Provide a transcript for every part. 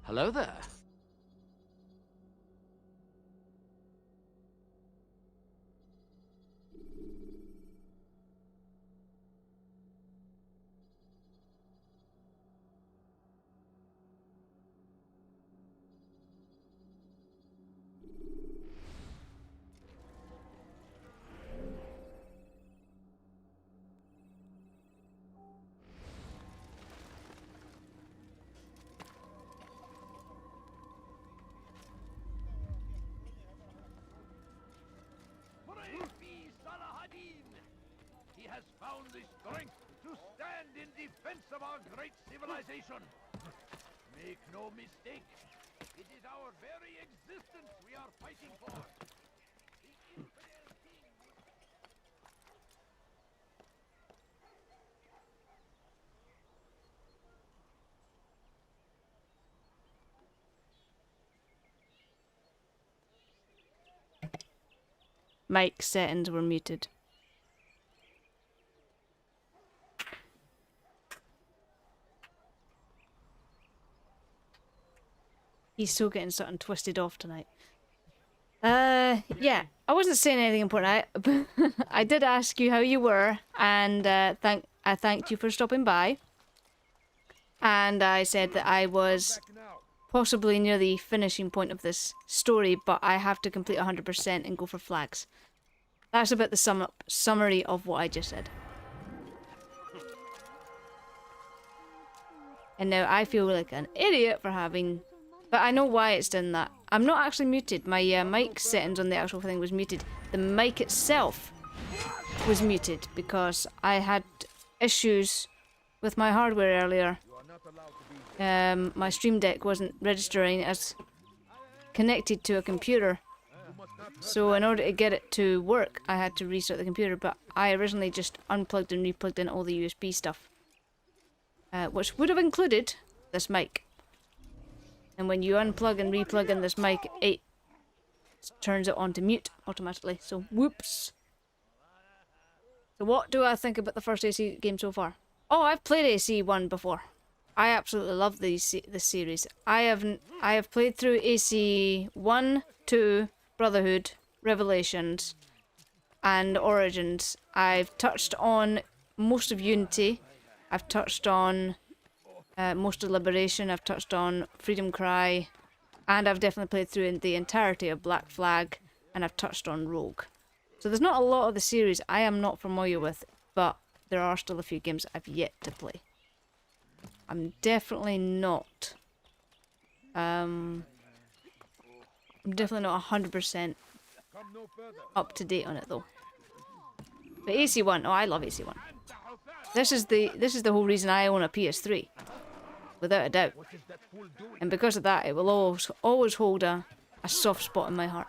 Hello there. He has found the strength to stand in defense of our great civilization. Make no mistake, it is our very existence we are fighting for. The Infidel King Mic settings were muted. He's still getting something twisted off tonight. Yeah, I wasn't saying anything important. I did ask you how you were, and I thanked you for stopping by. And I said that I was possibly near the finishing point of this story, but I have to complete 100% and go for flags. That's about the summary of what I just said. And now I feel like an idiot for having... But I know why it's done that. I'm not actually muted. My mic settings on the actual thing was muted. The mic itself was muted because I had issues with my hardware earlier. My Stream Deck wasn't registering as connected to a computer. So in order to get it to work, I had to restart the computer. But I originally just unplugged and replugged in all the USB stuff. Which would have included this mic. And when you unplug and replug in this mic, it turns it on to mute automatically. So, whoops. So what do I think about the first AC game so far? Oh, I've played AC1 before. I absolutely love this series. I have played through AC1, 2, Brotherhood, Revelations, and Origins. I've touched on most of Unity. I've touched on most of Liberation. I've touched on Freedom Cry. And I've definitely played through the entirety of Black Flag. And I've touched on Rogue. So there's not a lot of the series I am not familiar with. But there are still a few games I've yet to play. I'm definitely not... I'm definitely not 100% up to date on it though. But AC1, oh I love AC1. This is the whole reason I own a PS3. Without a doubt. And because of that, it will always hold a soft spot in my heart.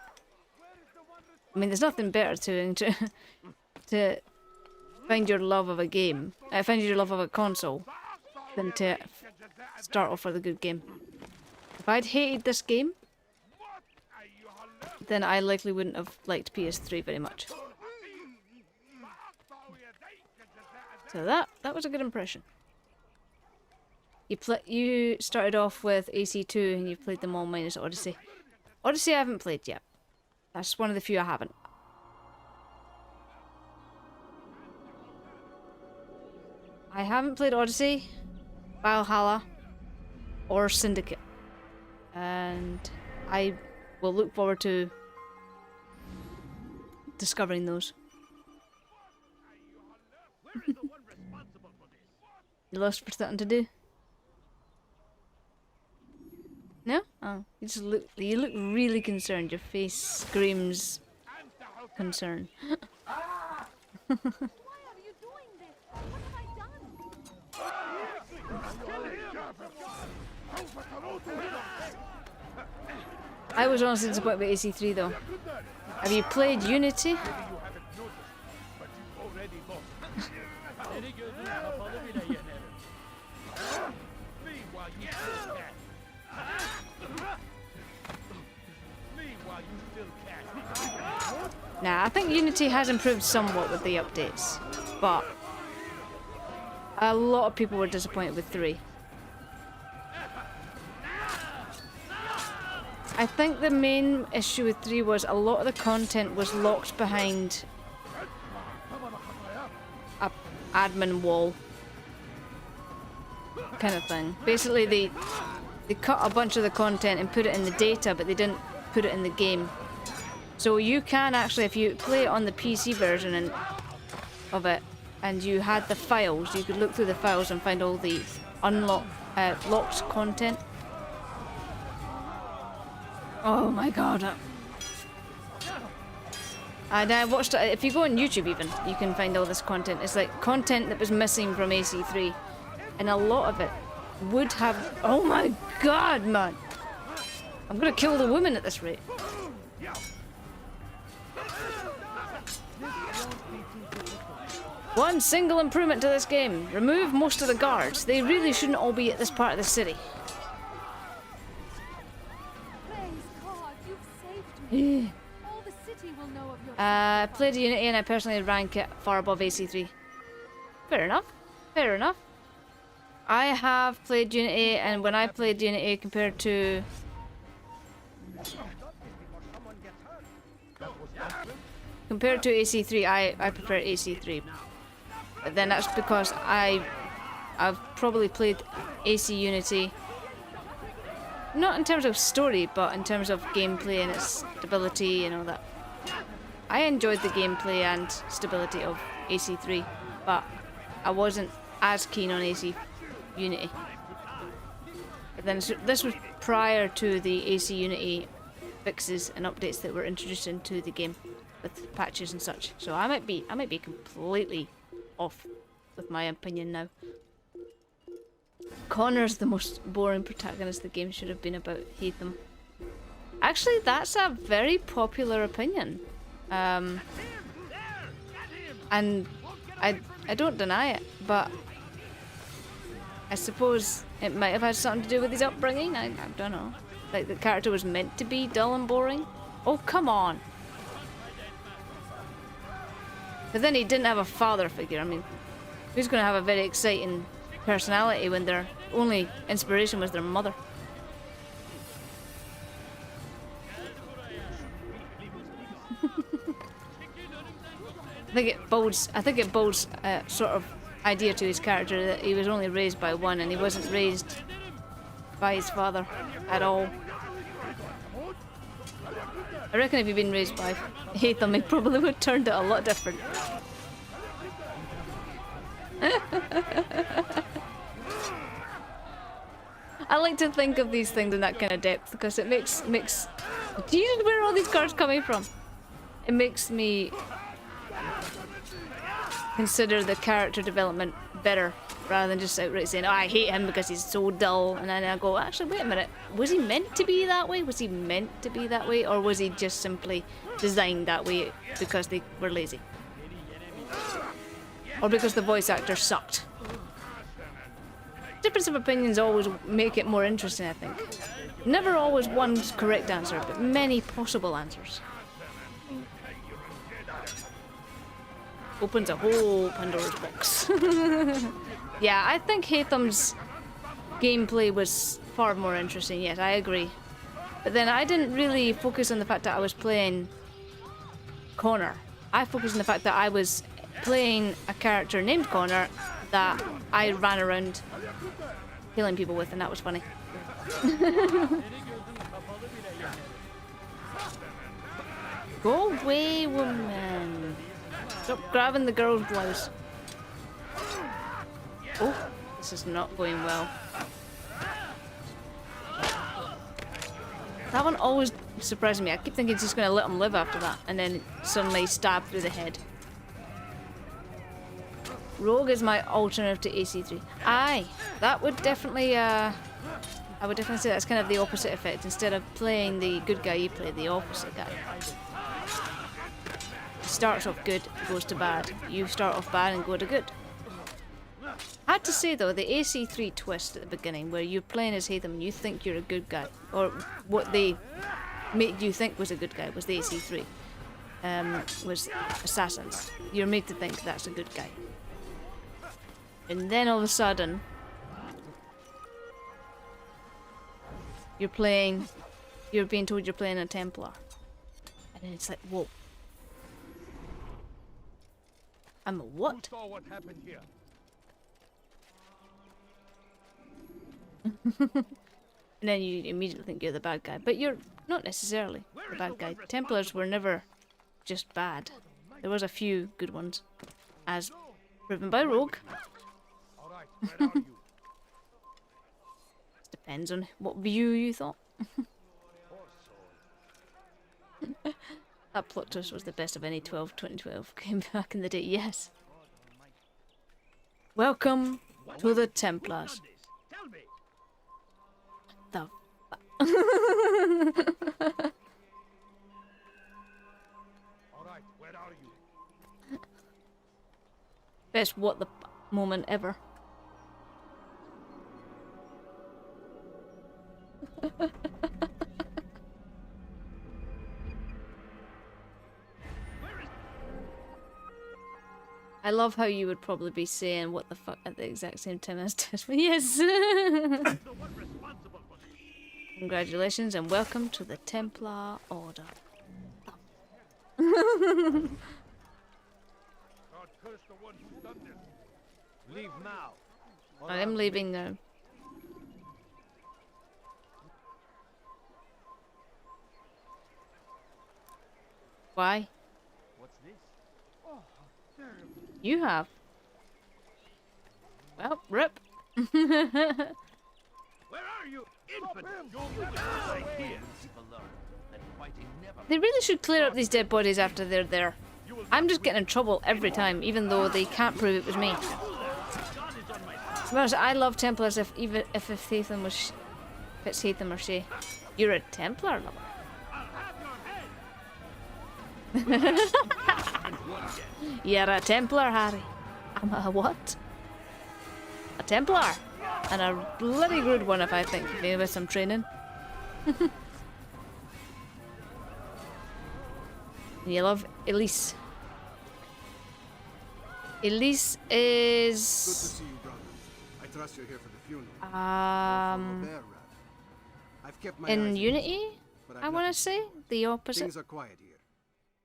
I mean, there's nothing better to find your love of a game, find your love of a console, than to start off with a good game. If I'd hated this game, then I likely wouldn't have liked PS3 very much. So that was a good impression. You started off with AC2 and you've played them all minus Odyssey. Odyssey I haven't played yet. That's one of the few I haven't. I haven't played Odyssey, Valhalla, or Syndicate. And I will look forward to discovering those. You lost for something to do? No? Oh, you look really concerned. Your face screams concern. Why are you doing this? What have I done? I was honestly disappointed with AC3 though. Have you played Unity? Nah, I think Unity has improved somewhat with the updates, but a lot of people were disappointed with 3. I think the main issue with 3 was a lot of the content was locked behind a admin wall kind of thing. Basically, they cut a bunch of the content and put it in the data, but they didn't put it in the game. So you can actually, if you play it on the PC version of it, and you had the files, you could look through the files and find all the locked content. Oh my god. And I watched it, if you go on YouTube even, you can find all this content. It's like content that was missing from AC3. And a lot of it would have... Oh my god, man! I'm gonna kill the woman at this rate. One single improvement to this game. Remove most of the guards. They really shouldn't all be at this part of the city. Praise God, you've saved me. All the city will know of your I played Unity and I personally rank it far above AC3. Fair enough. Fair enough. I have played Unity, and when I played Unity compared to... Compared to AC3, I prefer AC3. But then that's because I've probably played AC Unity, not in terms of story, but in terms of gameplay and its stability and all that. I enjoyed the gameplay and stability of AC3, but I wasn't as keen on AC Unity. But then this was prior to the AC Unity fixes and updates that were introduced into the game with patches and such. So I might be completely off with my opinion now. Connor's the most boring protagonist the game should have been about. Hatham. Actually, that's a very popular opinion. And I don't deny it, but I suppose it might have had something to do with his upbringing. I don't know. Like the character was meant to be dull and boring. Oh, come on. But then he didn't have a father figure. I mean, who's going to have a very exciting personality when their only inspiration was their mother? I think it builds a sort of idea to his character that he was only raised by one and he wasn't raised by his father at all. I reckon if he'd been raised by Hatham, he probably would have turned it a lot different. I like to think of these things in that kind of depth because it makes Jesus, where are all these cards coming from? It makes me consider the character development better rather than just outright saying, oh, I hate him because he's so dull, and then I go, actually, wait a minute, was he meant to be that way? Was he meant to be that way? Or was he just simply designed that way because they were lazy? Or because the voice actor sucked? Difference of opinions always make it more interesting, I think. Never always one correct answer, but many possible answers. Opens a whole Pandora's box. Yeah, I think Hatham's gameplay was far more interesting, yes, I agree. But then I didn't really focus on the fact that I was playing Connor. I focused on the fact that I was playing a character named Connor that I ran around killing people with, and that was funny. Go away, woman. Stop grabbing the girl's blouse. Oh, this is not going well. That one always surprises me. I keep thinking he's just going to let him live after that, and then suddenly stab through the head. Rogue is my alternative to AC3. Aye, that would definitely, I would definitely say that's kind of the opposite effect. Instead of playing the good guy, you play the opposite guy. Starts off good, goes to bad. You start off bad and go to good. I had to say though, the AC3 twist at the beginning, where you're playing as Hatham and you think you're a good guy, or what they made you think was a good guy was the AC3, was assassins. You're made to think that's a good guy. And then all of a sudden, you're playing you're being told you're playing a Templar. And then it's like, whoa. I'm a Who what? saw what happened here? And then you immediately think you're the bad guy. But you're not necessarily the bad guy. Templars were never just bad. There was a few good ones. As proven by Rogue. All right, where are you? Depends on what view you thought. That plot twist was the best of any 2012 game back in the day, yes. Welcome to the Templars. Tell me. The All right, where are you? best what the moment ever. I love how you would probably be saying what the fuck at the exact same time as Tesla. Yes! The one responsible for this. Congratulations and welcome to the Templar Order. God curse the one who's done this. Leave now. I am leaving now. Why? What's this? You have. Well, rip. Where are you? Infant! You'll die here. People learn that fighting never. They really should clear up these dead bodies after they're there. I'm just getting in trouble every time, even though they can't prove it was me. To be honest, I love Templars if Hatham was if it's Hatham or Shay. You're a Templar lover. You're a Templar, Harry. I'm a what? A Templar. And a bloody good one if I think, maybe with some training. And you love Elise. Elise Good to is see you, brother. I trust you're here for the funeral. I've kept my eyes in on Unity, you, but I've I want to nothing. say the opposite. Things are quiet here.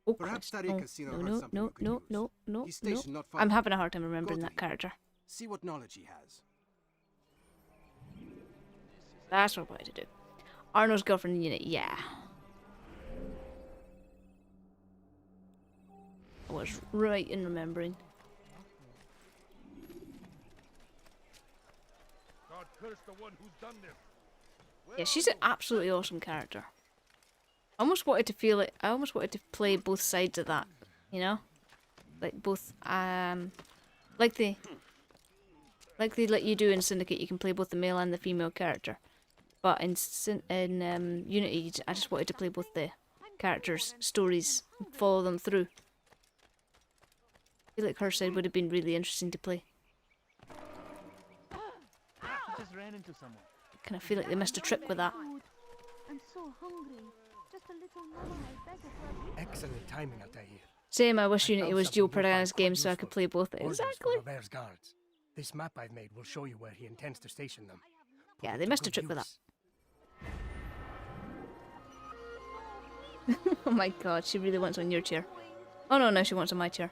Oh, Perhaps Christ. Tariq No, has seen or no, heard no, something no, you could no, use. no, no, He's no. stationed not far I'm from having a here. hard time remembering Go to that him. character. See what knowledge he has. That's what I wanted to do. Arnold's girlfriend in Unity, yeah. I was right in remembering. God curse the one who's done this. Yeah, she's an absolutely awesome character. I almost wanted to feel it. I almost wanted to play both sides of that, you know, like both. Like they let you do in Syndicate. You can play both the male and the female character, but in Unity, I just wanted to play both the characters' stories, and follow them through. I feel like her side would have been really interesting to play. Just ran into someone. I kind of feel like they missed a trick with that. Food. I'm so hungry. Just a little more, I beg of you. Excellent timing, Altair. Same. I wish Unity was dual protagonist game so I could play both. Exactly. Robert's guards. This map I've made will show you where he intends to station them. Put Yeah, it they to missed a good trick with that. use. Oh my god, she really wants on your chair. Oh no, no, she wants on my chair.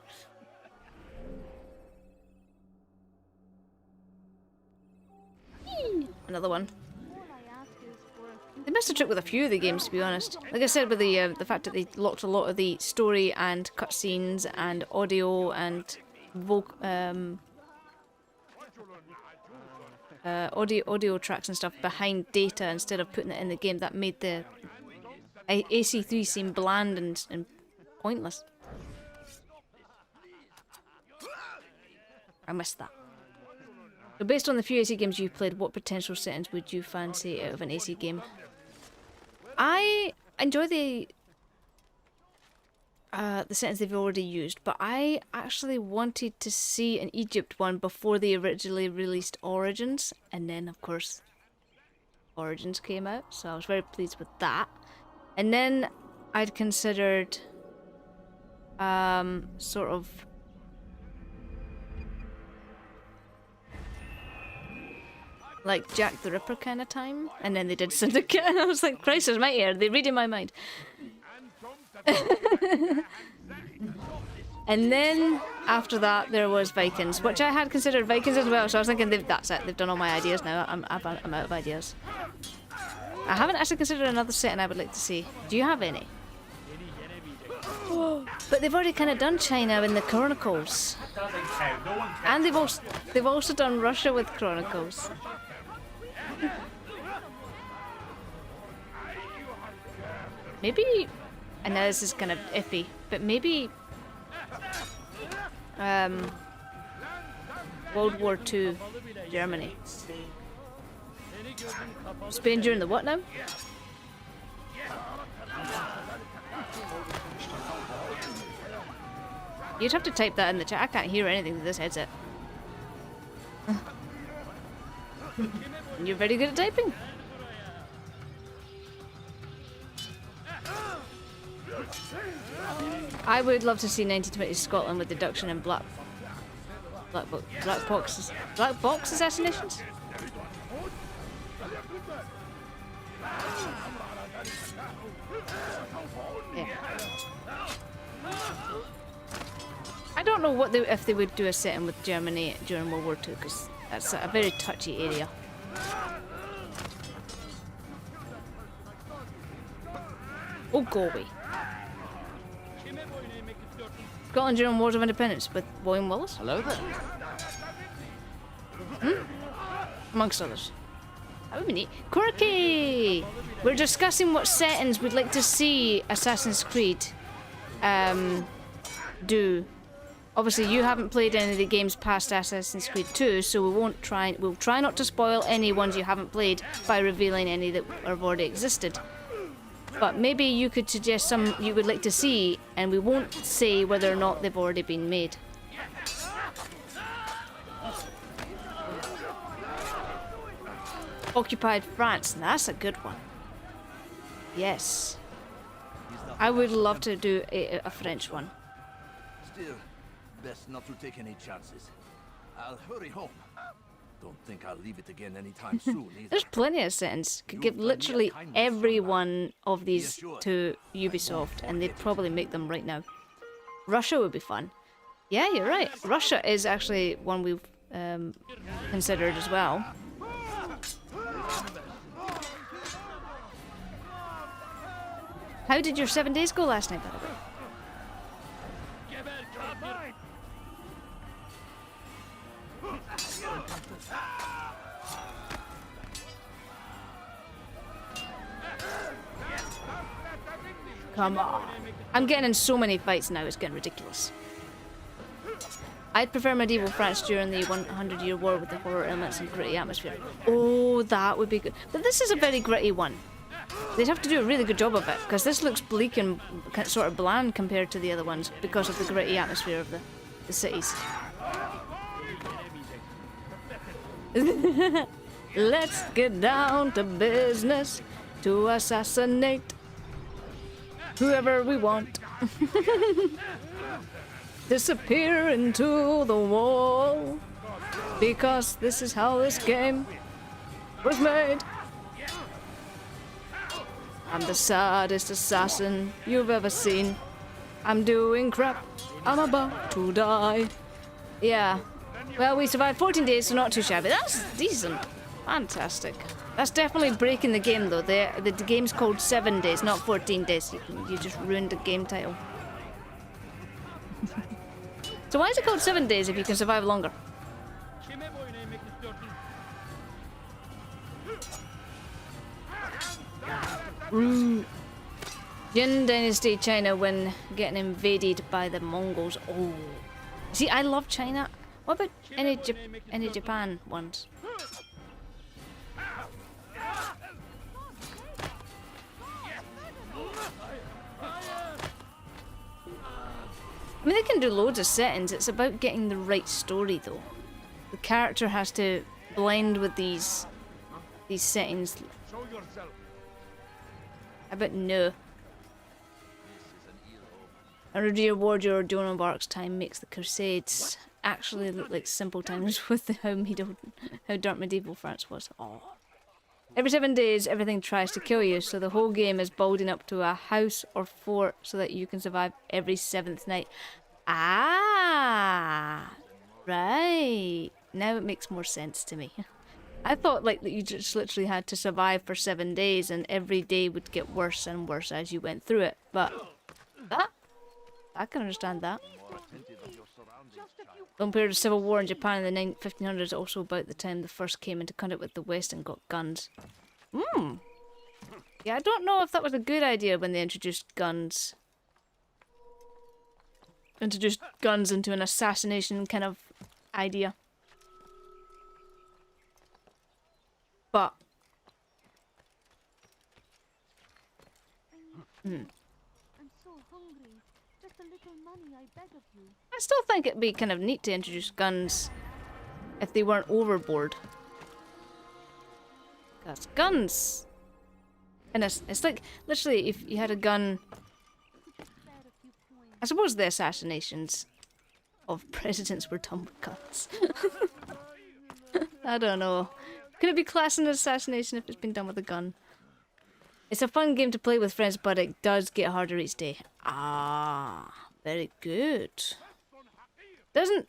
Eee, another one. All I ask is for a few They missed a trick with a few of the games, to be honest. Like I said, with the fact that they locked a lot of the story and cutscenes and audio and audio tracks and stuff behind data instead of putting it in the game. That made the AC3 seem bland and pointless. I missed that. So based on the few AC games you've played, what potential settings would you fancy out of an AC game? I enjoy the settings they've already used, but I actually wanted to see an Egypt one before they originally released Origins, and then of course Origins came out, so I was very pleased with that. And then I'd considered sort of like Jack the Ripper kind of time, and then they did Syndicate, and I was like, Christ almighty, are they reading my mind? And then after that, there was Vikings, which I had considered Vikings as well. So I was thinking, that's it. They've done all my ideas now. I'm out of ideas. I haven't actually considered another setting I would like to see. Do you have any? But they've already kind of done China in the Chronicles, and they've also done Russia with Chronicles. Maybe, I know this is kind of iffy, but maybe World War II Germany. Spain during the what now? You'd have to type that in the chat. I can't hear anything with this headset. You're very good at typing. I would love to see 1920s Scotland with deduction and black box assassinations. Yeah. I don't know if they would do a setting with Germany during World War II, because that's a very touchy area. Oh, go away. Scotland during Wars of Independence with William Wallace. Hello there. Amongst others. That would be neat. Quirky! We're discussing what settings we'd like to see Assassin's Creed do. Obviously, you haven't played any of the games past Assassin's Creed 2, so we'll try not to spoil any ones you haven't played by revealing any that have already existed. But maybe you could suggest some you would like to see, and we won't say whether or not they've already been made. Occupied France, that's a good one. Yes. I would love to do a French one. Still, best not to take any chances. I'll hurry home. Don't think I'll leave it again anytime soon either. There's plenty of settings. Could give literally every one of these to Ubisoft, and they'd probably make them right now. Russia would be fun. Yeah, you're right. Russia is actually one we've considered as well. How did your 7 days go last night, by the way? Come on. I'm getting in so many fights now, it's getting ridiculous. I'd prefer medieval France during the 100-year war with the horror elements and gritty atmosphere. Oh, that would be good. But this is a very gritty one. They'd have to do a really good job of it, because this looks bleak and sort of bland compared to the other ones because of the gritty atmosphere of the cities. Let's get down to business to assassinate whoever we want. Disappear into the wall, because this is how this game was made. I'm the saddest assassin you've ever seen. I'm doing crap. I'm about to die. Yeah. Well, we survived 14 days, so not too shabby. That's decent. Fantastic. That's definitely breaking the game, though. The game's called 7 days, not 14 days. You just ruined the game title. So why is it called 7 days if you can survive longer? Jin Dynasty China when getting invaded by the Mongols. Oh. See, I love China. What about any Japan ones? I mean, they can do loads of settings. It's about getting the right story, though. The character has to blend with these settings. I bet no. 100-year war during Joan of Arc's time makes the Crusades. actually look like simple times with how dark medieval France was. Oh. Every 7 days, everything tries to kill you, so the whole game is building up to a house or fort so that you can survive every 7th night. Ah, right. Now it makes more sense to me. I thought like that you just literally had to survive for 7 days and every day would get worse and worse as you went through it. But that, I can understand that. Long period of civil war in Japan in the 1500s, also about the time they first came into contact with the West and got guns. Yeah, I don't know if that was a good idea when they introduced guns. Introduced guns into an assassination kind of idea. But I'm so hungry. Just a little money, I beg of you. I still think it'd be kind of neat to introduce guns if they weren't overboard. Because guns, and it's like literally if you had a gun. I suppose the assassinations of presidents were done with guns. I don't know. Could it be classed as an assassination if it's been done with a gun? It's a fun game to play with friends, but it does get harder each day. Ah, very good. Doesn't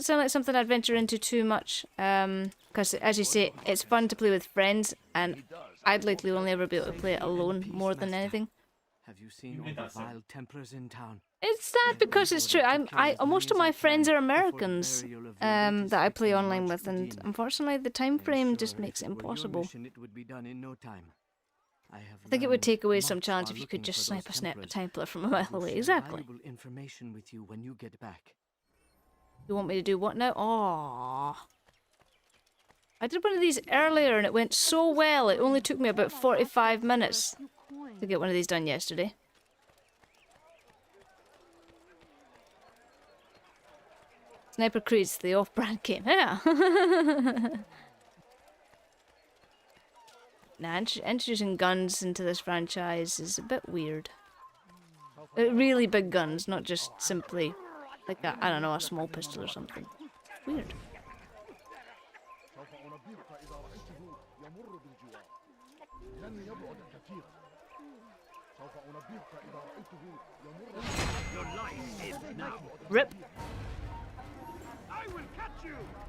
sound like something I'd venture into too much. Because as you say, it's fun to play with friends, and I'd likely only ever be able to play it alone more than anything. Have you seen all the vile Templars in town? It's sad because it's true. Most of my friends are Americans that I play online with, and unfortunately the time frame just makes it impossible. I think it would take away some challenge if you could just snipe a Templar from a mile away. Exactly. Information with you when you get back. You want me to do what now? Aww. I did one of these earlier and it went so well. It only took me about 45 minutes to get one of these done yesterday. Sniper Creed's the off-brand game. Yeah. Nah, introducing guns into this franchise is a bit weird. Really big guns, not just simply like a, I don't know, a small pistol or something. Weird. Rip.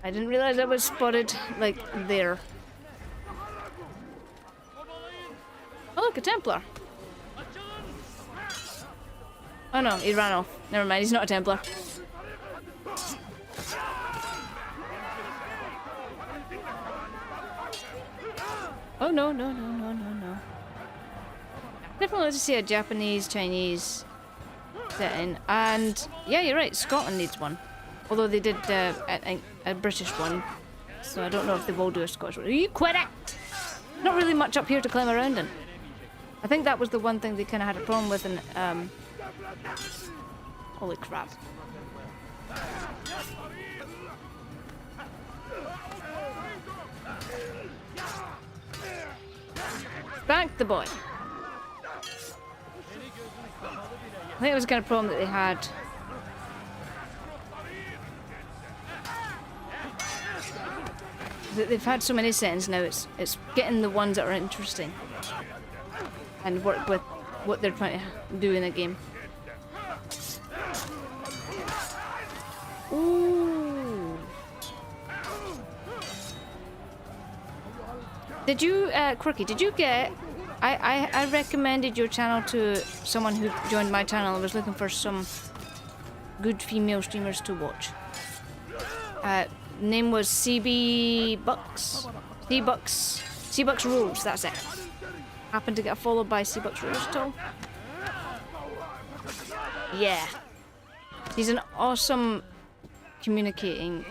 I didn't realize I was spotted, like, there. Oh look, a Templar. Oh no, he ran off. Never mind, he's not a Templar. Oh no, no, no, no, no, no. Definitely like to see a Japanese, Chinese setting. And yeah, you're right, Scotland needs one. Although they did a British one. So I don't know if they will do a Scottish one. You quit it! Not really much up here to climb around in. I think that was the one thing they kind of had a problem with in, holy crap. Back the boy. I think it was the kind of problem that they had. They've had so many settings now, it's getting the ones that are interesting and work with what they're trying to do in a game. Ooh. Did you, Quirky, did you get... I recommended your channel to someone who joined my channel and was looking for some good female streamers to watch. Name was CB Bucks. C-Bucks Rules, that's it. Happened to get followed by C-Bucks Rules at all? Yeah. She's an awesome communicating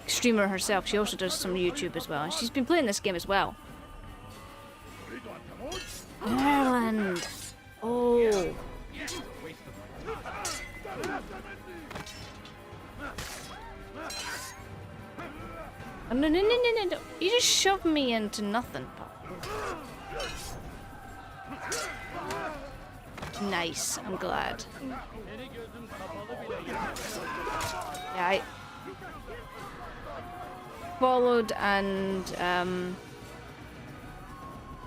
streamer herself. She also does some YouTube as well. And she's been playing this game as well. Ireland. Oh. Oh, no, no, no, no, no. You just shoved me into nothing. Nice. I'm glad. Yeah, I followed and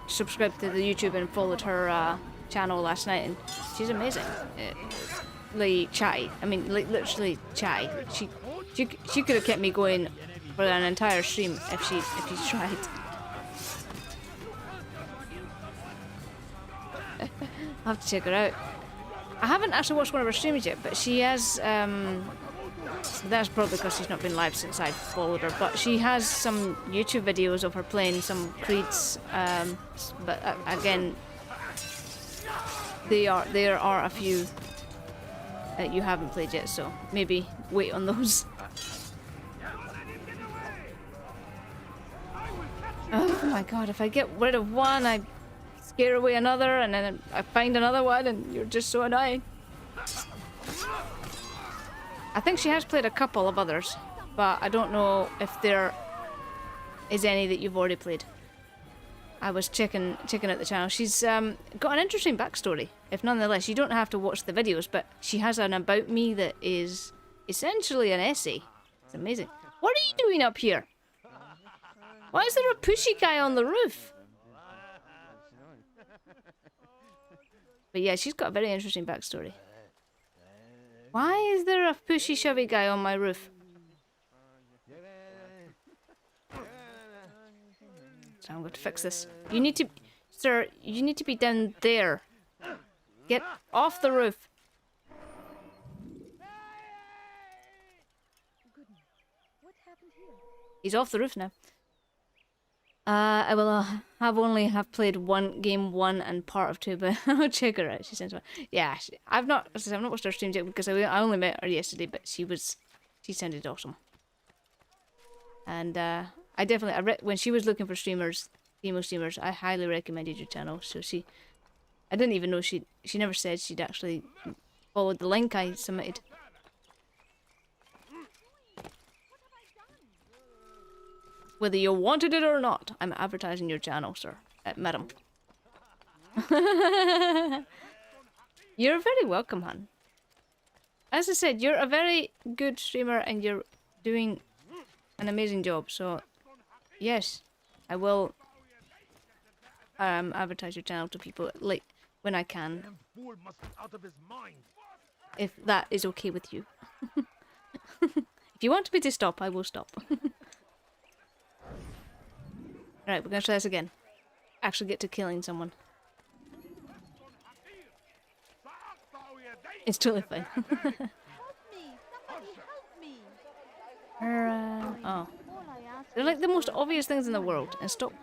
subscribed to the YouTube and followed her channel last night, and she's amazing. Like chatty. I mean, like literally chatty. She could have kept me going for an entire stream if she tried. I'll have to check her out. I haven't actually watched one of her streams yet, but she has, that's probably because she's not been live since I followed her, but she has some YouTube videos of her playing some Creeds, but again, there are a few that you haven't played yet, so maybe wait on those. Oh my god, if I get rid of one, I scare away another, and then I find another one, and you're just so annoying. I think she has played a couple of others, but I don't know if there is any that you've already played. I was checking out the channel. She's got an interesting backstory, if nonetheless. You don't have to watch the videos, but she has an about me that is essentially an essay. It's amazing. What are you doing up here? Why is there a pushy guy on the roof? But yeah, she's got a very interesting backstory. Why is there a pushy shovey guy on my roof? So I'm going to fix this. You need to... Sir, you need to be down there. Get off the roof. What happened here? He's off the roof now. I will have played game 1 and part of 2, but I'll check her out. She sounds fun. Yeah, I've not watched her stream yet because I only met her yesterday, but she sounded awesome. And I definitely, when she was looking for streamers, female streamers, I highly recommended your channel. So I didn't even know she never said she'd actually followed the link I submitted. Whether you wanted it or not, I'm advertising your channel, sir. Madam. You're very welcome, hon. As I said, you're a very good streamer and you're doing an amazing job. So, yes, I will advertise your channel to people like when I can. If that is okay with you. If you want me to stop, I will stop. Right, we're gonna try this again. Actually get to killing someone. It's totally fine. Help me! Somebody help me! Oh. All I ask They're like the most obvious things in the world. And stop. I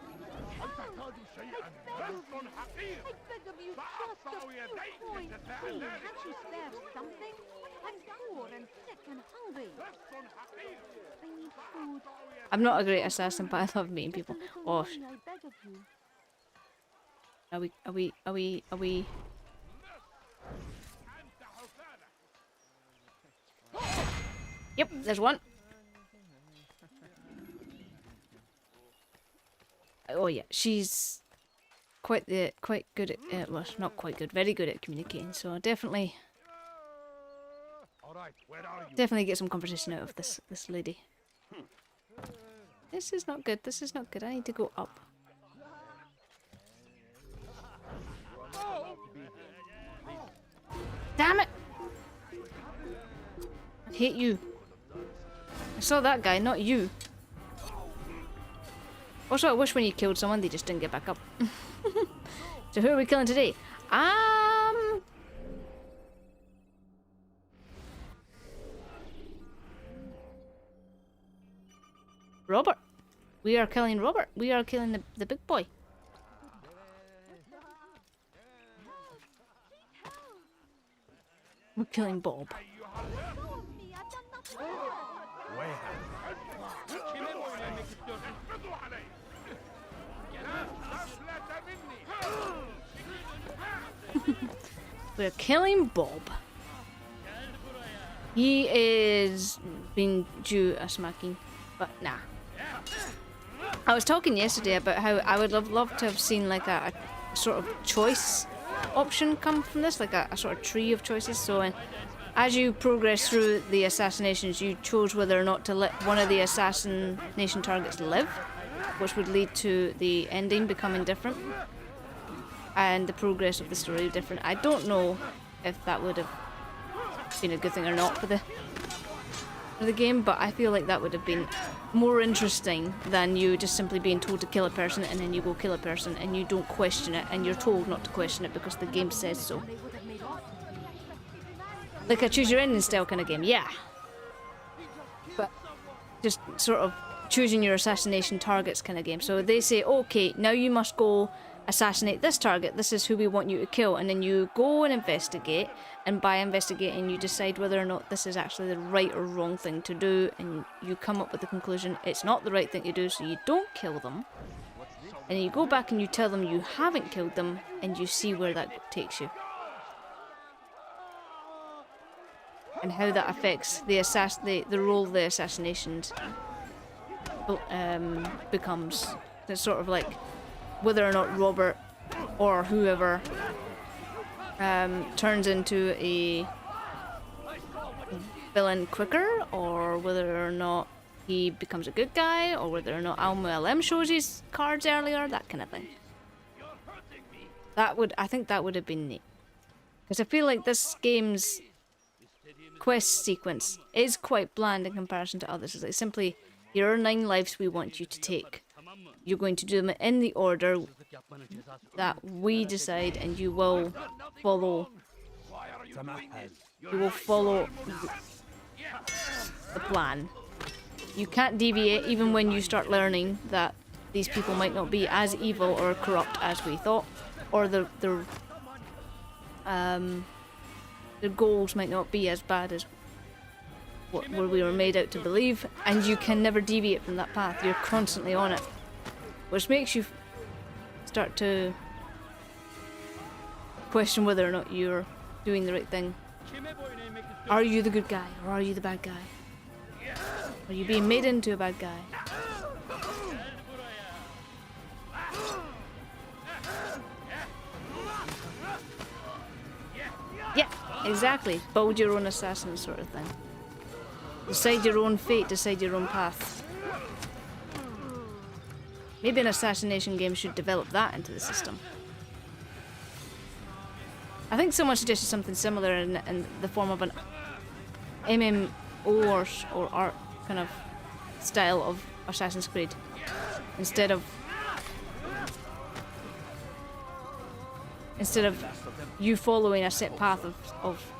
beg of you, just a few points, please. Can't you spare something? I'm poor and sick and hungry. I need food. I'm not a great assassin, but I love meeting people. Oh, I beg of you. are we? Yep, there's one. Oh yeah, she's quite good at well, not quite good, very good at communicating. So definitely get some conversation out of this lady. This is not good. This is not good. I need to go up. Damn it! I hate you. I saw that guy, not you. Also, I wish when you killed someone, they just didn't get back up. So who are we killing today? Robert. We are killing Robert. We are killing the big boy. We're killing Bob. We're killing Bob. He is being due a smacking, but nah. I was talking yesterday about how I would love to have seen like a sort of choice option come from this, like a sort of tree of choices. So as you progress through the assassinations, you chose whether or not to let one of the assassination targets live, which would lead to the ending becoming different and the progress of the story different. I don't know if that would have been a good thing or not for the game, but I feel like that would have been more interesting than you just simply being told to kill a person and then you go kill a person and you don't question it and you're told not to question it because the game says so. Like a choose your ending style kind of game, yeah. But just sort of choosing your assassination targets kind of game. So they say, okay, now you must go assassinate this target, this is who we want you to kill, and then you go and investigate, and by investigating you decide whether or not this is actually the right or wrong thing to do, and you come up with the conclusion it's not the right thing to do, so you don't kill them, and then you go back and you tell them you haven't killed them, and you see where that takes you. And how that affects the role the assassinations becomes. It's sort of like whether or not Robert or whoever turns into a villain quicker, or whether or not he becomes a good guy, or whether or not Al-Mualim shows his cards earlier, that kind of thing. I think that would have been neat. Because I feel like this game's quest sequence is quite bland in comparison to others. It's like simply, here are 9 lives we want you to take. You're going to do them in the order that we decide, and you will follow. You will follow the plan. You can't deviate, even when you start learning that these people might not be as evil or corrupt as we thought, or their goals might not be as bad as what we were made out to believe, and you can never deviate from that path. You're constantly on it. Which makes you start to question whether or not you're doing the right thing. Are you the good guy, or are you the bad guy? Are you being made into a bad guy? Yeah, exactly. Build your own assassin sort of thing. Decide your own fate, decide your own path. Maybe an assassination game should develop that into the system. I think someone suggested something similar in the form of an MMO or art kind of style of Assassin's Creed. Instead of you following a set path of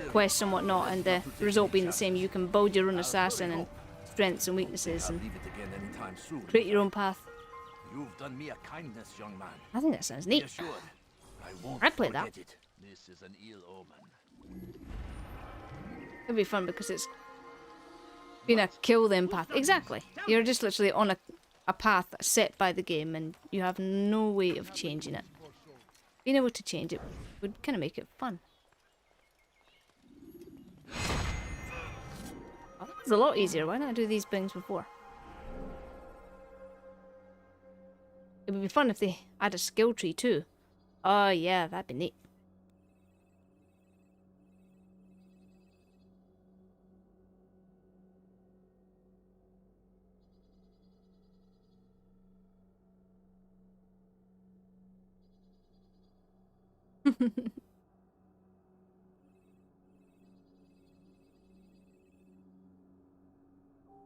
quests and whatnot, and the result being the same, you can build your own assassin and strengths and weaknesses and create your own path. You've done me a kindness, young man. I think that sounds neat. I'd play that. This is an ill omen. It'd be fun because it's been a kill them path. Exactly. You're just literally on a path set by the game, and you have no way of changing it. Being able to change it would kind of make it fun. Oh, it's a lot easier. Why not do these things before? It would be fun if they had a skill tree too. Oh yeah, that'd be neat.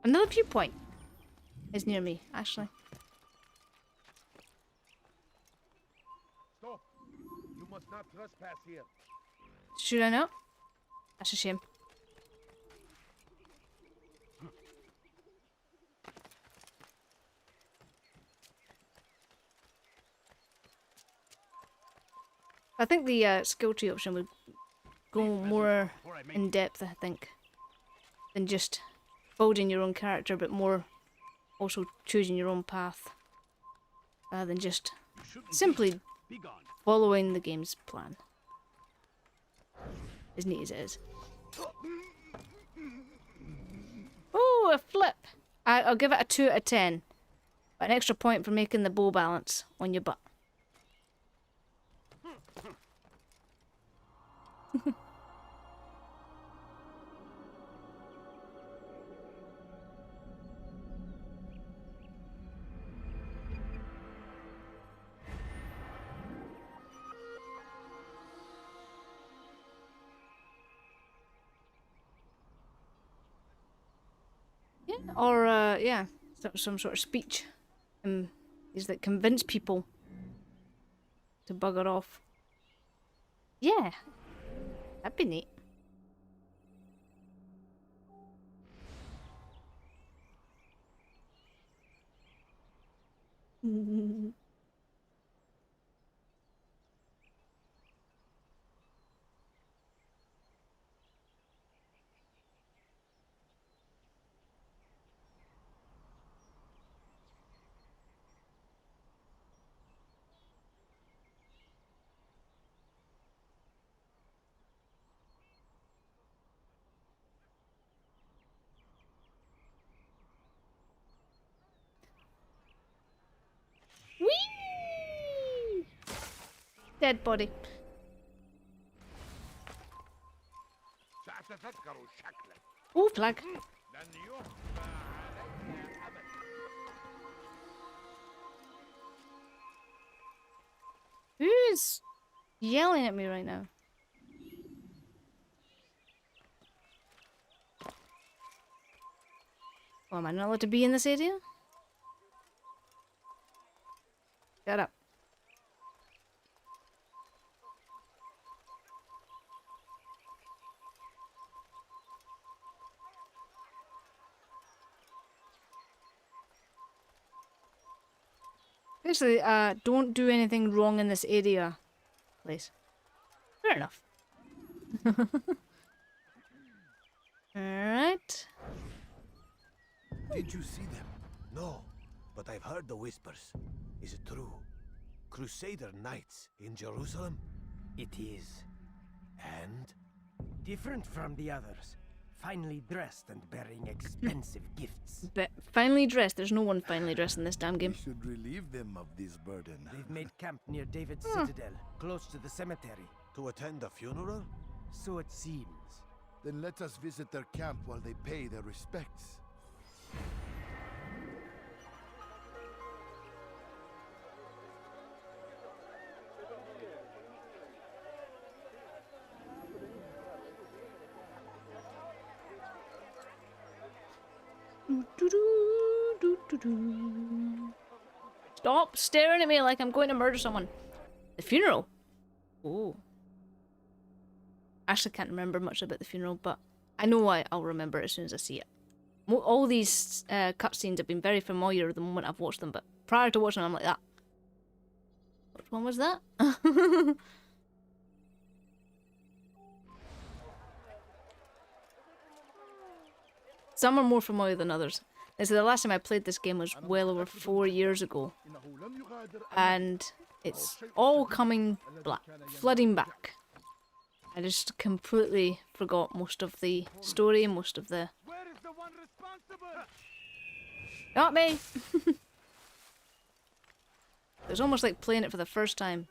Another viewpoint is near me, actually. Stop! You must not trespass here. Should I not? That's a shame. I think the skill tree option would go more in depth, I think, than just building your own character, but more also choosing your own path, rather than just simply following the game's plan. As neat as it is. Oh, a flip! I'll give it a 2 out of 10. An extra point for making the bow balance on your butt. Yeah, or yeah, some sort of speech. Is that convince people to bugger off? Yeah, that'd be neat. Whee! Dead body. سأتذكر شكلك Oh, flag. لن يخفى علي أبدا. Who's yelling at me right now? Oh, am I not allowed to be in this area? Shut up. Basically, don't do anything wrong in this area, please. Fair enough. Alright. Did you see them? No, but I've heard the whispers. Is it true? Crusader knights in Jerusalem? It is. And? Different from the others. Finely dressed and bearing expensive gifts. But finally dressed. There's no one finally dressed in this damn game. We should relieve them of this burden. They've made camp near David's citadel, close to the cemetery. To attend a funeral? So it seems. Then let us visit their camp while they pay their respects. Stop staring at me like I'm going to murder someone. The funeral? Oh. I actually can't remember much about the funeral, but I know I'll remember it as soon as I see it. All these cutscenes have been very familiar the moment I've watched them, but prior to watching them, I'm like that. Which one was that? Some are more familiar than others. And so the last time I played this game was well over 4 years ago. And it's all coming back, flooding back. I just completely forgot most of the story, most of the... Where is the one responsible? Not me! It was almost like playing it for the first time,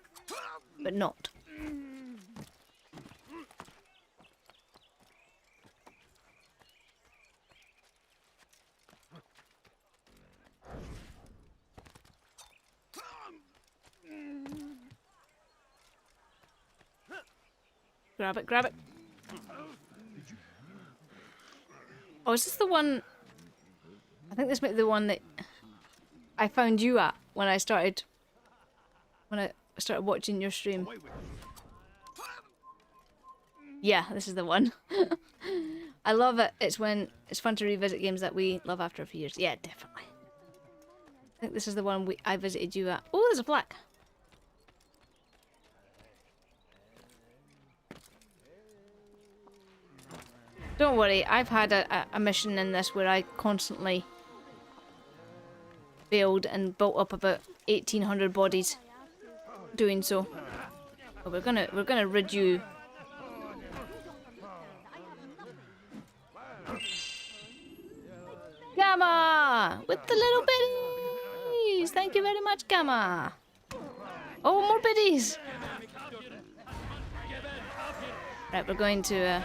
but not. Grab it, grab it. Oh, is this the one... I think this might be the one that I found you at when I started watching your stream. Yeah, this is the one. I love it. It's fun to revisit games that we love after a few years. Yeah, definitely. I think this is the one I visited you at. Oh, there's a plaque. Don't worry, I've had a mission in this where I constantly failed and built up about 1,800 bodies doing so. But we're gonna rid you. Gamma! With the little biddies! Thank you very much, Gamma! Oh, more biddies! Right, we're going to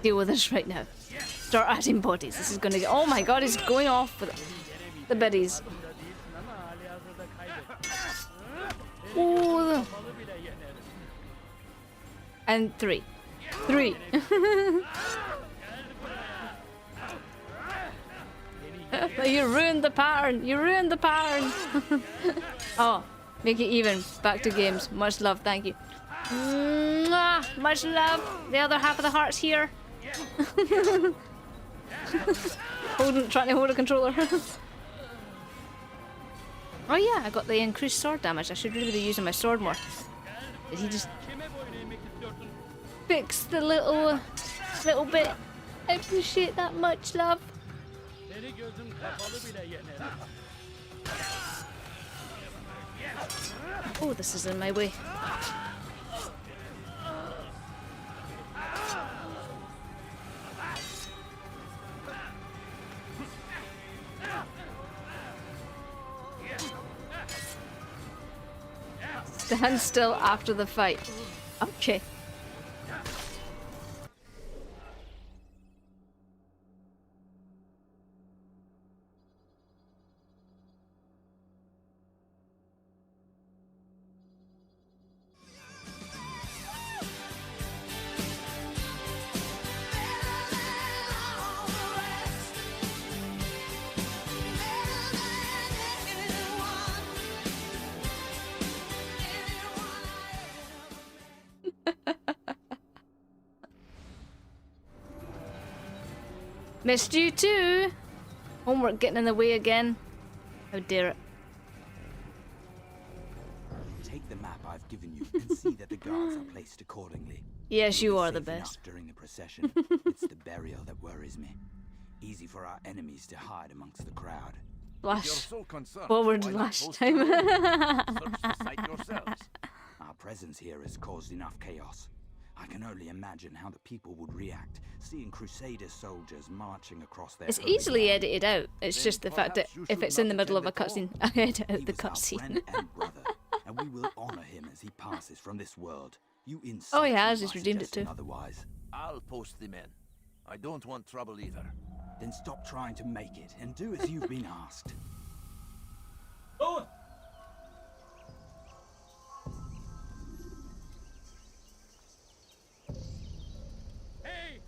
deal with this right now. Start adding bodies. This is going to get... Oh my god, he's going off with the biddies. Oh, and 3. 3. You ruined the pattern. You ruined the pattern. Oh, make it even. Back to games. Much love. Thank you. Mwah, much love. The other half of the heart's here. Trying to hold a controller. Oh yeah, I got the increased sword damage. I should really be using my sword more. Did he just fix the little bit? I appreciate that much, love. Oh, this is in my way. Stand still after the fight. Okay. Missed you too! Homework getting in the way again. How dare it. Take the map I've given you and see that the guards are placed accordingly. Yes, you We'll be are the safe enough best. During the procession, it's the burial that worries me. Easy for our enemies to hide amongst the crowd. You're Last so concerned. forward Why not last post time. your own? Search the site yourselves. Our presence here has caused enough chaos. I can only imagine how the people would react, seeing Crusader soldiers marching across their It's holy easily ground. edited out. It's Then just the fact that perhaps you if should it's in the not middle of a attend cutscene, I edit He out the was our cutscene. friend and brother, and we will honor him as he passes from this world. You insult Oh, he me has. by He's redeemed it suggesting too. Otherwise, I'll post the men. I don't want trouble either. then stop trying to make it and do as you've been asked. Hey!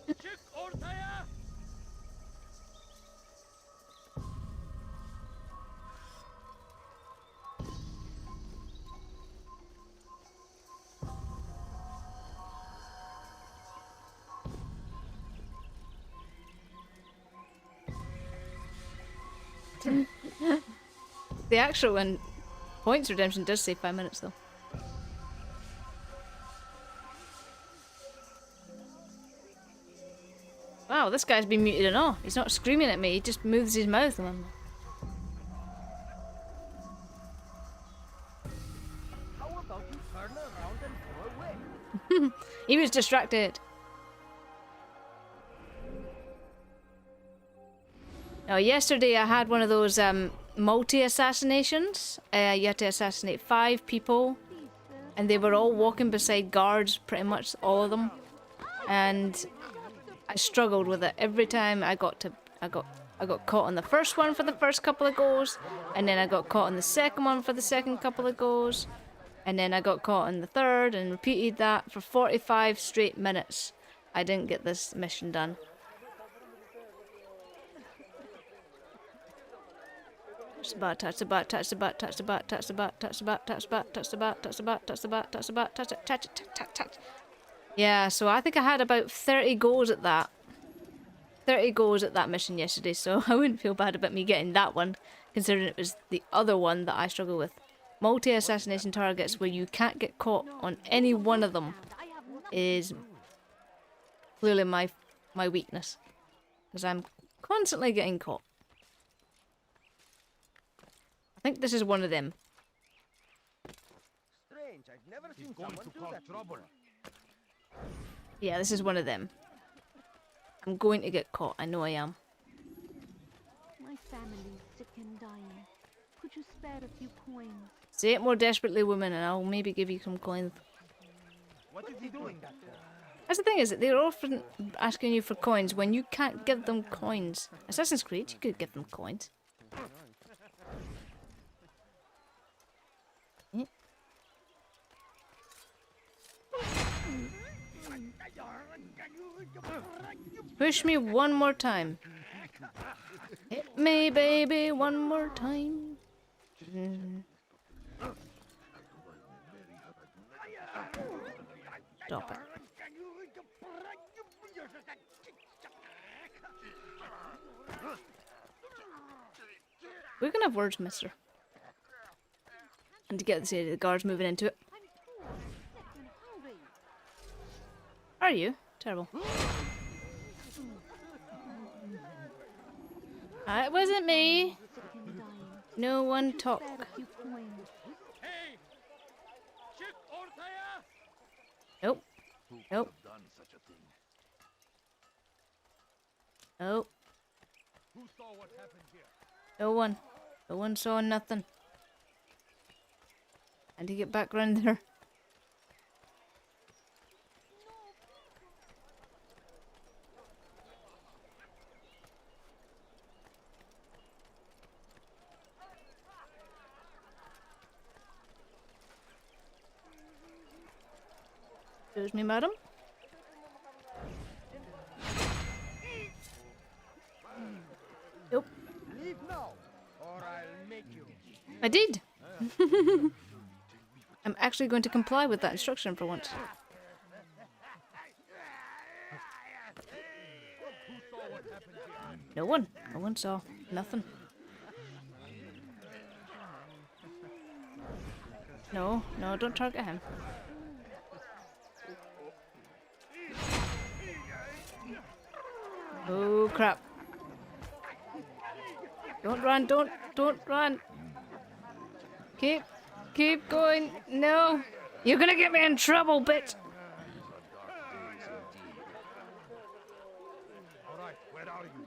Çık ortaya! The actual one, points redemption does say 5 minutes though. Wow, this guy's been muted and all. He's not screaming at me, he just moves his mouth. And I'm... How about you turn around and go away? He was distracted. Now, yesterday I had one of those multi-assassinations. You had to assassinate 5 people, and they were all walking beside guards, pretty much all of them. And I struggled with it every time. I got caught on the first one for the first couple of goes, and then I got caught on the second one for the second couple of goes, and then I got caught on the third, and repeated that for 45 straight minutes. I didn't get this mission done. Touch the butt, touch the butt, touch the butt, touch the butt, touch the butt, touch the butt, touch the butt, touch the butt, touch the butt, touch the butt, touch the butt, touch it, touch it, touch. Yeah, so I think I had about 30 goes at that. 30 goes at that mission yesterday, so I wouldn't feel bad about me getting that one, considering it was the other one that I struggle with. Multi-assassination targets where you can't get caught on any one of them is clearly my weakness, because I'm constantly getting caught. I think this is one of them. Strange, I've never seen someone do that before. Yeah, this is one of them. I'm going to get caught, I know I am. My family's sick and dying. Could you spare a few coins? Say it more desperately, woman, and I'll maybe give you some coins. What is he doing that for? That's the thing, is that they're often asking you for coins when you can't give them coins. Assassin's Creed, you could give them coins. Push me one more time. Hit me, baby, one more time. Stop it. We're gonna have words, mister. And to get the guards moving into it. I'm poor, sick, and hungry. Are you? Terrible. It wasn't me. Sick and dying. No one talk. Spare a few coins. Hey! Chick Ortaya! Nope. Who could Nope. have done such a thing? Nope. Who saw what happened here? No one. No one saw nothing. And to get back round there. Excuse me, madam. Nope. Leave now, or I'll make you. I did. I'm actually going to comply with that instruction for once. No one. No one saw. Nothing. No, no, don't target him. Oh crap. Don't run, don't run. Keep going. No. You're gonna get me in trouble, bitch. All right, where are you?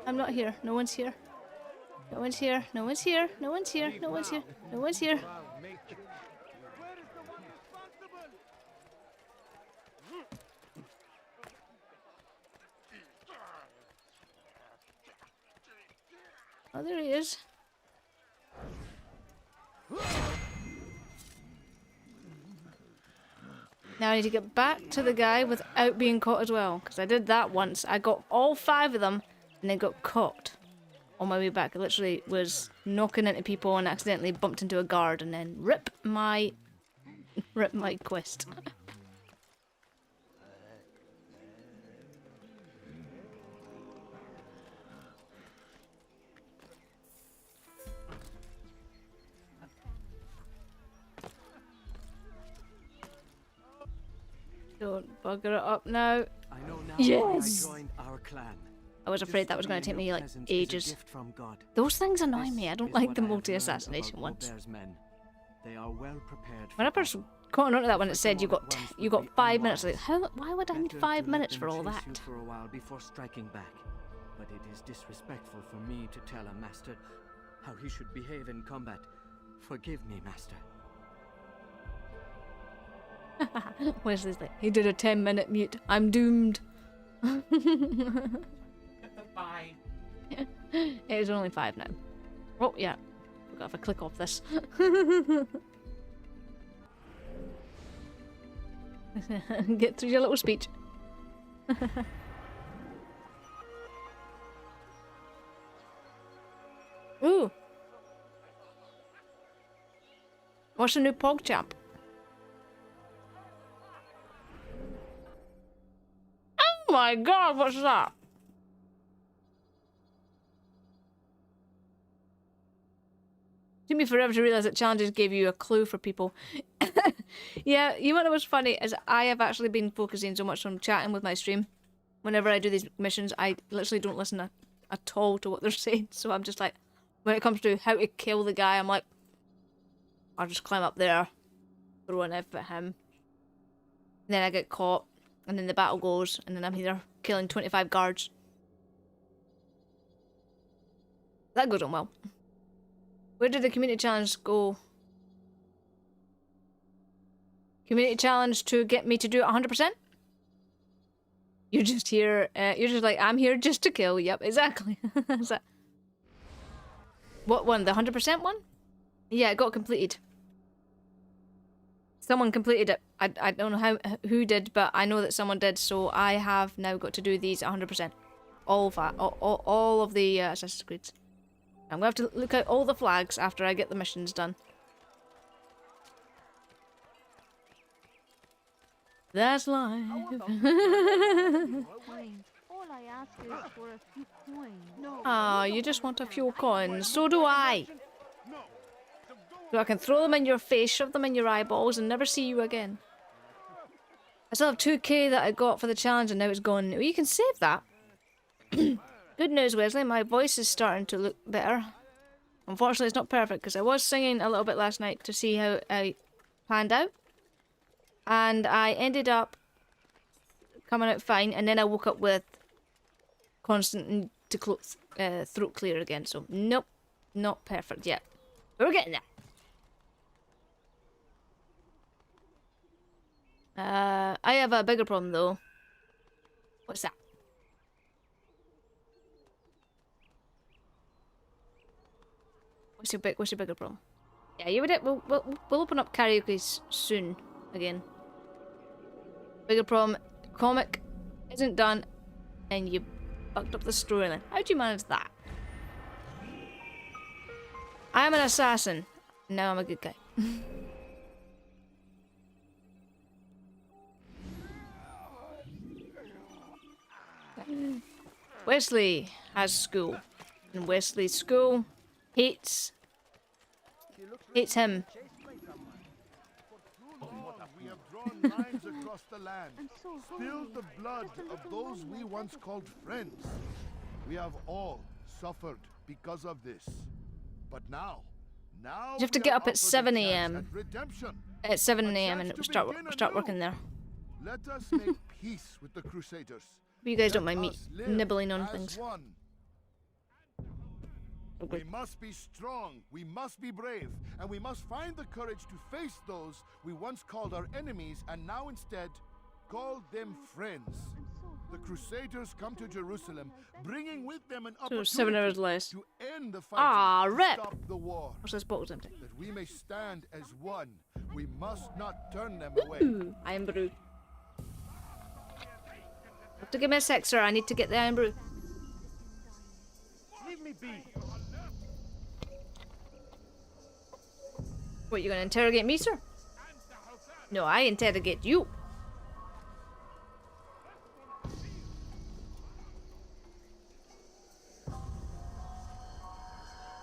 I'm not here. No one's here. No one's here. No one's here. No one's here. No one's here. No one's here. I'll make you. Where is the one responsible? Oh, there he is. Now I need to get back to the guy without being caught as well. Because I did that once. I got all 5 of them and then got caught on my way back. I literally was knocking into people and accidentally bumped into a guard and then rip my quest. Don't bugger it up now. I know now Yes! why I joined our clan. I was afraid that was going to take me like Presence is a ages. gift from God. Those things annoy me. I This don't is like what the I have multi-assassination learned about ones. Robert's men. They are well prepared. When I for first battle. caught on to that when it said you Fighting all got at once you would got be 5 minutes, like unwise. why would I need Better 5 to let minutes them for all chase that? you for a while before striking back. But it is disrespectful for me to tell a master how he should behave in combat. Forgive me, master. Wesley's like, he did a 10-minute mute. I'm doomed. Fine. It is only 5 now. Oh yeah, forgot if I click off this. Get through your little speech. Ooh. What's the new PogChamp? Oh my god, what's that? Took me forever to realise that challenges gave you a clue for people. Yeah, you know what was funny is I have actually been focusing so much on chatting with my stream. Whenever I do these missions, I literally don't listen at all to what they're saying. So I'm just like, when it comes to how to kill the guy, I'm like, I'll just climb up there, throw an F at him. And then I get caught, and then the battle goes, and then I'm here killing 25 guards. That goes on well. Where did the community challenge go? Community challenge to get me to do it 100%? You're just here, you're just like, I'm here just to kill. Yep, exactly. Is that... What one? The 100% one? Yeah, it got completed. Someone completed it. I don't know who did, but I know that someone did, so I have now got to do these 100%. All of the Assassin's Creeds. I'm going to have to look out all the flags after I get the missions done. That's life. Fine. All I ask is for a few coins. Ah, you just want a few coins. So do I. So I can throw them in your face, shove them in your eyeballs, and never see you again. I still have 2k that I got for the challenge, and now it's gone. Well, you can save that. Good news, Wesley. My voice is starting to look better. Unfortunately, it's not perfect, because I was singing a little bit last night to see how I panned out. And I ended up coming out fine, and then I woke up with constant need to throat clear again. So, nope, not perfect yet. But we're getting there. I have a bigger problem, though. What's that? What's your bigger problem? Yeah, you would. We'll open up karaoke soon again. Bigger problem. Comic isn't done, and you fucked up the storyline. How'd you manage that? I'm an assassin. Now I'm a good guy. Wesley has school, and Wesley's school hates him. We have drawn lines across the land, spilled the blood of those we once called friends. We have all suffered because of this. But now You have to get up at 7 AM. At 7 AM and start working there. Let us make peace with the Crusaders. But you guys don't mind me nibbling on things. We must be strong, we must be brave, and we must find the courage to face those we once called our enemies and now instead call them friends. The Crusaders come to Jerusalem, bringing with them an So 7 hours less. to end the fighting, rip! stop the war. What's this box empty? That we may stand as one, we must not turn them away. Ooh, Iron Brew. Have to give me a sec, sir. I need to get the Iron Brew. Leave me be. What, you gonna interrogate me, sir? No, I interrogate you.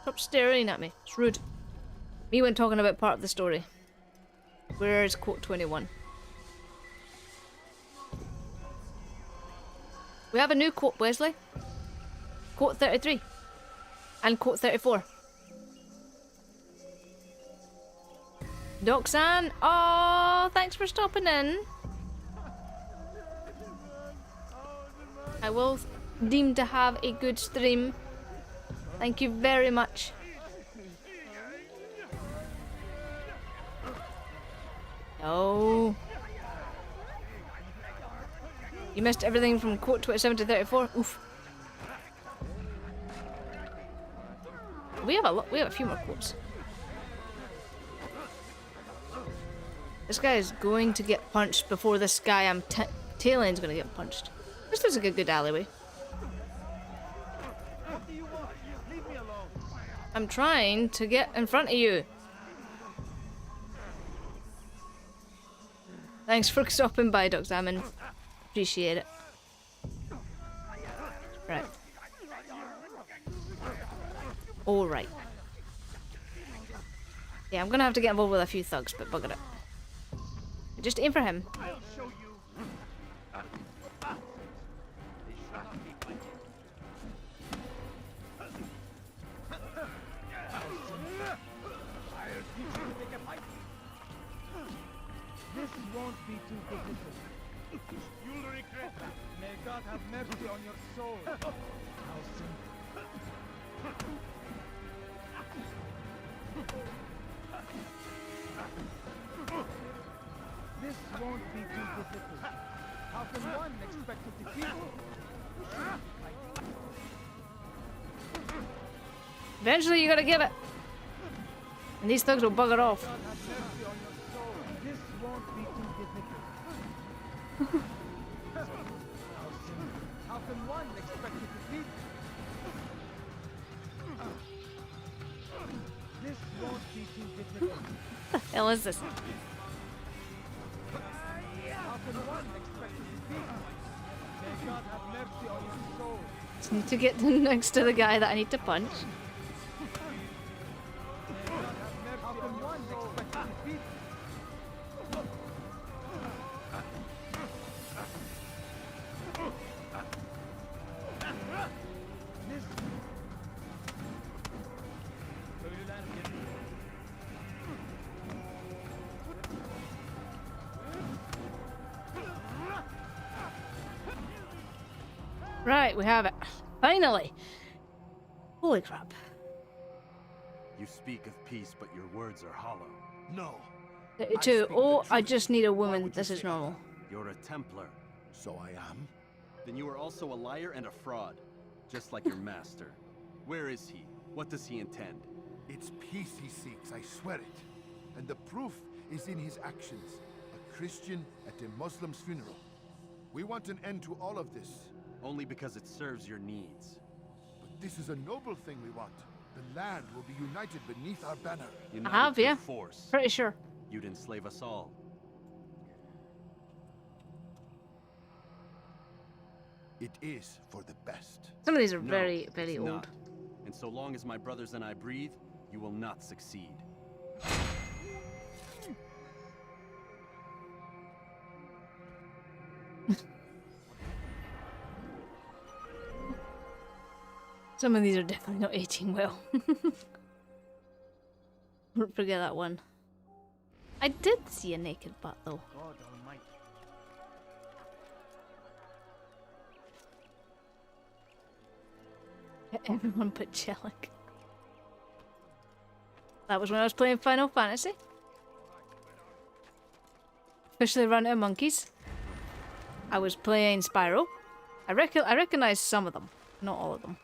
Stop staring at me. It's rude. Me when talking about part of the story. Where is quote 21? We have a new quote, Wesley. Quote 33. And quote 34. Doxan, oh, thanks for stopping in. I will deem to have a good stream. Thank you very much. No. You missed everything from quote 27 to 34. Oof. We have a few more quotes. This guy is going to get punched before this guy I'm tailing is going to get punched. This looks like a good alleyway. I'm trying to get in front of you. Thanks for stopping by, Doc Salmon. Appreciate it. Right. Alright. Yeah, I'm gonna have to get involved with a few thugs, but bugger it. Just aim for him. I'll show you. This won't be too difficult. You'll regret that. May God have mercy on your soul. How simple. This won't be too difficult. How can one expect to defeat me? Eventually, you gotta get it. And these thugs will bugger off. God have mercy on your soul. This won't be too difficult. How can one expect to defeat me? This won't be too difficult. What the hell is this? How can one expect to defeat me? May God have mercy on your soul. Just need to get next to the guy that I need to punch. How can one expect to defeat me? This Köylüler geliyor. Right, we have it. Finally. Holy crap. You speak of peace, but your words are hollow. No. 32. Oh, I just need a woman. This is normal. You're a Templar. So I am? Then you are also a liar and a fraud, just like your master. Where is he? What does he intend? It's peace he seeks, I swear it. And the proof is in his actions. A Christian at a Muslim's funeral. We want an end to all of this. Only because it serves your needs. But this is a noble thing we want. The land will be united beneath our banner. United have, through yeah. force. Pretty sure. You'd enslave us all. It is for the best. Some of these are No, very, very it's old. not. And so long as my brothers and I breathe, you will not succeed. Some of these are definitely not aging well. Forget that one. I did see a naked butt though. God almighty. Everyone but Jellic. That was when I was playing Final Fantasy. Officially run out of monkeys. I was playing Spyro. I recognize some of them, not all of them.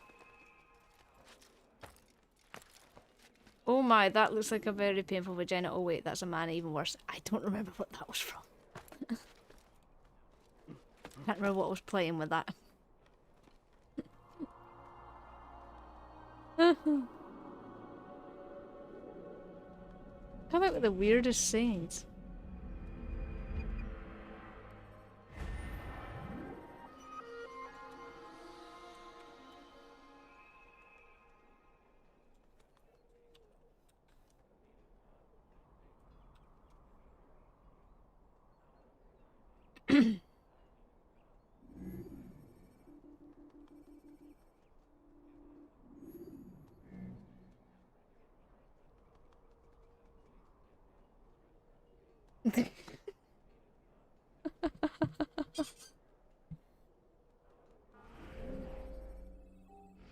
Oh my, that looks like a very painful vagina. Oh wait, that's a man, even worse. I don't remember what that was from. Can't remember what was playing with that. Come out with the weirdest sayings.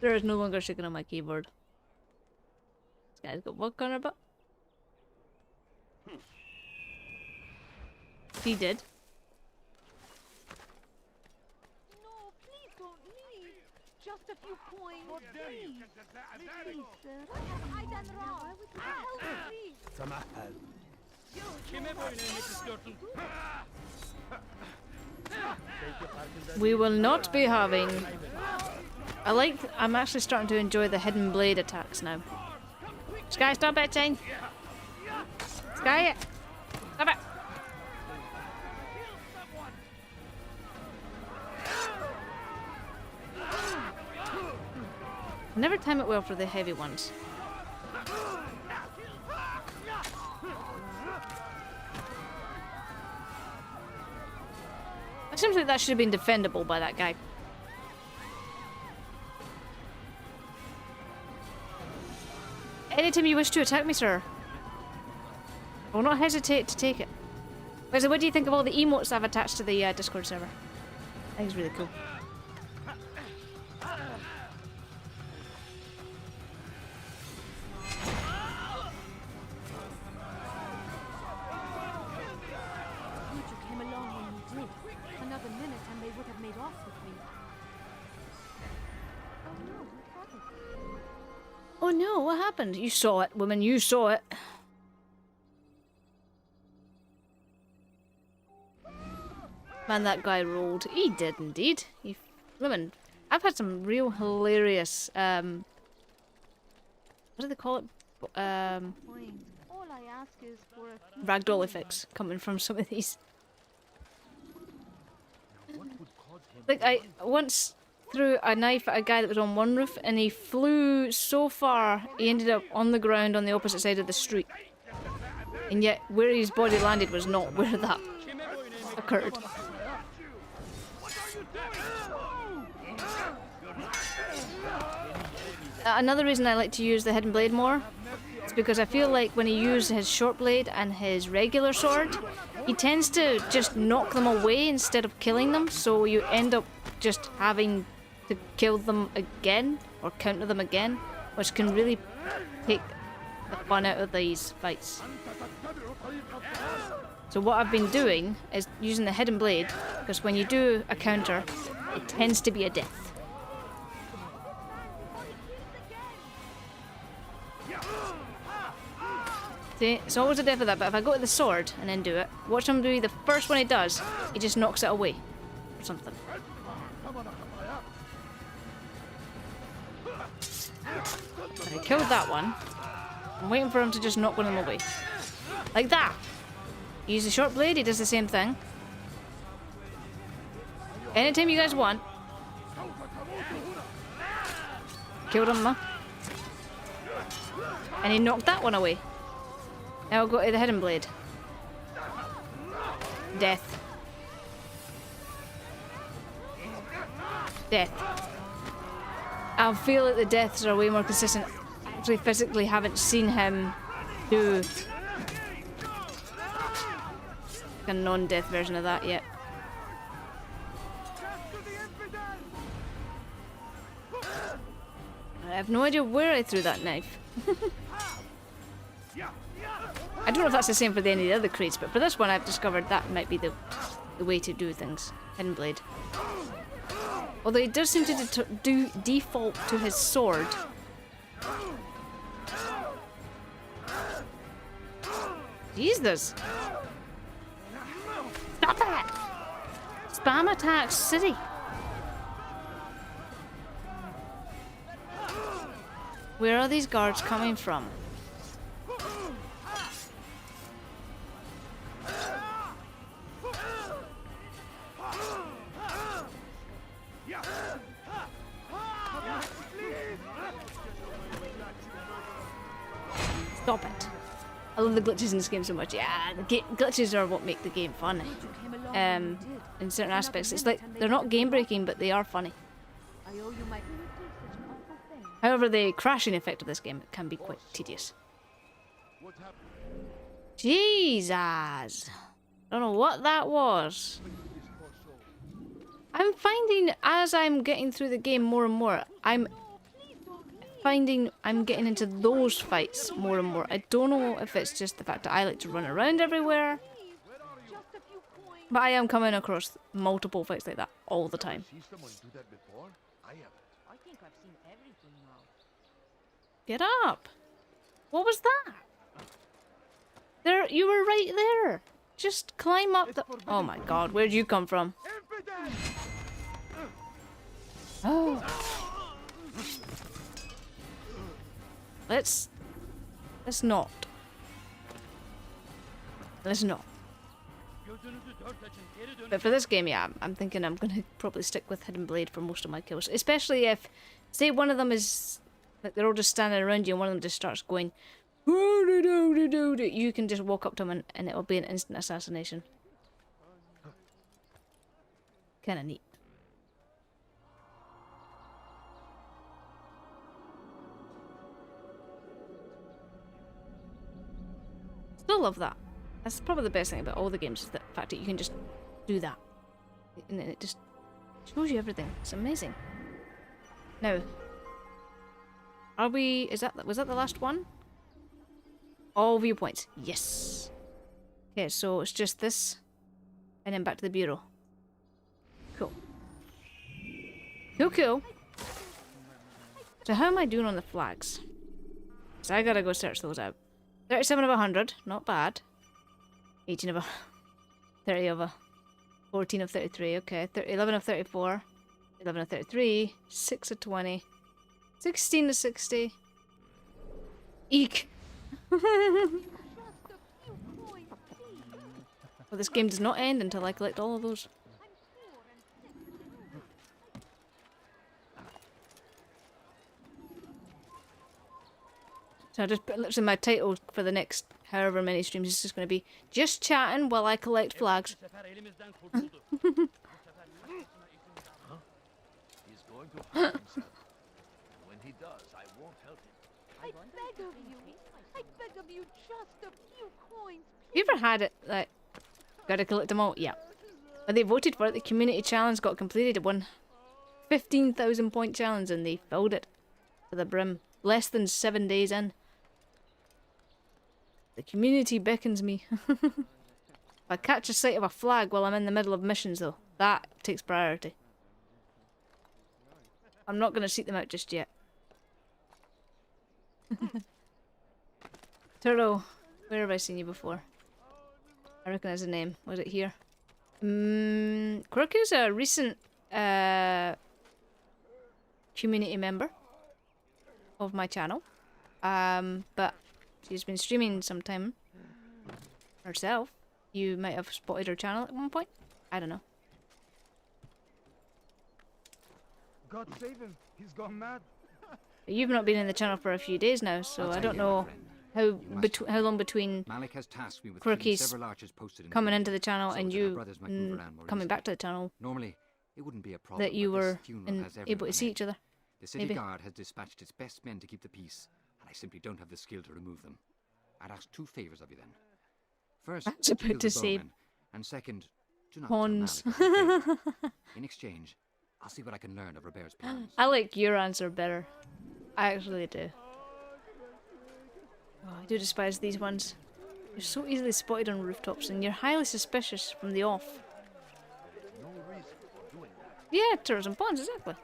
There is no longer shaking on my keyboard. This guy's got what on her butt? He did. No, please don't leave. Just a few coins, please. Please, sir. What have I done wrong? Help me, please. Samahal. We will not be having... I'm actually starting to enjoy the hidden blade attacks now. Sky, stop it, Jane! Sky, stop it! I never time it well for the heavy ones. It seems like that should have been defendable by that guy. Anytime you wish to attack me, sir, I will not hesitate to take it. Wesley, what do you think of all the emotes I've attached to the Discord server? I think it's really cool. Oh no, what happened? You saw it, woman, you saw it. Man, that guy rolled. He did indeed. Women, I've had some real hilarious, what do they call it? Fine. All I ask is for a few Ragdoll coins. effects coming from some of these. Like, I once threw a knife at a guy that was on one roof and he flew so far he ended up on the ground on the opposite side of the street. And yet where his body landed was not where that occurred. Another reason I like to use the hidden blade more is because I feel like when he uses his short blade and his regular sword, he tends to just knock them away instead of killing them, so you end up just having to kill them again or counter them again, which can really take the fun out of these fights. So what I've been doing is using the hidden blade, because when you do a counter, it tends to be a death. See, it's always a death of that, but if I go to the sword and then do it, watch him do the first one he does, he just knocks it away. Or something. And I killed that one. I'm waiting for him to just knock one of them away. Like that! You use the short blade, he does the same thing. Anytime you guys want. Killed him, huh? And he knocked that one away. Now I'll go to the hidden blade. Death. Death. I feel like the deaths are way more consistent. I actually physically haven't seen him do a non-death version of that yet. I have no idea where I threw that knife. I don't know if that's the same for any of the other crates, but for this one I've discovered that might be the way to do things. Hidden blade. Although he does seem to default to his sword. Jesus! Stop it! Spam attack city! Where are these guards coming from? Stop it. I love the glitches in this game so much. Yeah, the glitches are what make the game fun. In certain aspects. It's like, they're not game breaking, but they are funny. However, the crashing effect of this game can be quite tedious. Jesus! Don't know what that was. I'm finding, as I'm getting through the game more and more, I'm finding I'm getting into those fights more and more. I don't know if it's just the fact that I like to run around everywhere, but I am coming across multiple fights like that all the time. Get up! What was that? There, you were right there. Just climb up the... Oh my god, where'd you come from? Oh. Let's not. Let's not. But for this game, yeah, I'm thinking I'm gonna probably stick with Hidden Blade for most of my kills. Especially if, say one of them is, like they're all just standing around you and one of them just starts going, you can just walk up to him and it'll be an instant assassination. Kinda neat. Still love that. That's probably the best thing about all the games, is the fact that you can just do that. And it just shows you everything. It's amazing. Now, are we... was that the last one? All viewpoints. Yes. Okay, so it's just this. And then back to the bureau. Cool. Cool, cool. So how am I doing on the flags? So I gotta go search those out. 37 of 100, not bad. 18 of a... 30 of a... 14 of 33, okay. 11 of 34. 11 of 33. 6 of 20. 16 of 60. Eek! Well, this game does not end until I collect all of those. So I just put literally my title for the next however many streams is just going to be just chatting while I collect flags. He's going to hurt himself. When he does, I won't help him. I beg of you. I beg of you, just a few coins. You ever had it like gotta collect them all? Yeah. When they voted for it, the community challenge got completed. It won 15,000 point challenge and they filled it to the brim. Less than 7 days in. The community beckons me. If I catch a sight of a flag while I'm in the middle of missions though, that takes priority. I'm not going to seek them out just yet. Turtle, where have I seen you before? I recognise the name. Was it here? Quirky's a recent community member of my channel. But she's been streaming sometime herself. You might have spotted her channel at one point. I don't know. God save him. He's gone mad. But you've not been in the channel for a few days now, so I don't know how long between Malik has tasked me with Quirky's several archers posted in coming the into the channel so and that our you brothers might move around more coming easily. back to the channel. Normally, it wouldn't be a problem. That you but this were funeral has able to everyone see in. each other. The city maybe. guard has dispatched its best men to keep the peace, and I simply don't have the skill to remove them. I'd ask two favors of you then. First, I was about kill to the say bowmen, and second, do not pawns. tell Malik of the fate. In exchange, I'll see what I can learn of Robert's plans. I like your answer better. I actually do. Oh, I do despise these ones. You're so easily spotted on rooftops and you're highly suspicious from the off. No reason for doing that. Yeah, tourism pawns, exactly.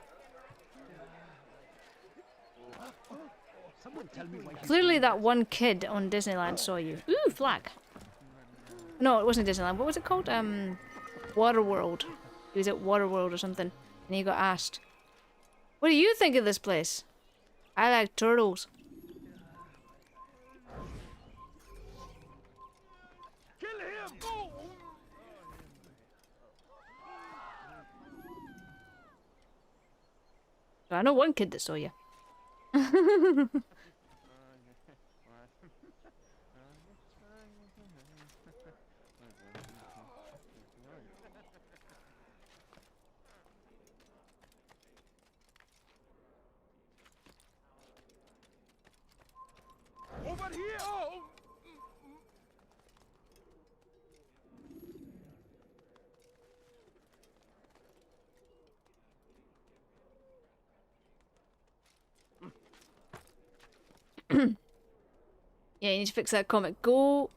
Someone tell me why Clearly that one kid on Disneyland saw you. Ooh, flag. No, it wasn't Disneyland. What was it called? Waterworld. He was at Waterworld or something. And he got asked, what do you think of this place? I like turtles. kill him! Go! So I know one kid that saw you. Over here! Oh. Yeah, you need to fix that comic. Go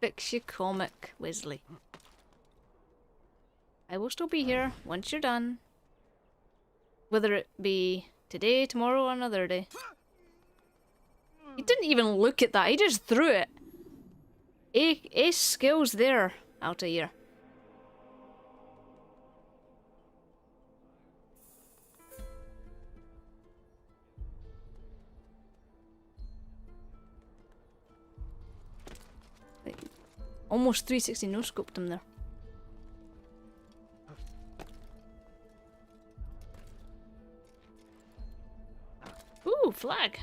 fix your comic, Wesley. I will still be here once you're done. Whether it be today, tomorrow, or another day. He didn't even look at that, he just threw it. Ace skills there, Altair. Almost 360 no scoped him there. Ooh, flag.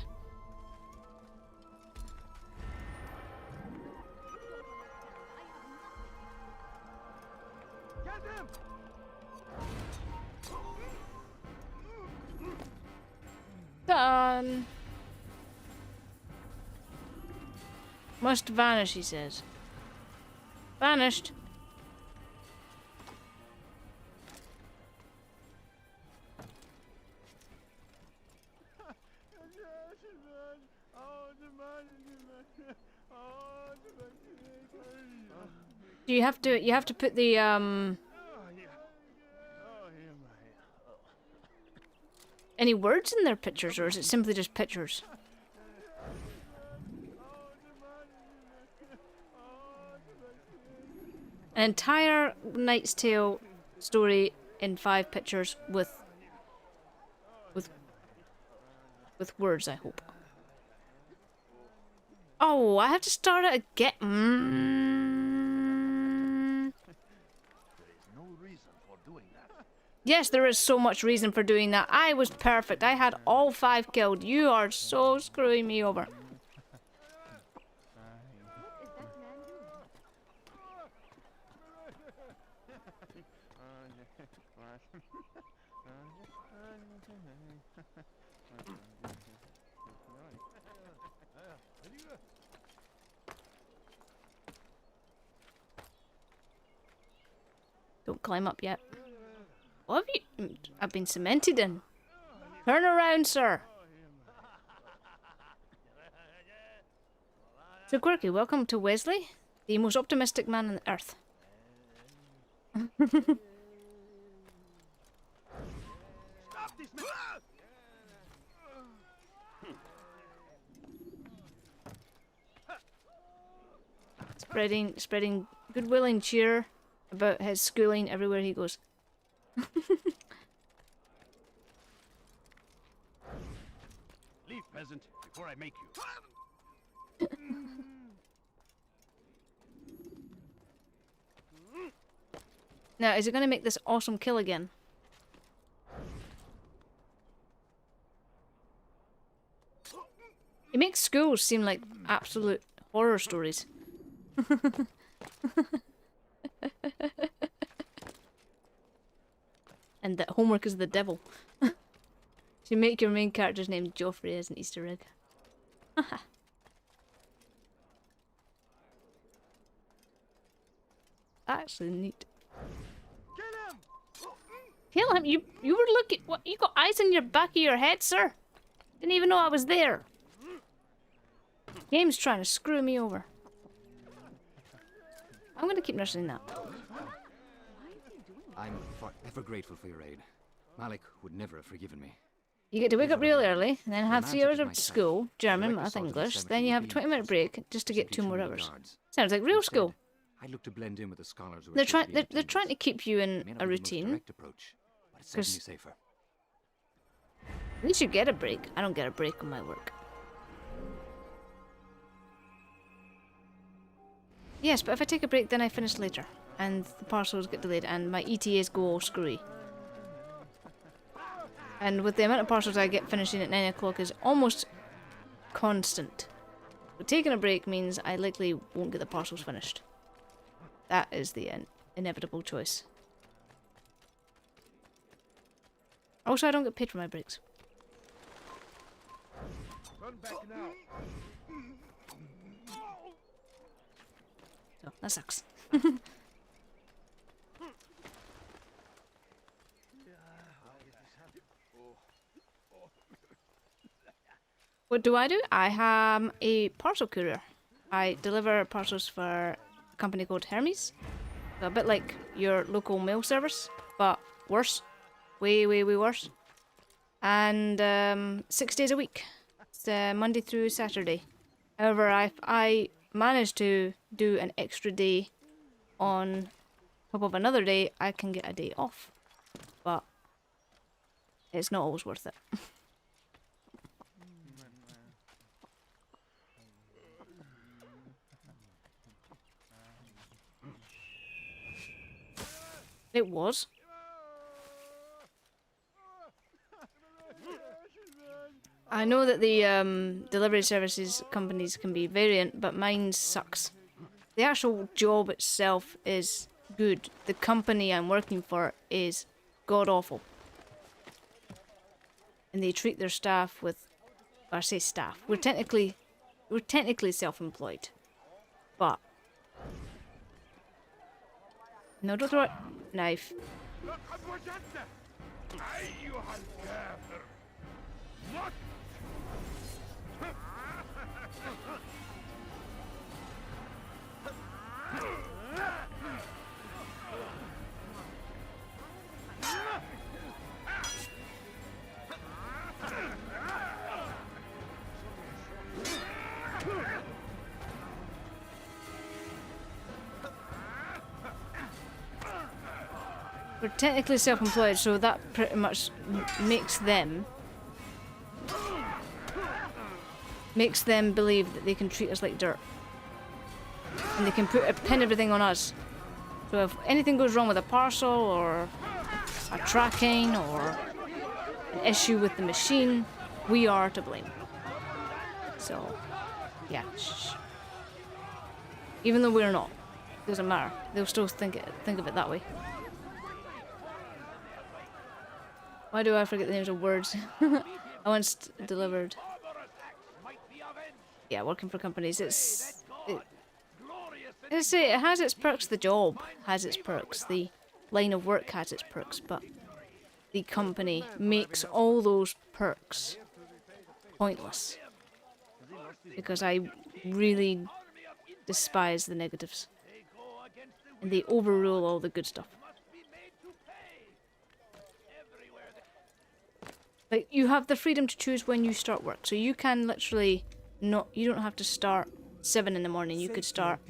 Get him! Done. Must vanish, he says. Vanished. Do you have to put the any words in their pictures, or is it simply just pictures? An entire Knight's Tale story in 5 pictures with words, I hope. Oh, I have to start it again. Yes, there is so much reason for doing that. I was perfect. I had all 5 killed. You are so screwing me over. Don't climb up yet. What have you... I've been cemented in. Turn around, sir. So Quirky, welcome to Wesley, the most optimistic man on the earth. Spreading goodwill and cheer about his schooling everywhere he goes. Leave, peasant, before I make you. Now, is it going to make this awesome kill again? It makes schools seem like absolute horror stories. And that homework is the devil. You make your main character's name Joffrey as an Easter egg. Actually neat. Kill him! You were looking. What? You got eyes in your back of your head, sir? Didn't even know I was there. Game's trying to screw me over. I'm gonna keep nursing that. I'm forever grateful for your aid. Malik would never have forgiven me. You get to wake up real early, and then have 3 hours of school, German, math, English. Then you have a 20-minute break just to get 2 more hours. Sounds like real school. I look to blend in with the scholars who They're trying to keep you in a routine. Because at least you get a break. I don't get a break on my work. Yes, but if I take a break, then I finish later, and the parcels get delayed, and my ETAs go all screwy. And with the amount of parcels I get finishing at 9 o'clock is almost constant. But taking a break means I likely won't get the parcels finished. That is the inevitable choice. Also, I don't get paid for my breaks. Run back now. So, that sucks. What do? I am a parcel courier. I deliver parcels for a company called Hermes. So a bit like your local mail service, but worse. Way, way, way worse. And 6 days a week. It's Monday through Saturday. However, I managed to do an extra day on top of another day, I can get a day off. But it's not always worth it. It was. I know that the delivery services companies can be variant, but mine sucks. The actual job itself is good. The company I'm working for is god-awful. And they treat their staff with... I say staff. We're technically self-employed. But... No, don't throw it. Knife. We're technically self-employed, so that pretty much makes them believe that they can treat us like dirt. And they can pin everything on us. So if anything goes wrong with a parcel or a tracking or an issue with the machine, we are to blame. So, yeah. Shh. Even though we're not, doesn't matter. They'll still think of it that way. Why do I forget the names of words? I once delivered. Yeah, working for companies. It has its perks. The job has its perks. The line of work has its perks, but the company makes all those perks pointless. Because I really despise the negatives. And they overrule all the good stuff. Like, you have the freedom to choose when you start work. So you can literally not, you don't have to start 7 in the morning. You could start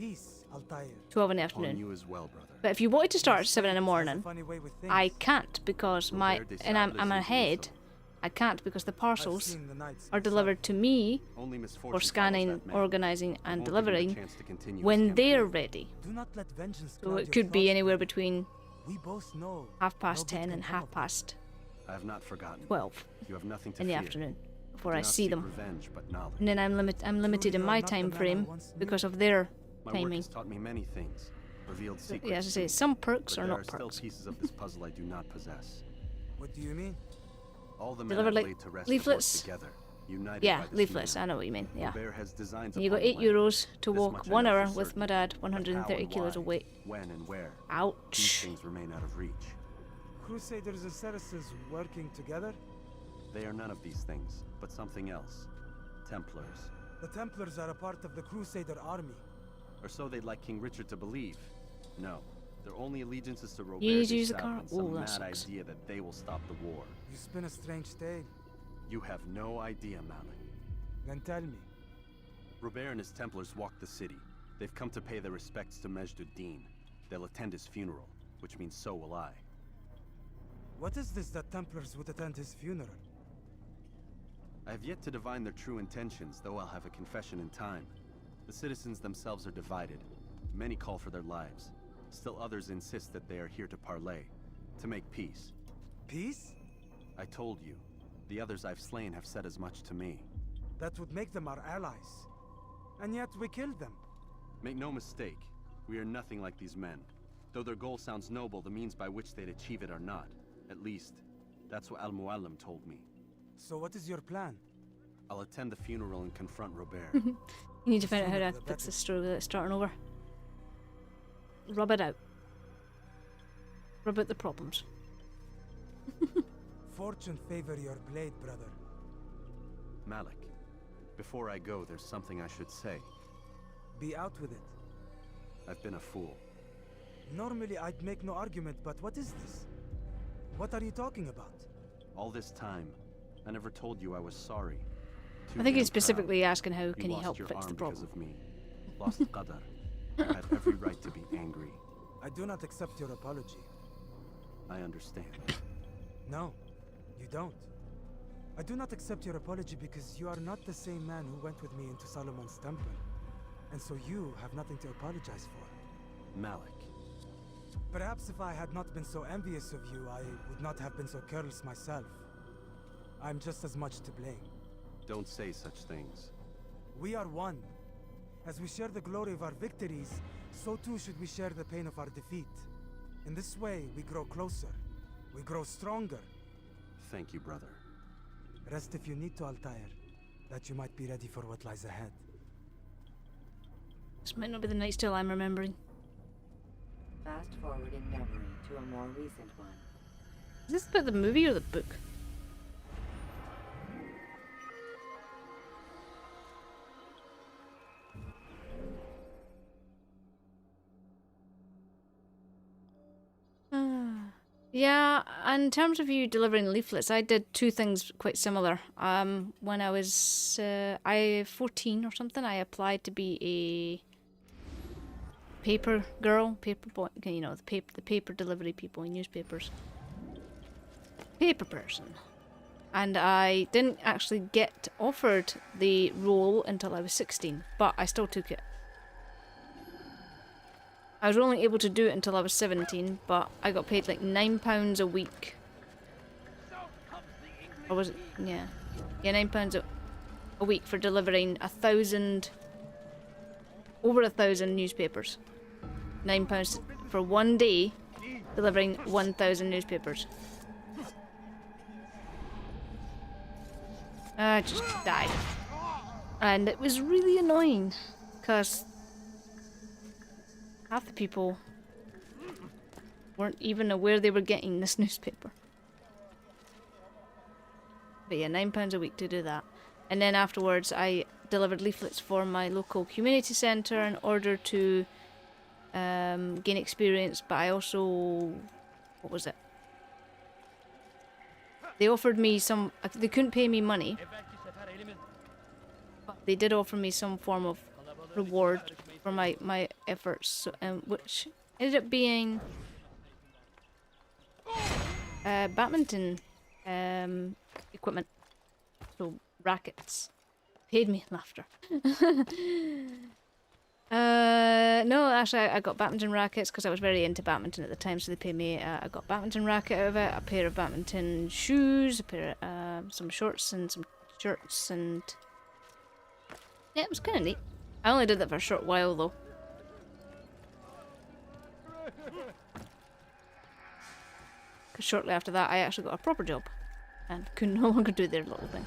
12 in the afternoon. You as well, brother. But if you wanted to start at 7 in the morning, I can't because I'm ahead. I can't because the parcels are delivered to me for scanning, organising and delivering when they're ready. So it could be anywhere between 10:30 and 12:30 I have not forgotten. 12 You have nothing to in the fear. afternoon before Do I not see seek them. revenge, but knowledge. And then I'm limited in my time frame because of their My work timing. has taught me many things, revealed secrets. Yeah, as I say, to me, some perks but are there not are still perks. pieces of this puzzle I do not possess. What do you mean? All the men Delivered I've like laid to rest leaflets. have worked together, united Yeah, by this leaflets. man. I know what you mean. Yeah. Robert has designs And you got upon the land. €8 to This walk much I 1 know hour for with certain. my dad, But 130 how kilos and of weight. why, when and where, these Ouch. things remain out of reach. Crusaders and Saracens working together? They are none of these things, but something else. Templars. The Templars are a part of the Crusader army. Or so they'd like King Richard to believe. No, their only allegiance is to Robert You need to de use the Sable car? and some Ooh, that mad sucks. idea that they will stop the war. You spin a strange tale. You have no idea, Malik. Then tell me. Robert and his Templars walk the city. They've come to pay their respects to Majd-ud-Din. They'll attend his funeral, which means so will I. What is this that Templars would attend his funeral? I have yet to divine their true intentions, though I'll have a confession in time. The citizens themselves are divided. Many call for their lives. Still others insist that they are here to parley, to make peace. Peace? I told you. The others I've slain have said as much to me. That would make them our allies. And yet we killed them. Make no mistake, we are nothing like these men. Though their goal sounds noble, the means by which they'd achieve it are not. At least, that's what Al-Mualim told me. So what is your plan? I'll attend the funeral and confront Robert. You need to find out how to fix this story without starting over. Rub it out. Rub out the problems. Fortune favor your blade, brother. Malik, before I go, there's something I should say. Be out with it. I've been a fool. Normally I'd make no argument, but what is this? What are you talking about? All this time, I never told you I was sorry. I think he's damn proud. specifically asking how You can he lost help your fix the arm problem. because of me. Lost Qadar. I had every right to be angry. I do not accept your apology. I understand. No, you don't. I do not accept your apology because you are not the same man who went with me into Solomon's temple. And so you have nothing to apologize for. Malik. Perhaps if I had not been so envious of you, I would not have been so careless myself. I'm just as much to blame. Don't say such things. We are one. As we share the glory of our victories, so too should we share the pain of our defeat. In this way, we grow closer. We grow stronger. Thank you, brother. Rest if you need to, Altair, that you might be ready for what lies ahead. This might not be the night still I'm remembering. Fast forward in memory to a more recent one. Is this about the movie or the book? Yeah, in terms of you delivering leaflets, I did 2 things quite similar. When I was 14 or something, I applied to be paper girl, paper boy, you know, the paper delivery people in newspapers. Paper person. And I didn't actually get offered the role until I was 16, but I still took it. I was only able to do it until I was 17, but I got paid like £9 a week. Or was it? Yeah. Yeah, £9 a week for delivering over 1,000 newspapers. £9 for one day, delivering 1,000 newspapers. I just died. And it was really annoying, because half the people weren't even aware they were getting this newspaper. But yeah, £9 a week to do that. And then afterwards I delivered leaflets for my local community centre in order to gain experience, but I also... what was it? They offered me some... they couldn't pay me money, but they did offer me some form of reward for my efforts, so, which ended up being badminton equipment. So, rackets. Paid me in laughter. No, actually I got badminton rackets because I was very into badminton at the time, so they paid me. I got badminton racket out of it, a pair of badminton shoes, a pair of some shorts and some shirts, and yeah, it was kind of neat. I only did that for a short while though. Because shortly after that I actually got a proper job and could no longer do their little thing.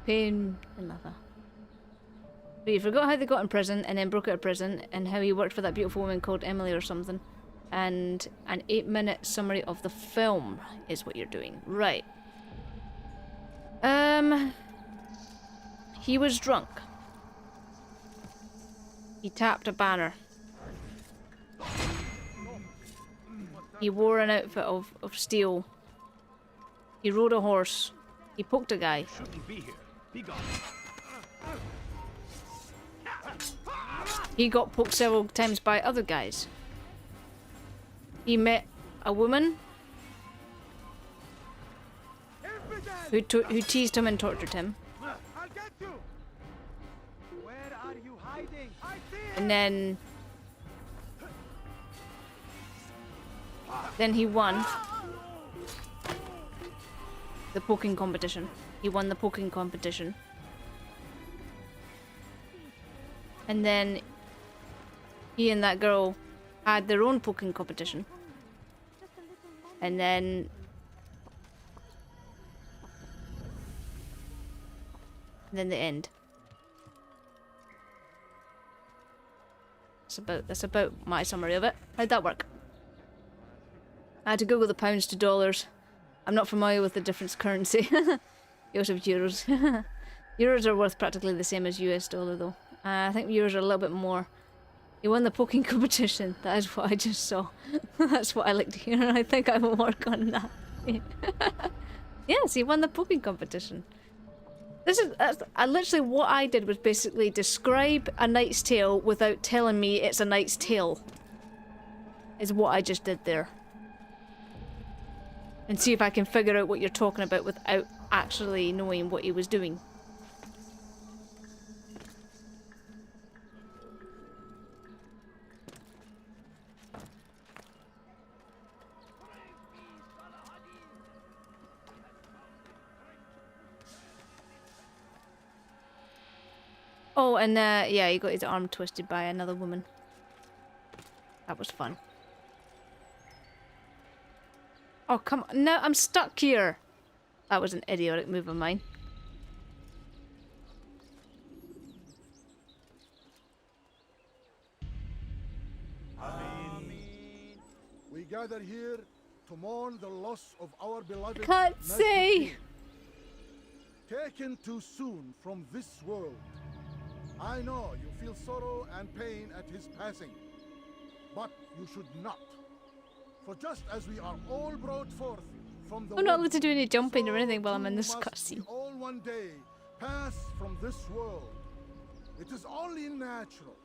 Pain and laughter. But you forgot how they got in prison and then broke out of prison, and how he worked for that beautiful woman called Emily or something. And an 8-minute summary of the film is what you're doing. Right. He was drunk. He tapped a banner. He wore an outfit of steel. He rode a horse. He poked a guy. Shouldn't be here. Be gone. He got poked several times by other guys. He met a woman who teased him and tortured him. I'll get you. Where are you hiding? I see it. And then he won the poking competition. He won the poking competition. And then he and that girl had their own poking competition. And then the end. That's about my summary of it. How'd that work? I had to Google the pounds to dollars. I'm not familiar with the difference currency. You also have euros. Euros are worth practically the same as US dollar though. I think euros are a little bit more. He won the poking competition. That is what I just saw. That's what I like to hear, and I think I will work on that. Yes, he won the poking competition. Literally what I did was basically describe A Knight's Tale without telling me it's A Knight's Tale. Is what I just did there. And see if I can figure out what you're talking about without actually knowing what he was doing. Oh, and yeah, he got his arm twisted by another woman. That was fun. Oh, come on. No, I'm stuck here. That was an idiotic move of mine. We gather here to mourn the loss of our beloved... Can't say! Taken too soon from this world. I know you feel sorrow and pain at his passing, but you should not. For just as we are all brought forth from the I'm not allowed wood, to do any jumping or so anything while I'm in too this must cutscene. we all one day pass from this world. It is only natural,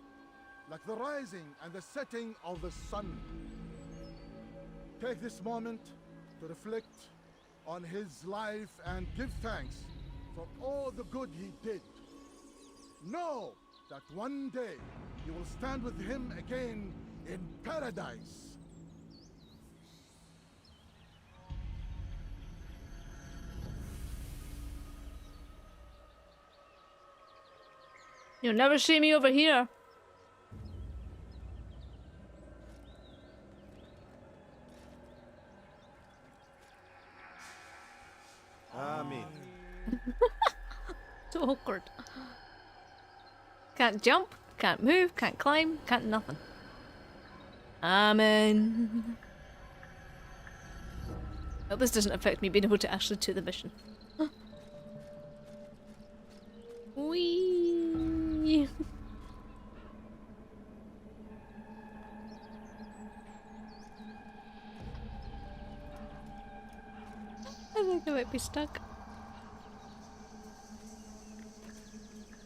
like the rising and the setting of the sun. Take this moment to reflect on his life and give thanks for all the good he did. Know that one day you will stand with him again in paradise. You'll never see me over here. Amen. So awkward. Can't jump, can't move, can't climb, can't nothing. Amen. Hope this doesn't affect me being able to actually do the mission. Whee! I think I might be stuck.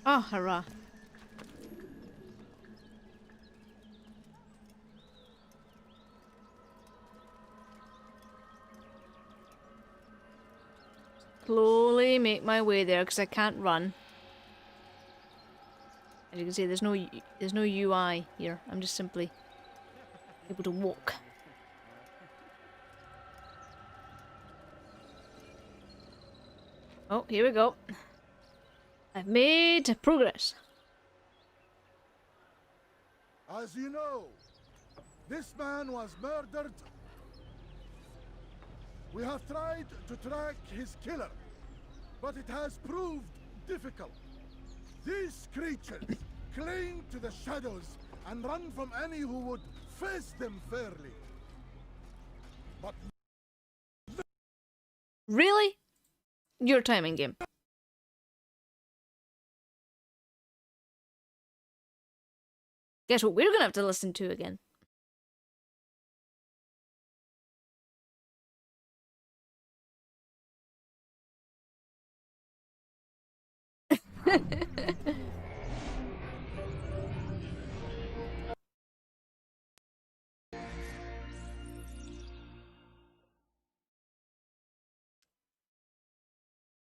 Oh, hurrah. Slowly make my way there because I can't run. As you can see, there's no UI here. I'm just simply able to walk. Oh, here we go. I've made progress. As you know, this man was murdered. We have tried to track his killer, but it has proved difficult. These creatures cling to the shadows and run from any who would face them fairly. But Really? Your timing game. Guess what we're gonna have to listen to again?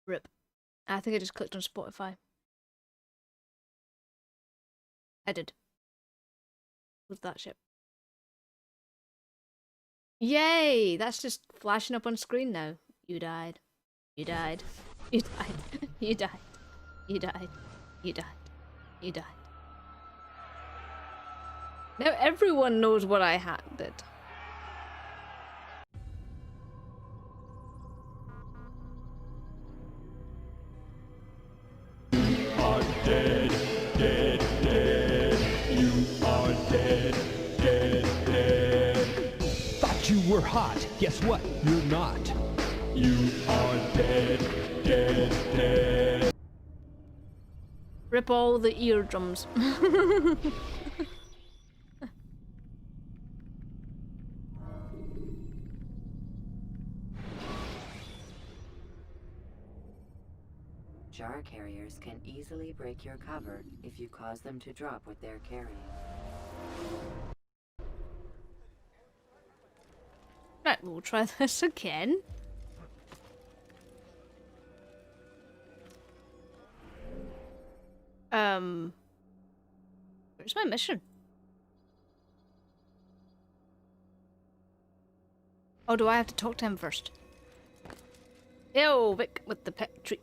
Rip. I think I just clicked on Spotify. I did. With that ship. Yay! That's just flashing up on screen now. You died. You died. You died. You died. You died. You died. You died. Now everyone knows what I did. Are dead, dead, dead. You are dead, dead, dead. Thought you were hot. Guess what? You're not. You are dead, dead, dead. Rip all the eardrums. Jar carriers can easily break your cover if you cause them to drop what they're carrying. Right, we'll try this again. Where's my mission? Oh, do I have to talk to him first? Yo, Vic with the pet tree.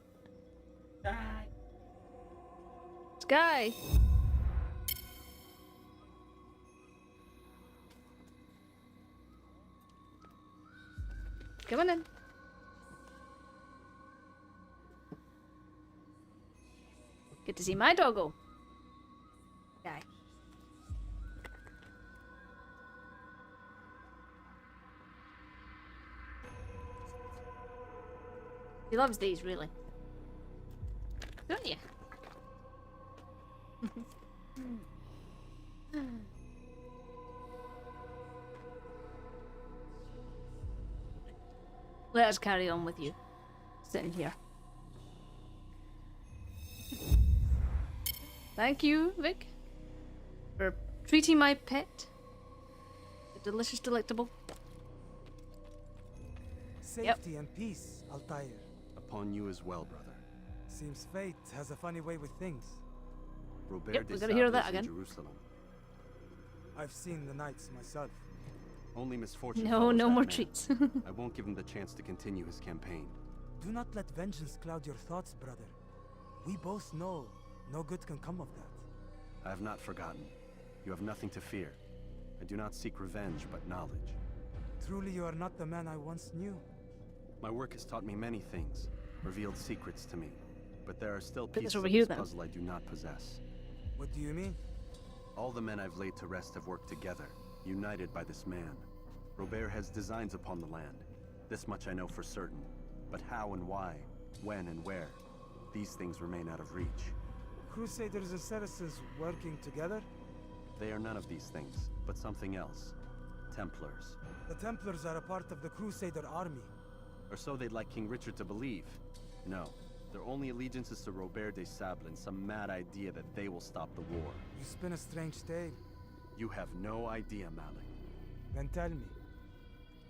Sky. Come on in. Get to see my doggo. Guy. He loves these, really. Don't you? Let us carry on with you. Sitting here. Thank you, Vic, for treating my pet. The delicious, delectable. Safety and peace, Altair. Upon you as well, brother. Seems fate has a funny way with things. Robert Yep, de we gotta hear Sable that is in again. Jerusalem. I've seen the knights myself. Only misfortune. No, follows no that more man. treats. I won't give him the chance to continue his campaign. Do not let vengeance cloud your thoughts, brother. We both know no good can come of that. I have not forgotten. You have nothing to fear. I do not seek revenge, but knowledge. Truly, you are not the man I once knew. My work has taught me many things, revealed secrets to me. But there are still Put this pieces over of here, this then. puzzle I do not possess. What do you mean? All the men I've laid to rest have worked together, united by this man. Robert has designs upon the land. This much I know for certain. But how and why, when and where, these things remain out of reach. Crusaders and Saracens working together? They are none of these things, but something else. Templars. The Templars are a part of the Crusader army. Or so they'd like King Richard to believe. No, their only allegiance is to Robert de Sable and some mad idea that they will stop the war. You spin a strange tale. You have no idea, Malik. Then tell me.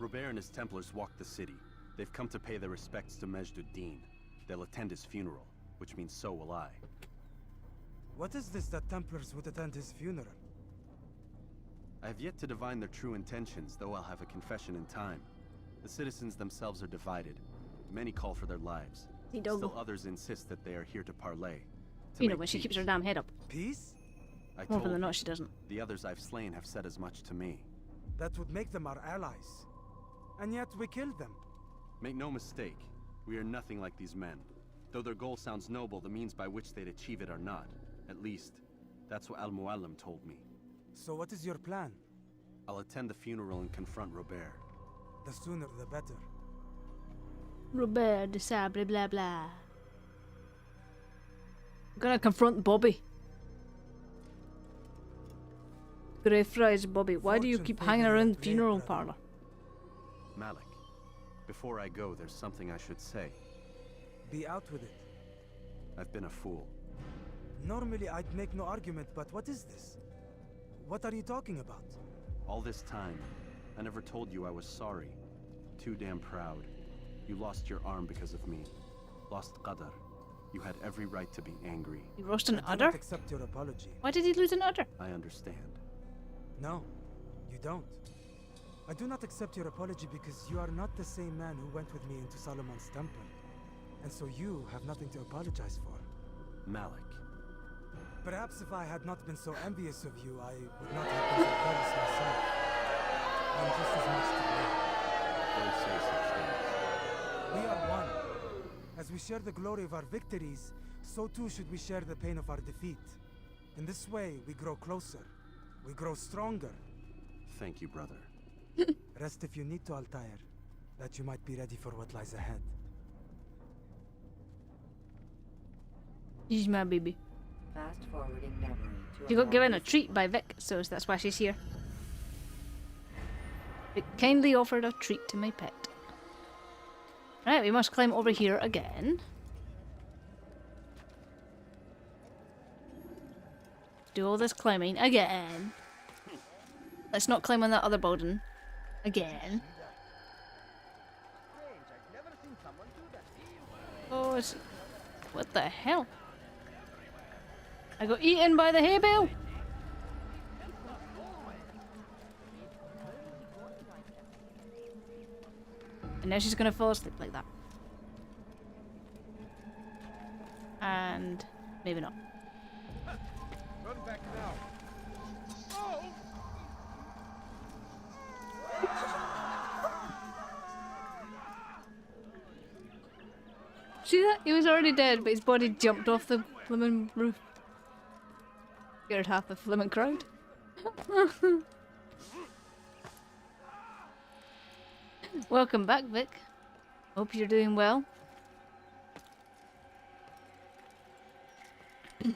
Robert and his Templars walk the city. They've come to pay their respects to Majd-ud-Din. They'll attend his funeral, which means so will I. What is this that Templars would attend his funeral? I have yet to divine their true intentions, though I'll have a confession in time. The citizens themselves are divided. Many call for their lives. Still others insist that they are here to parley. You know, when she keeps her damn head up. Peace? I More told often than you. not, she doesn't. The others I've slain have said as much to me. That would make them our allies. And yet we killed them. Make no mistake, we are nothing like these men. Though their goal sounds noble, the means by which they'd achieve it are not. At least, that's what Al-Mualim told me. So what is your plan? I'll attend the funeral and confront Robert. The sooner the better. Robert de Sable, blah blah. I'm gonna confront Bobby. Greyfriars Bobby, why do you keep hanging around the funeral parlor? Malik, before I go, there's something I should say. Be out with it. I've been a fool. Normally I'd make no argument, but what is this? What are you talking about? All this time, I never told you I was sorry. Too damn proud. You lost your arm because of me. Lost Qadar. You had every right to be angry. You lost an I do udder? not accept your apology. Why did he lose an udder? I understand. No, you don't. I do not accept your apology because you are not the same man who went with me into Solomon's temple. And so you have nothing to apologize for. Malik. Perhaps if I had not been so envious of you, I would not have been so careless myself. I'm just as much to blame. Don't say such things. We are one. As we share the glory of our victories, so too should we share the pain of our defeat. In this way, we grow closer. We grow stronger. Thank you, brother. Rest if you need to, Altair, that you might be ready for what lies ahead. She's my baby. Fast forwarding memory to She got given a treat by Vic, so that's why she's here. Vic kindly offered a treat to my pet. Right, we must climb over here again. Do all this climbing again. Let's not climb on that other building. Again. Oh, it's... What the hell? I got eaten by the hay bale. And now she's gonna fall asleep like that. And maybe not. Run back now. Oh! See that? He was already dead, but his body jumped off the flimming roof. Scared half the flimming crowd. Welcome back, Vic. Hope you're doing well. You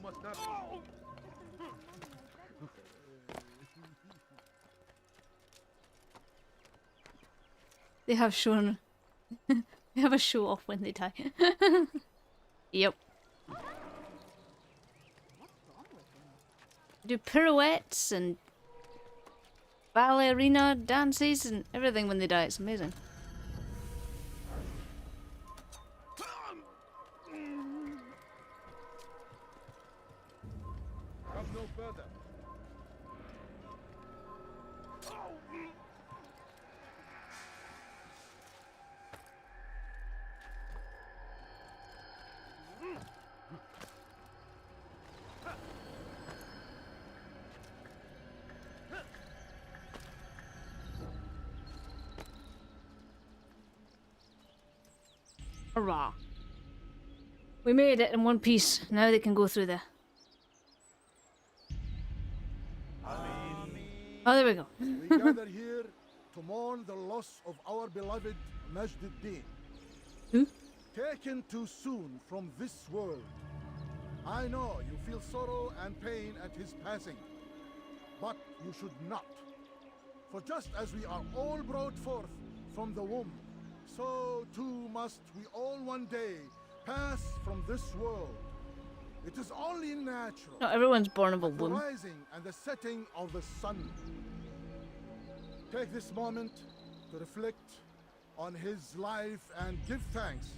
must not. They have shown. They have a show off when they die. Yep. Do pirouettes and ballerina dances and everything when they die. It's amazing. Come no further. Hurrah. We made it in one piece. Now they can go through there. Oh, there we go. We gather here to mourn the loss of our beloved Majd-ud-Din. Who? Taken too soon from this world. I know you feel sorrow and pain at his passing, but you should not. For just as we are all brought forth from the womb, so too must we all one day pass from this world. It is only natural. Not everyone's born of a The womb. rising and the setting of the sun. Take this moment to reflect on his life and give thanks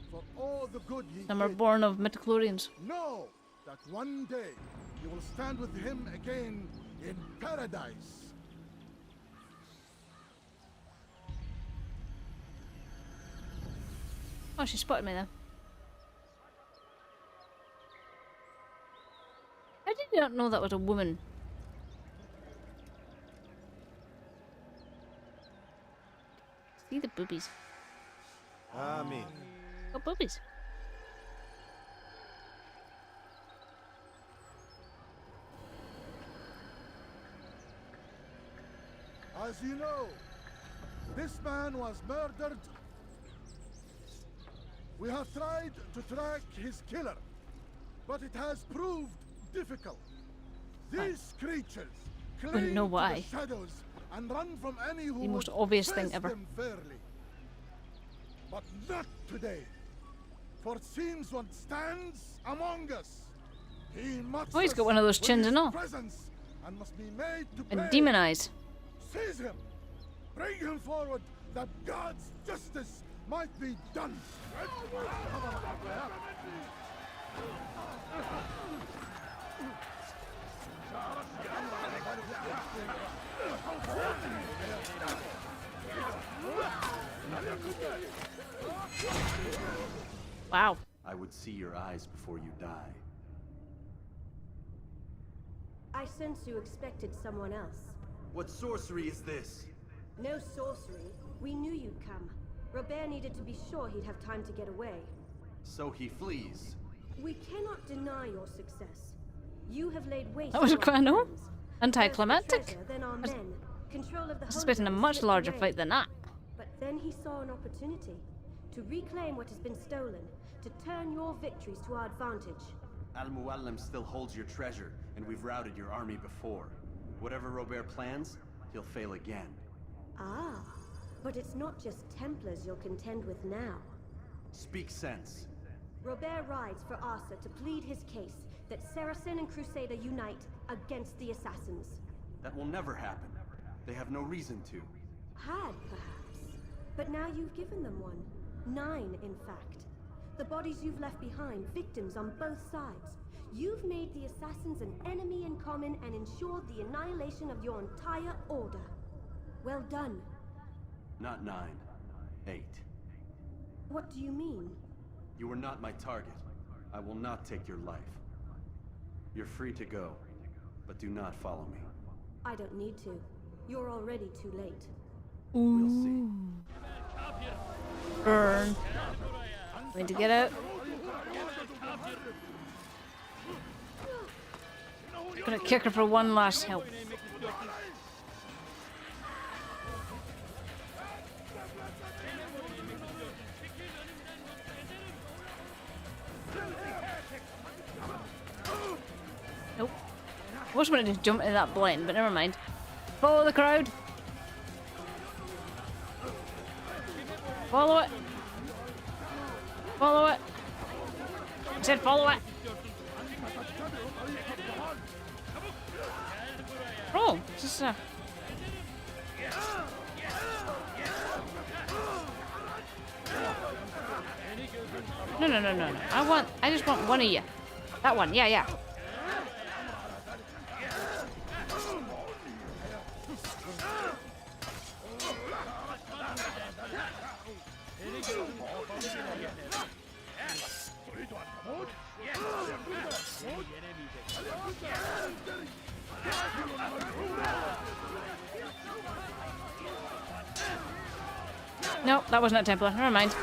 for all the good he Some are did. born of midichlorians. Know that one day you will stand with him again in paradise. Oh, she spotted me then. How did you not know that was a woman? See the boobies. Amen. Oh, boobies. As you know, this man was murdered. We have tried to track his killer, but it has proved difficult. These creatures cling know to why. the shadows and run from any who The most would obvious face thing ever. them fairly. But not today, for it seems one stands among us. He mocks Oh, he's us got one of those with chins his and all. presence and must be made to And pay. demon eyes. Seize him! Bring him forward that God's justice might be done! Wow. I would see your eyes before you die. I sense you expected someone else. What sorcery is this? No sorcery. We knew you'd come. Robert needed to be sure he'd have time to get away. So he flees. We cannot deny your success. You have laid waste That was to our quite no plans. anticlimactic. First the treasure, then our I was men. Control of the expecting a homeland much slipped larger away. fight than that. But then he saw an opportunity to reclaim what has been stolen, to turn your victories to our advantage. Al-Muallim still holds your treasure, and we've routed your army before. Whatever Robert plans, he'll fail again. Ah, but it's not just Templars you'll contend with now. Speak sense. Robert rides for Arthur to plead his case that Saracen and Crusader unite against the Assassins. That will never happen. They have no reason to. Had, perhaps. But now you've given them one. 9, in fact. The bodies you've left behind, victims on both sides. You've made the Assassins an enemy in common and ensured the annihilation of your entire order. Well done. Not 9. 8. What do you mean? You were not my target. I will not take your life. You're free to go, but do not follow me. I don't need to. You're already too late. We'll see. Burn. Going to get out. Gonna kick her for one last help. Nope. I was wanting to jump into that blend, but never mind. Follow the crowd. Follow it. Follow it. I said follow it. Oh, just No. I just want one of you. That one, yeah. No, that wasn't a Templar. Never mind.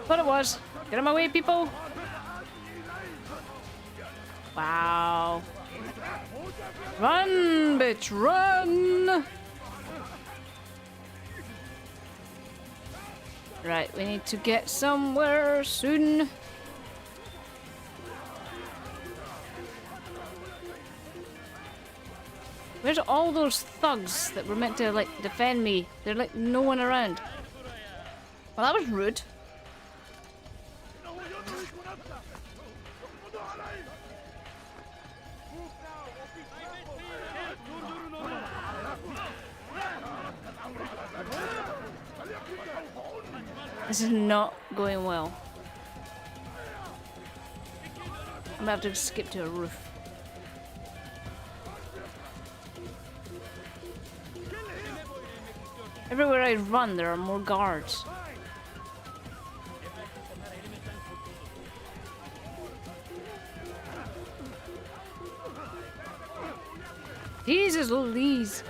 Thought it was. Get him away, people. Wow. Run, bitch, run! Right, we need to get somewhere soon. Where's all those thugs that were meant to, like, defend me? There's, like, no one around. Well, that was rude. This is not going well. I'm gonna have to skip to a roof. Everywhere I run, there are more guards. Jesus Louise.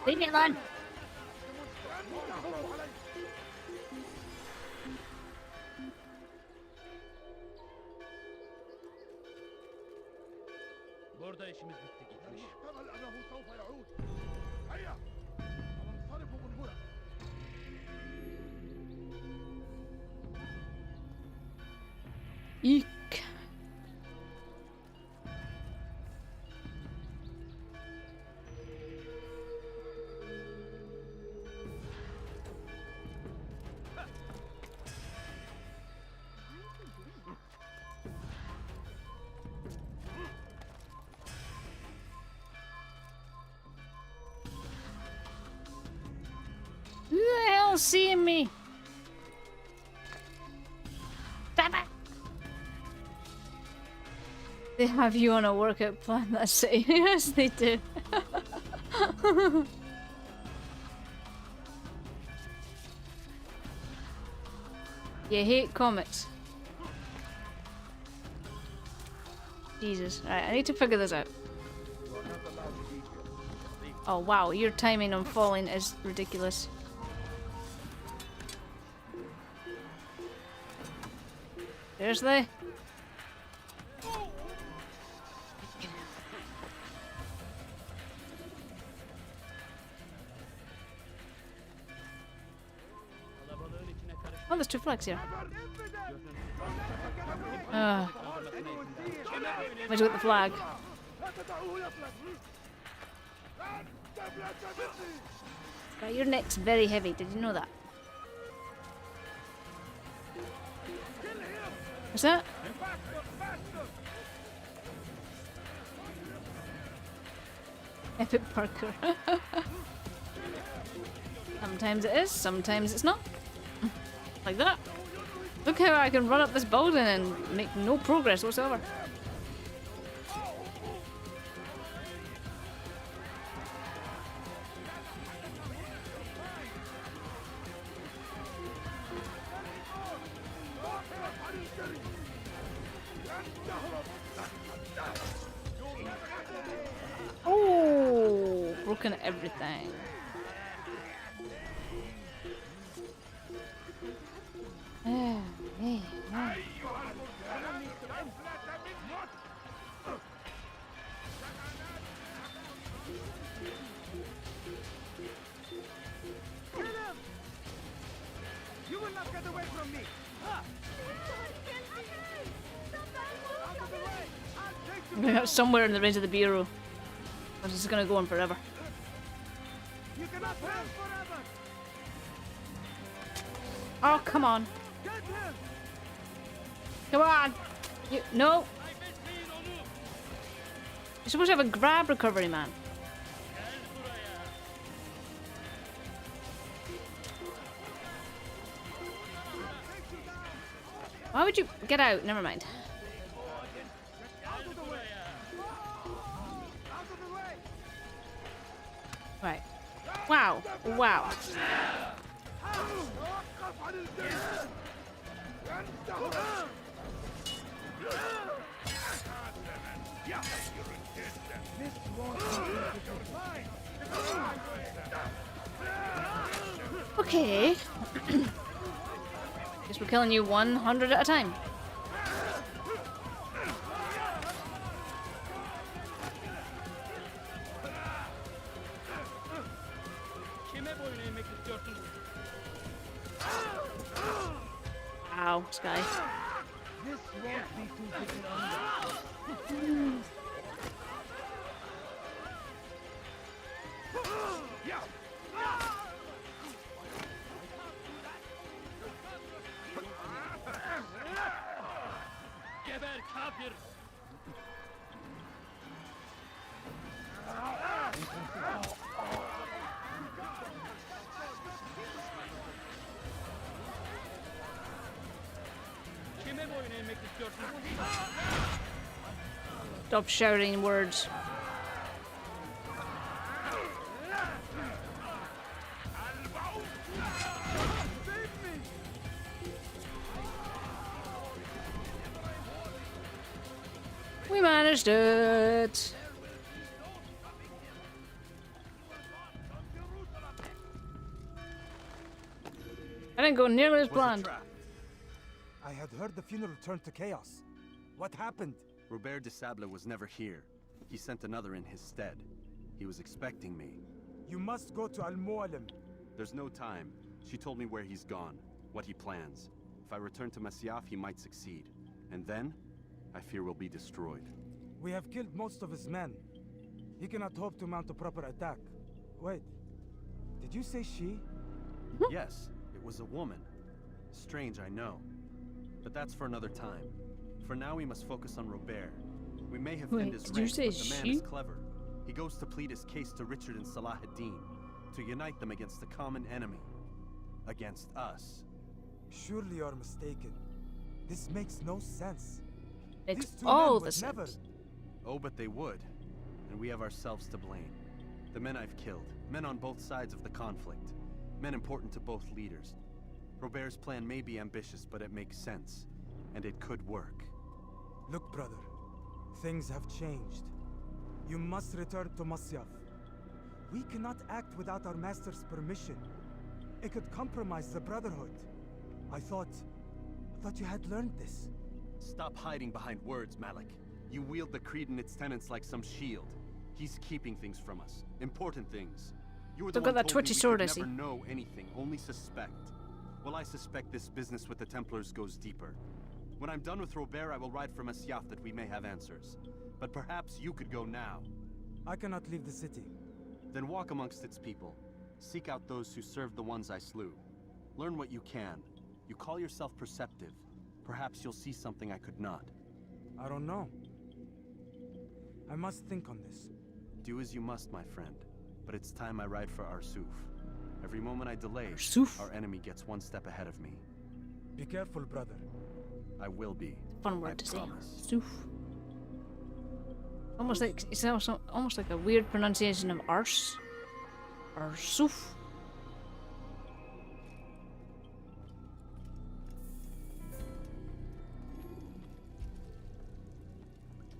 Leave me alone. Burada işimiz bitti gitmiş. هيا انصرفوا من هنا. Eek. Who the hell's seeing me? Damn it! They have you on a workout plan, that's it. Yes, they do. You hate comets. Jesus. Alright, I need to figure this out. Oh wow, your timing on falling is ridiculous. Seriously? Oh, there's two flags here. Where'd you get the flag? Right, your neck's very heavy. Did you know that? What's that? Epic parkour. Sometimes it is, sometimes it's not. Like that. Look how I can run up this building and make no progress whatsoever. Oh, broken everything. You will not get away from me! Somewhere in the range of the bureau. This is gonna go on forever. You cannot live forever. Oh, come on. Come on. No. You're supposed to have a grab recovery, man. Why would you get out? Never mind. Right. Wow. Wow. Okay. Guess we're killing you 100 at a time. Ow, Sky. This won't be too difficult. Stop shouting words. We managed it. I didn't go nearly as planned. I had heard the funeral turned to chaos. What happened? Robert de Sable was never here. He sent another in his stead. He was expecting me. You must go to Al-Mualim. There's no time. She told me where he's gone, what he plans. If I return to Masyaf, he might succeed. And then, I fear we'll be destroyed. We have killed most of his men. He cannot hope to mount a proper attack. Wait, did you say she? Yes, it was a woman. Strange, I know. But that's for another time. For now, we must focus on Robert. We may have thinned his ranks, but the man is clever. He goes to plead his case to Richard and Salah ad-Din, to unite them against the common enemy. Against us. Surely you're mistaken. This makes no sense. Makes all the sense. Never... Oh, but they would. And we have ourselves to blame. The men I've killed, men on both sides of the conflict, men important to both leaders. Robert's plan may be ambitious, but it makes sense. And it could work. Look, brother. Things have changed. You must return to Masyaf. We cannot act without our master's permission. It could compromise the Brotherhood. I thought you had learned this. Stop hiding behind words, Malik. You wield the creed and its tenets like some shield. He's keeping things from us. Important things. You were the one that told twitchy me sword, we I could see. never know anything, only suspect. Well, I suspect this business with the Templars goes deeper. When I'm done with Robert, I will ride for Masyaf that we may have answers. But perhaps you could go now. I cannot leave the city. Then walk amongst its people. Seek out those who served the ones I slew. Learn what you can. You call yourself perceptive. Perhaps you'll see something I could not. I don't know. I must think on this. Do as you must, my friend. But it's time I ride for Arsuf. Every moment I delay, our enemy gets one step ahead of me. Be careful, brother. I will be. Fun word to say. Suf. Almost like it's also almost like a weird pronunciation of Ars. Arsuf.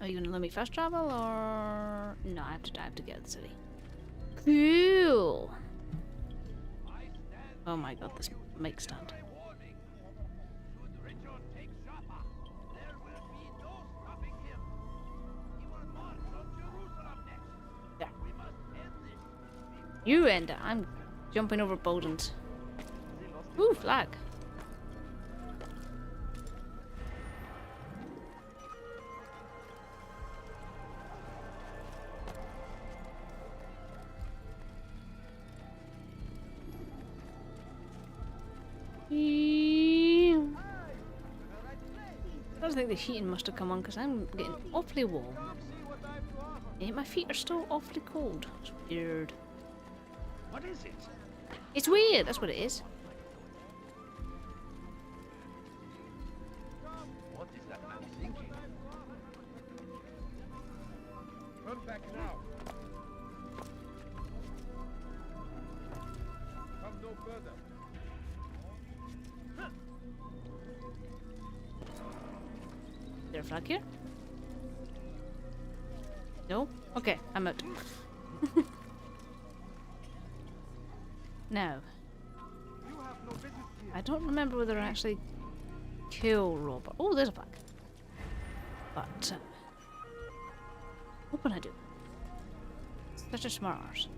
Are you gonna let me fast travel or no? I have to get out of the city. Cool. Oh my god, this mic stand. Yeah. You end it. I'm jumping over buildings. Ooh, flag. I think the heating must have come on because I'm getting awfully warm. Yeah, my feet are still awfully cold. It's weird. What is it? It's weird, that's what it is. What is that man thinking? Turn back now. Come no further. Is there a flag here? No? Okay, I'm out. Now, I don't remember whether I actually kill Robert. Oh, there's a flag. But, hoping I do. Such a smart arse.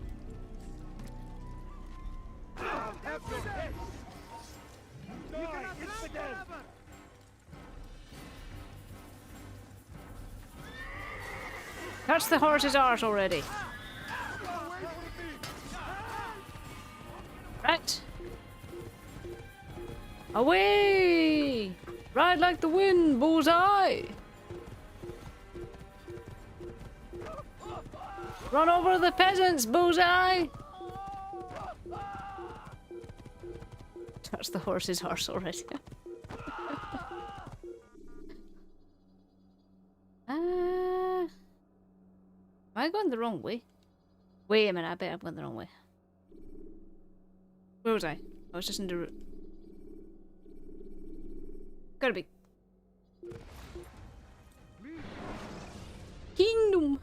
Touch the horse's arse already. Right. Away! Ride like the wind, bullseye! Run over the peasants, bullseye! Touch the horse's arse already. Am I going the wrong way? Wait a minute, I bet I'm going the wrong way. Where was I? I was just in the route. Gotta be. Kingdom!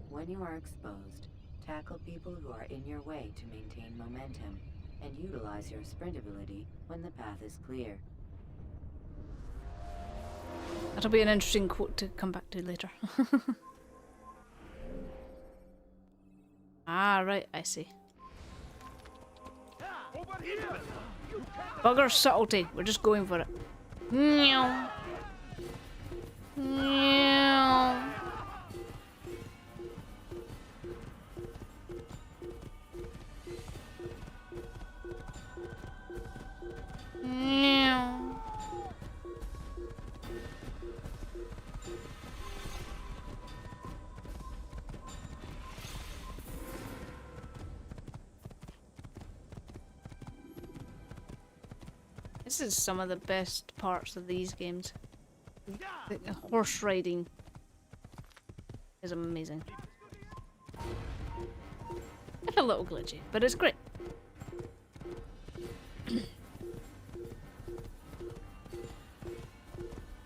When you are exposed, tackle people who are in your way to maintain momentum, and utilize your sprint ability when the path is clear. That'll be an interesting quote to come back to later. Ah, right, I see. Bugger subtlety. We're just going for it. Meow. Meow. Meow. This is some of the best parts of these games. The horse riding is amazing. It's a little glitchy, but it's great.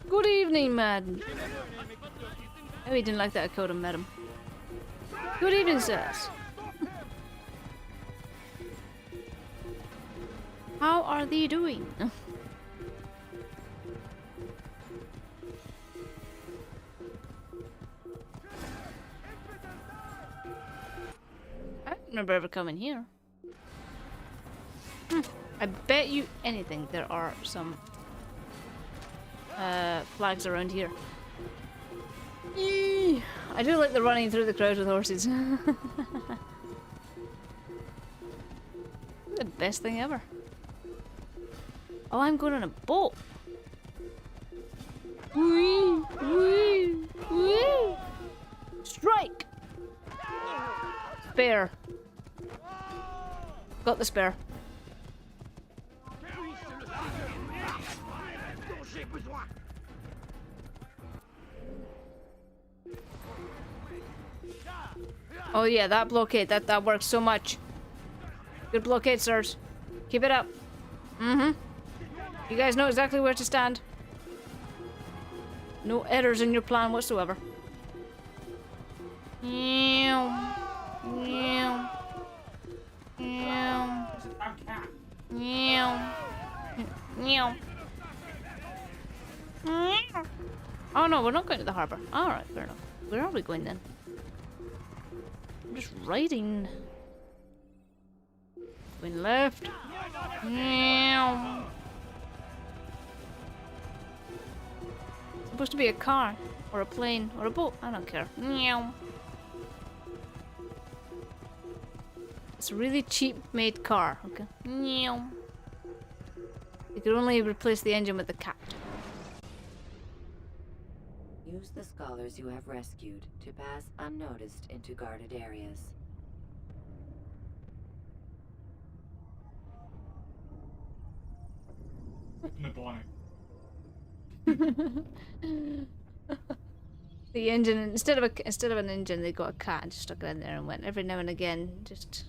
Good evening, madam. Oh, he didn't like that I called him madam. Good evening, sirs. How are they doing? I don't remember ever coming here. I bet you anything there are some flags around here. Eee! I do like the running through the crowd with horses. The best thing ever. Oh, I'm going on a boat. Wee, wee, wee. Strike. Spare. Got the spare. Oh yeah, that blockade, that works so much. Good blockade, sirs. Keep it up. Mm-hmm. You guys know exactly where to stand. No errors in your plan whatsoever. Meow. Meow. Meow. Meow. Meow. Oh no, we're not going to the harbour. Alright, fair enough. Where are we going then? I'm just riding. Going left. Meow. It's supposed to be a car, or a plane, or a boat. I don't care. Meow. It's a really cheap made car. Okay. Meow. You could only replace the engine with the cat. Use the scholars you have rescued to pass unnoticed into guarded areas. Open the bonnet. The engine, instead of an engine, they got a cat and just stuck it in there and went every now and again, just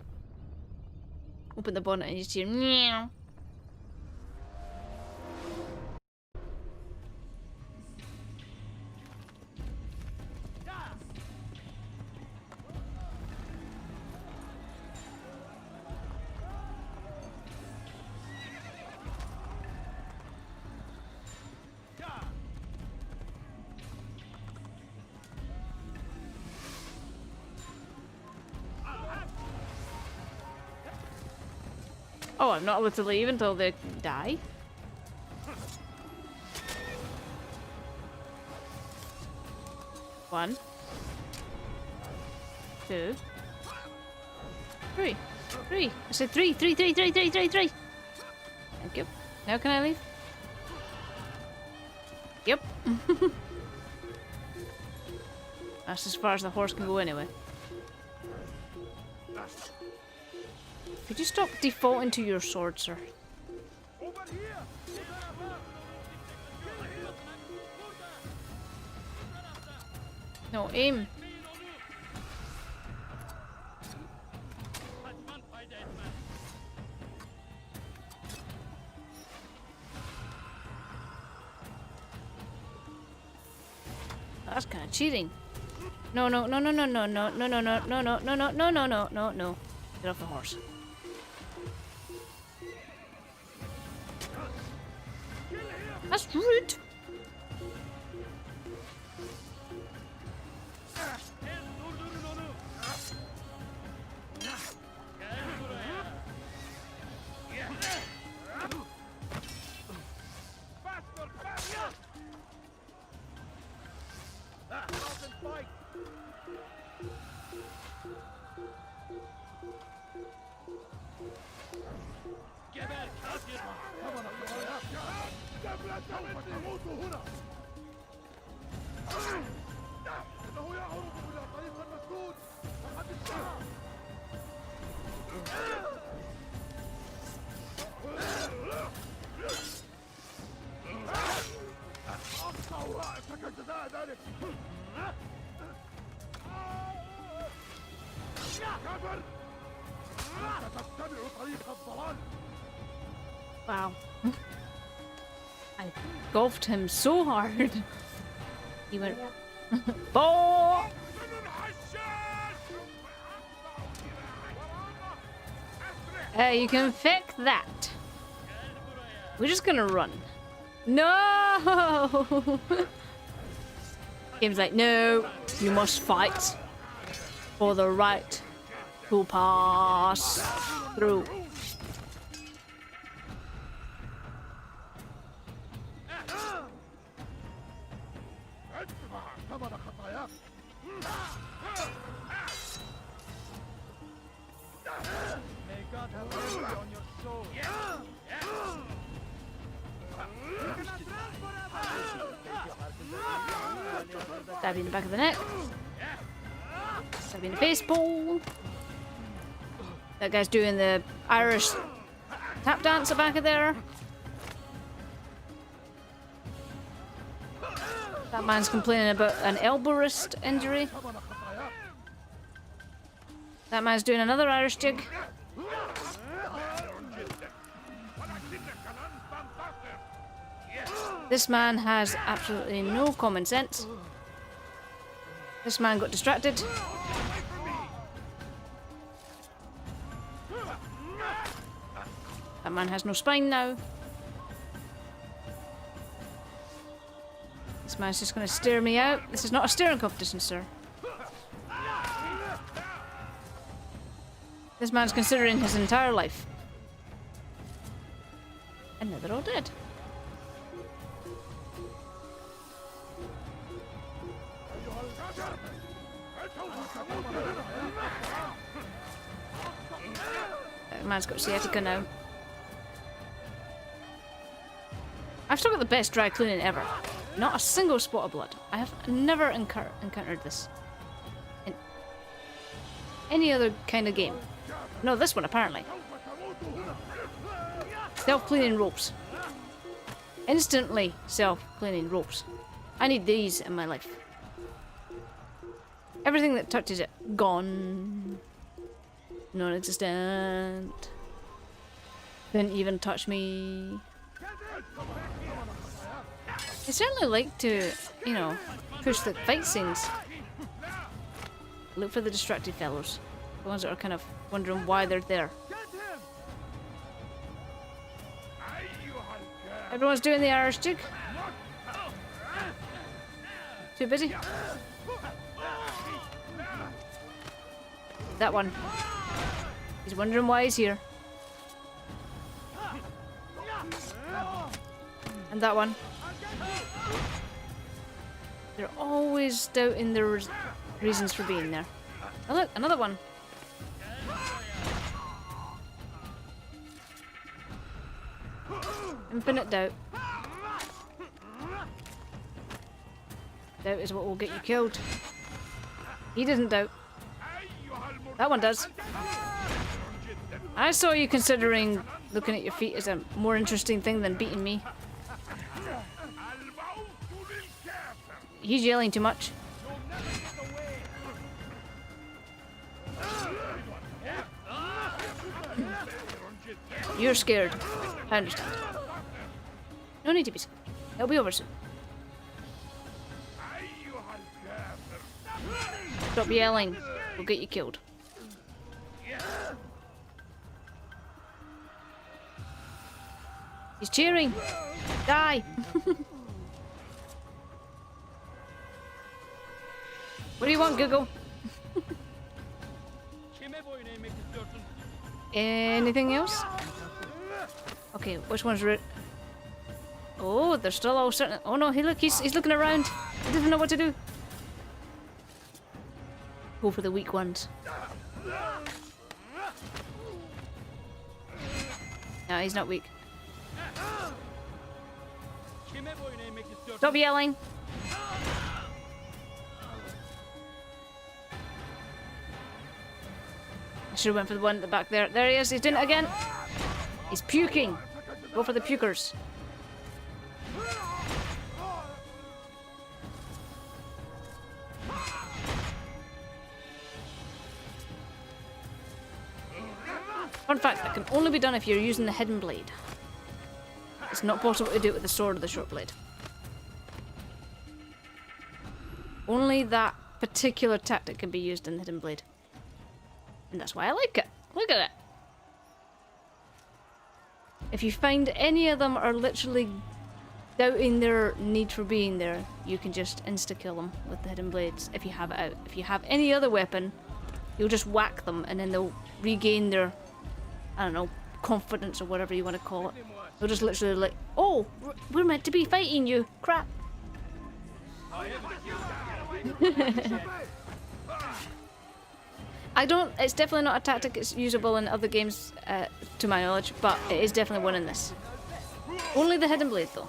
open the bonnet and you just hear meow. Oh, I'm not allowed to leave until they die? One. Two. Three. Three. I said three. Three. Thank you. Now can I leave? Yep. That's as far as the horse can go anyway. Could you stop defaulting to your sword, sir? No, aim. That's kind of cheating. No. Get off the horse. That's rude. Wow. I golfed him so hard. He went... Ball! You can fix that. We're just gonna run. No! Game's like, no, you must fight for the right to pass through. Stab you in the back of the neck. Stab you in the face ball. That guy's doing the Irish tap dance at the back of there. That man's complaining about an elbow wrist injury. That man's doing another Irish jig. This man has absolutely no common sense. This man got distracted. That man has no spine now. This man's just going to stare me out. This is not a staring competition, sir. This man's considering his entire life. And now they're all dead. That man's got sciatica now. I've still got the best dry cleaning ever. Not a single spot of blood. I have never encountered this in any other kind of game. No, this one apparently. Self-cleaning ropes. Instantly self-cleaning ropes. I need these in my life. Everything that touches it, gone. Non-existent. Didn't even touch me. I certainly like to, you know, push the fight scenes. Look for the distracted fellows. The ones that are kind of wondering why they're there. Everyone's doing the Irish jig. Too busy. That one. He's wondering why he's here. And that one. They're always doubting their reasons for being there. Oh look, another one. Infinite doubt. Doubt is what will get you killed. He doesn't doubt. That one does. I saw you considering looking at your feet as a more interesting thing than beating me. He's yelling too much. You're scared. I understand. No need to be scared. It'll be over soon. Stop yelling. We'll get you killed. He's cheering. Die. What do you want, Google? Anything else? Okay, which one's root? Oh, they're still all certain. Oh no, hey look, he's looking around. He doesn't know what to do. Go for the weak ones. No, he's not weak. Stop yelling. I should have went for the one at the back there. There he is. He's doing it again. He's puking. Go for the pukers. Fun fact, that can only be done if you're using the hidden blade. It's not possible to do it with the sword or the short blade. Only that particular tactic can be used in the hidden blade. And that's why I like it. Look at it. If you find any of them are literally doubting their need for being there, you can just insta-kill them with the hidden blades if you have it out. If you have any other weapon, you'll just whack them and then they'll regain their, I don't know, confidence or whatever you want to call it. They'll just literally like, oh, we're meant to be fighting you. Crap. I don't, it's definitely not a tactic that's usable in other games, to my knowledge, but it is definitely one in this. Only the hidden blade though.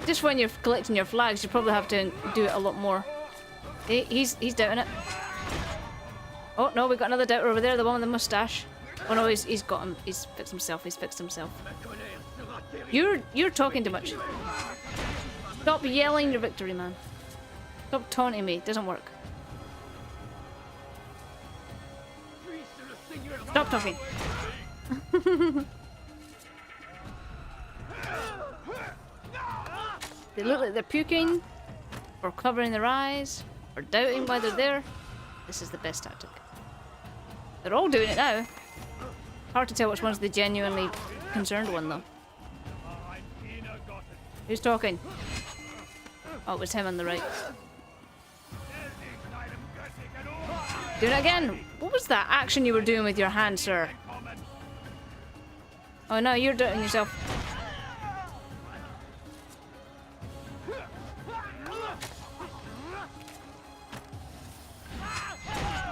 Just when you're collecting your flags, you probably have to do it a lot more. He's doubting it. Oh no, we got another doubter over there, the one with the mustache. Oh no, he's got him. He's fixed himself. He's fixed himself. You're talking too much. Stop yelling your victory, man. Stop taunting me. It doesn't work. Stop talking. They look like they're puking, or covering their eyes, or doubting why they're there. This is the best tactic. They're all doing it now. Hard to tell which one's the genuinely concerned one, though. Who's talking? Oh, it was him on the right. Do it again! What was that action you were doing with your hand, sir? Oh no, you're doing it yourself.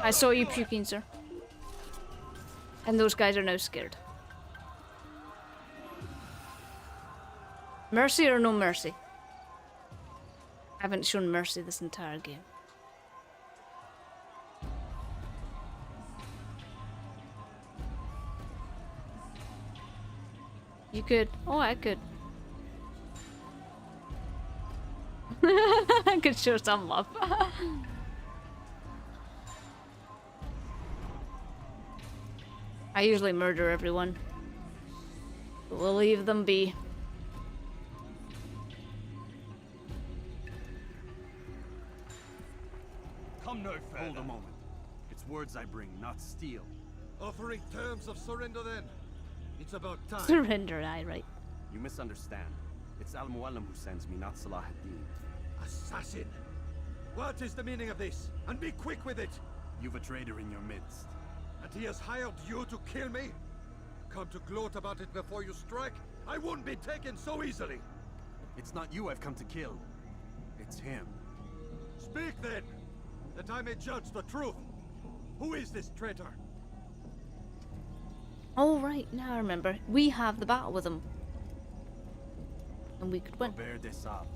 I saw you puking, sir. And those guys are now scared. Mercy or no mercy? I haven't shown mercy this entire game. You could. Oh, I could. I could show some love. I usually murder everyone. But we'll leave them be. Come no further. Hold a moment. It's words I bring, not steel. Offering terms of surrender then. It's about time. Surrender, aye, right. You misunderstand. It's Al-Mualim who sends me, not Salah ad-Din. Assassin! What is the meaning of this? And be quick with it! You've a traitor in your midst. And he has hired you to kill me? Come to gloat about it before you strike? I won't be taken so easily! It's not you I've come to kill. It's him. Speak then! That I may judge the truth! Who is this traitor? Oh, right, now I remember. We have the battle with him. And we could win. Robert de Sable.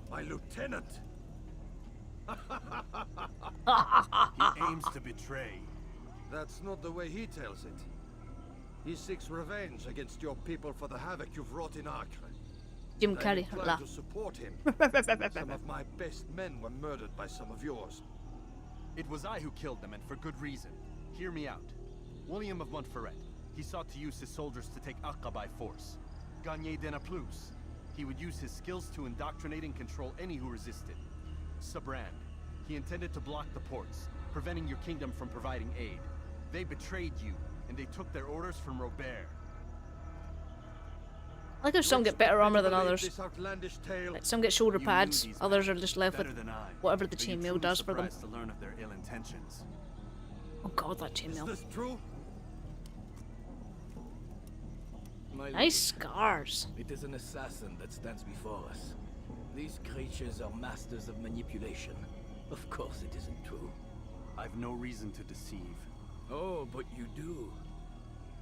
My lieutenant! He aims to betray. That's not the way he tells it. He seeks revenge against your people for the havoc you've wrought in Acre. Jim Carrey, I'm laugh. to support him. Some of my best men were murdered by some of yours. It was I who killed them, and for good reason. Hear me out. William of Montferrat. He sought to use his soldiers to take Acre by force. Gagné de Naplouse. He would use his skills to indoctrinate and control any who resisted. Sabrand. He intended to block the ports, preventing your kingdom from providing aid. They betrayed you, and they took their orders from Robert. I like how some get better armor than others. This outlandish tale. Like some get shoulder pads, others are just left with Better than I, whatever the but you're chainmail truly does for them. surprised to learn of their ill intentions. Oh god, that chainmail. Is this true? My Nice lord, scars. it is an assassin that stands before us. These creatures are masters of manipulation. Of course it isn't true. I've no reason to deceive. Oh, but you do.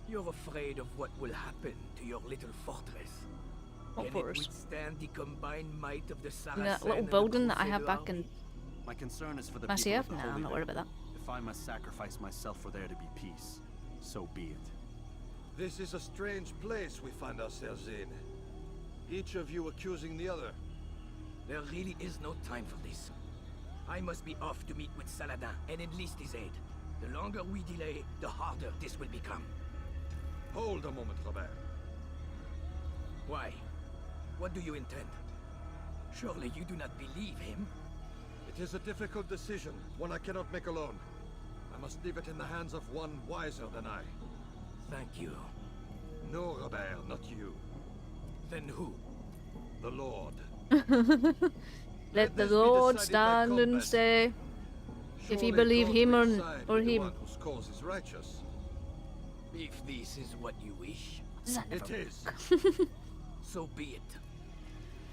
You're afraid of what will happen to your little fortress. What Can fortress? it withstand the combined might of the You Saracen know that little and the building that I Crusader have back army? in My concern is for the Massey people F? of the Nah, Holy I'm not worried about Land. that. If I must sacrifice myself for there to be peace, so be it. This is a strange place we find ourselves in. Each of you accusing the other. There really is no time for this. I must be off to meet with Saladin and enlist his aid. The longer we delay, the harder this will become. Hold a moment, Robert. Why? What do you intend? Surely you do not believe him? It is a difficult decision, one I cannot make alone. I must leave it in the hands of one wiser than I. Thank you. No, Robert, not you. Then who? The Lord. Let the this be Lord decided by stand and combat. say if you Surely believe God him will or side with the him. one whose cause is righteous. If this is what you wish, It is. so be it.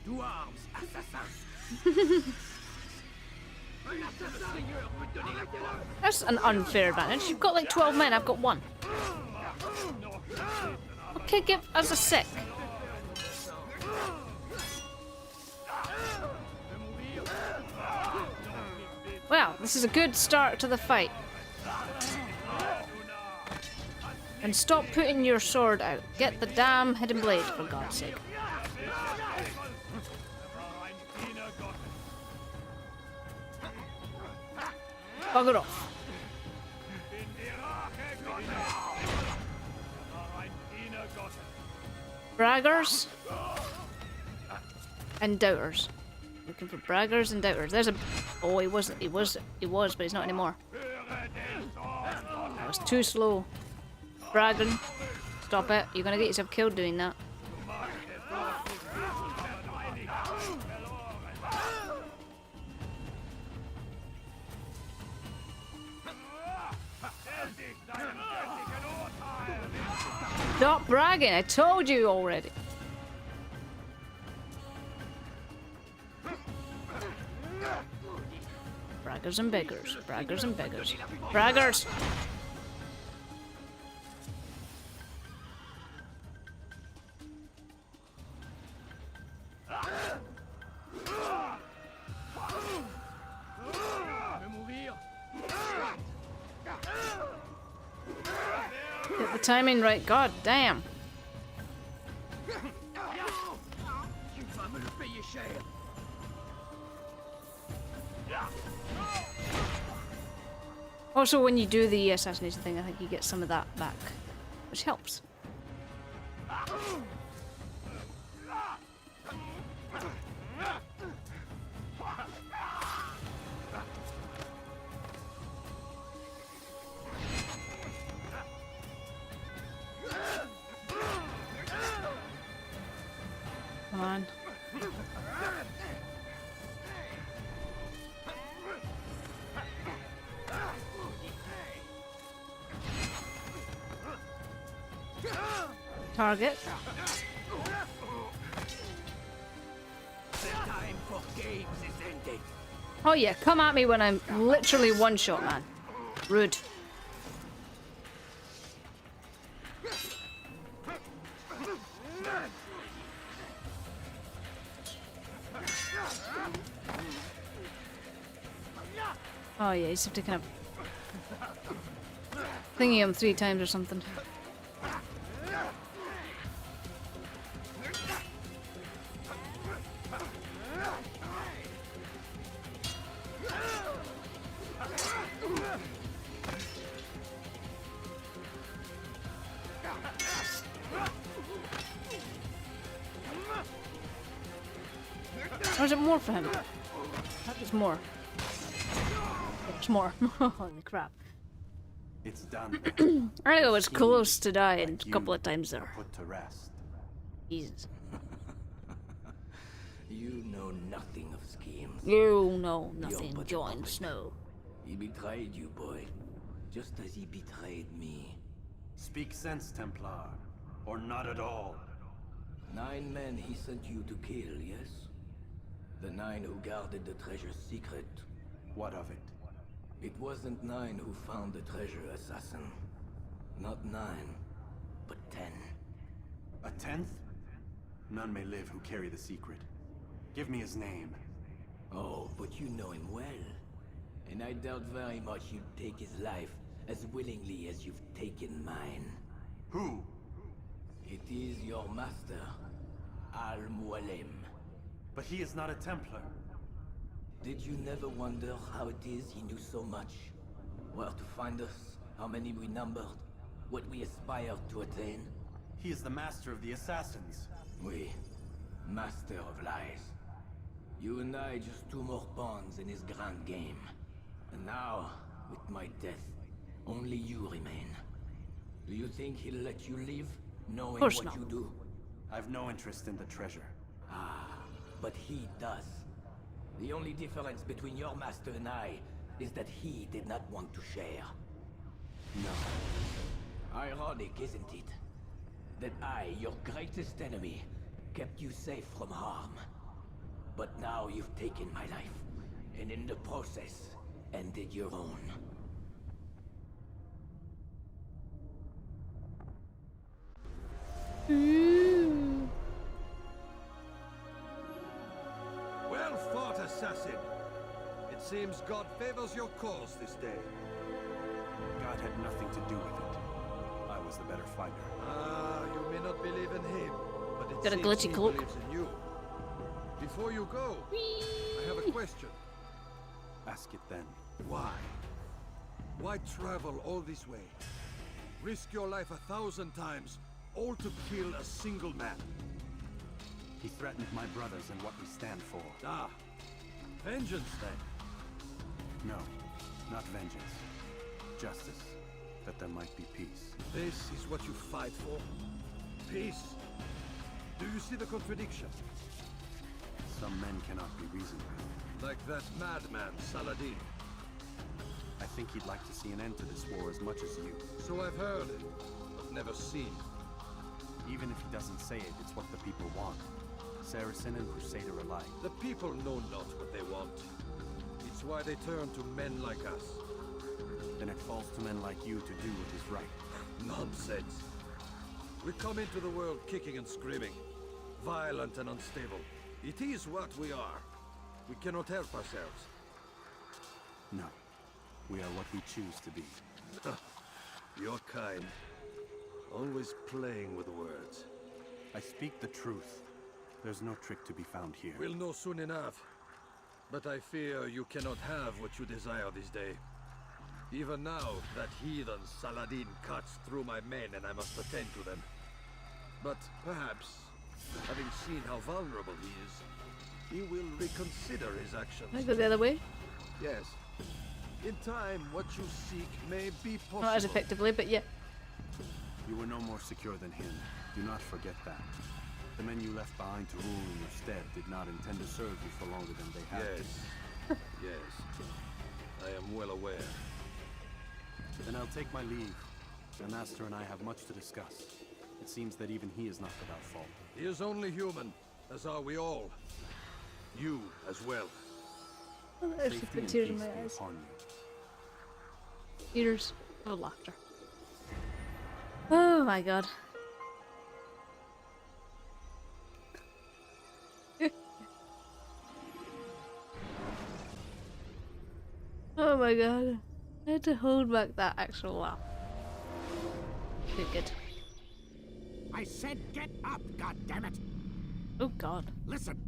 To arms, assassin! That's an unfair advantage. You've got like 12 men, I've got 1. Okay, give us a sec. Wow, this is a good start to the fight. And stop putting your sword out. Get the damn hidden blade, for God's sake. Bugger off. Braggers and doubters. Looking for braggers and doubters. There's a. Oh, he wasn't. He was, but he's not anymore. That was too slow. Bragging. Stop it. You're gonna get yourself killed doing that. Stop bragging. I told you already. Braggers and beggars. Braggers and beggars. Braggers! Get the timing right. God damn. Also, when you do the assassination thing, I think you get some of that back, which helps. Come on. Target. Oh yeah, come at me when I'm literally one shot, man. Rude. Oh yeah, he's have to kind of thingy him 3 times or something. Or is it more for him? That is more. There's more. Holy crap. It's done. Earlier was close to dying a couple of times there. Put to rest. Jesus. You know nothing of schemes. You know nothing, Jon Snow. He betrayed you, boy. Just as he betrayed me. Speak sense, Templar. Or not at all. 9 men he sent you to kill, yes? The 9 who guarded the treasure's secret. What of it? It wasn't 9 who found the treasure, assassin. Not 9, but 10. A 10th? None may live who carry the secret. Give me his name. Oh, but you know him well. And I doubt very much you'd take his life as willingly as you've taken mine. Who? It is your master, Al-Mualim. But he is not a Templar. Did you never wonder how it is he knew so much? Where to find us, how many we numbered, what we aspired to attain? He is the master of the assassins. Oui, master of lies. You and I just 2 more pawns in his grand game. And now, with my death, only you remain. Do you think he'll let you live, knowing what you do? I've no interest in the treasure. Ah, but he does. The only difference between your master and I is that he did not want to share. No. Ironic, isn't it? That I, your greatest enemy, kept you safe from harm. But now you've taken my life, and in the process, ended your own. Well fought, assassin. It seems God favors your cause this day. God had nothing to do with it. I was the better fighter. Ah, you may not believe in him, but it Got a seems glitchy he cloak. believes in you. Before you go, I have a question. Ask it then. Why? Why travel all this way? Risk your life 1,000 times, all to kill a single man. He threatened my brothers and what we stand for. Ah, vengeance then. No, not vengeance. Justice, that there might be peace. This is what you fight for? Peace? Do you see the contradiction? Some men cannot be reasoned with. Like that madman, Saladin. I think he'd like to see an end to this war as much as you. So I've heard, but never seen. Even if he doesn't say it, it's what the people want. Saracen and Crusader alike. The people know not what they want. It's why they turn to men like us. Then it falls to men like you to do what is right. Nonsense. We come into the world kicking and screaming. Violent and unstable. It is what we are. We cannot help ourselves. No. We are what we choose to be. Your kind. Always playing with words. I speak the truth. There's no trick to be found here. We'll know soon enough. But I fear you cannot have what you desire this day. Even now, that heathen Saladin cuts through my men and I must attend to them. But perhaps, having seen how vulnerable he is, he will reconsider his actions. Can I go the other way? Yes. In time, what you seek may be possible. Not as effectively, but yeah. You were no more secure than him. Do not forget that. The men you left behind to rule in your stead did not intend to serve you for longer than they had. Yes. Yes. I am well aware. Then I'll take my leave. The Master and I have much to discuss. It seems that even he is not without fault. He is only human, as are we all. You as well. Oh, there's just the tears in my eyes. Tears of laughter. Oh my god. Oh my god. I had to hold back that actual laugh. Good. I said get up, goddammit! Oh god. Listen.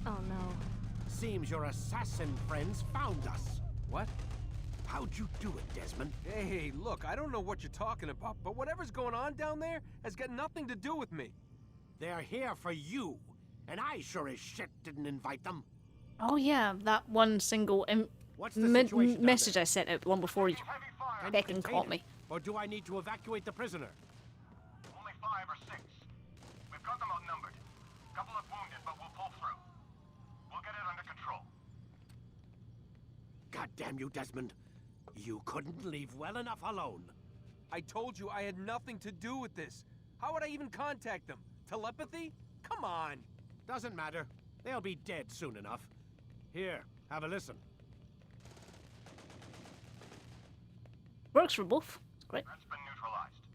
Oh no. Seems your assassin friends found us. What? How'd you do it, Desmond? Hey, look, I don't know what you're talking about, but whatever's going on down there has got nothing to do with me. They're here for you, and I sure as shit didn't invite them. Oh yeah, that one single message I sent out, the one before you fucking caught me. Or do I need to evacuate the prisoner? Only 5 or 6. We've got them outnumbered. Couple of wounded, but we'll pull through. We'll get it under control. God damn you, Desmond. You couldn't leave well enough alone. I told you I had nothing to do with this. How would I even contact them? Telepathy? Come on. Doesn't matter. They'll be dead soon enough. Here, have a listen. Works for both. It's great. That's been neutralized.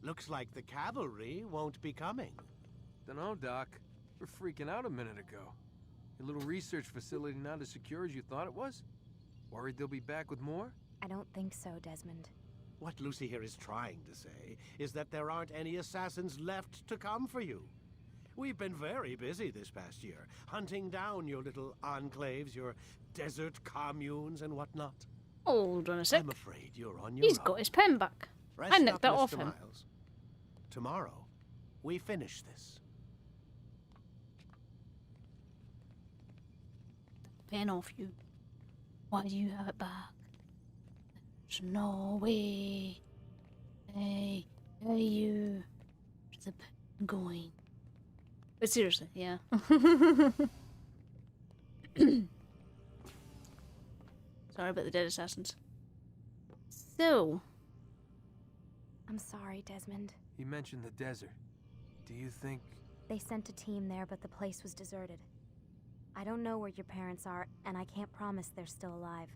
Looks like the cavalry won't be coming. Dunno, Doc. We're freaking out a minute ago. Your little research facility not as secure as you thought it was? Worried they'll be back with more? I don't think so, Desmond. What Lucy here is trying to say is that there aren't any assassins left to come for you. We've been very busy this past year, hunting down your little enclaves, your desert communes and whatnot. Hold on a sec. I'm afraid you're on your He's own. got his pen back. Rest I nicked up, that Mr. off him. Miles. Tomorrow, we finish this. Pen off you. Why do you have it back? There's no way. Hey, you. Where's the pen going? But seriously, yeah. Sorry about the dead assassins. So. I'm sorry, Desmond. You mentioned the desert. Do you think... They sent a team there, but the place was deserted. I don't know where your parents are, and I can't promise they're still alive.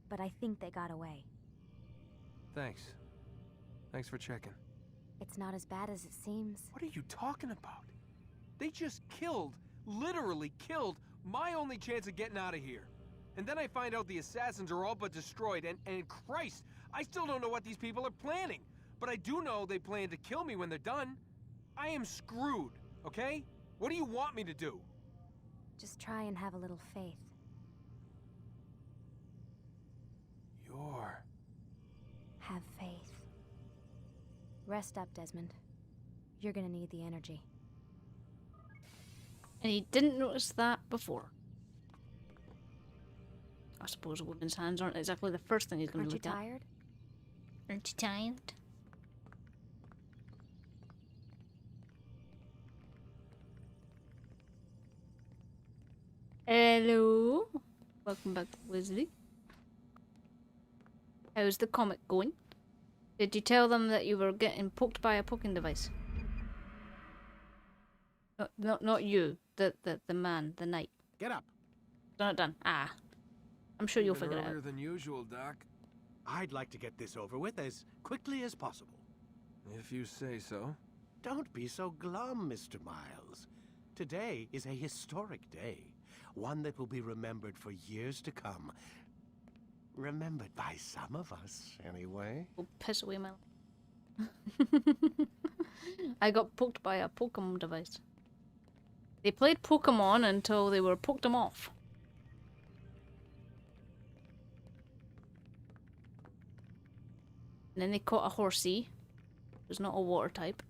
But I think they got away. Thanks. Thanks for checking. It's not as bad as it seems. What are you talking about? They just killed, literally killed, my only chance of getting out of here. And then I find out the assassins are all but destroyed, and Christ, I still don't know what these people are planning. But I do know they plan to kill me when they're done. I am screwed, okay? What do you want me to do? Just try and have a little faith. Have faith. Rest up, Desmond. You're gonna need the energy. And he didn't notice that before. I suppose a woman's hands aren't exactly the first thing he's going to look at. Aren't you tired? Aren't you tired? Hello. Welcome back to Wesley. How's the comic going? Did you tell them that you were getting poked by a poking device? Not you. The man, the knight. Get up. Not done. Ah. I'm sure you'll Even figure it earlier out. than usual, Doc. I'd like to get this over with as quickly as possible. If you say so. Don't be so glum, Mr. Miles. Today is a historic day. One that will be remembered for years to come. Remembered by some of us, anyway. We'll piss away my life. I got poked by a Pokemon device. They played Pokemon until they were poked them off. And then they caught a horsey. It was not a water type.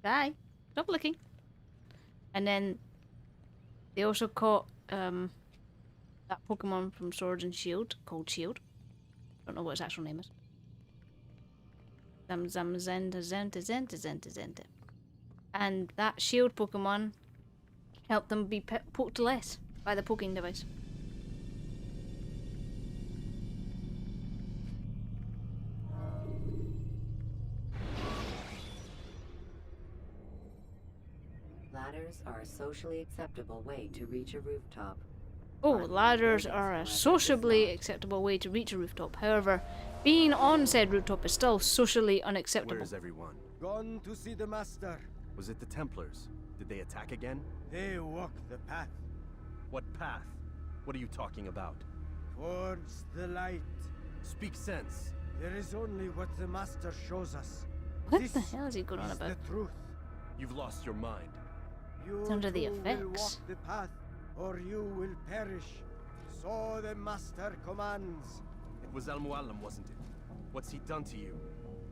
Bye. Stop looking. And then they also caught that Pokemon from Sword and Shield called Shield. Don't know what its actual name is. Zenta. And that Shield Pokemon helped them be poked less by the poking device. Ladders are a socially acceptable way to reach a rooftop. Oh, ladders are a sociably acceptable way to reach a rooftop. However, being on said rooftop is still socially unacceptable. Where's everyone? Gone to see the Master. Was it the Templars? Did they attack again? They walk the path. What path? What are you talking about? Towards the light. Speak sense. There is only what the Master shows us. What the hell is he going on about? The truth. You've lost your mind. You it's under the will effects. Walk the path, or you will perish. So the Master commands. It was Al-Mualim, wasn't it? What's he done to you?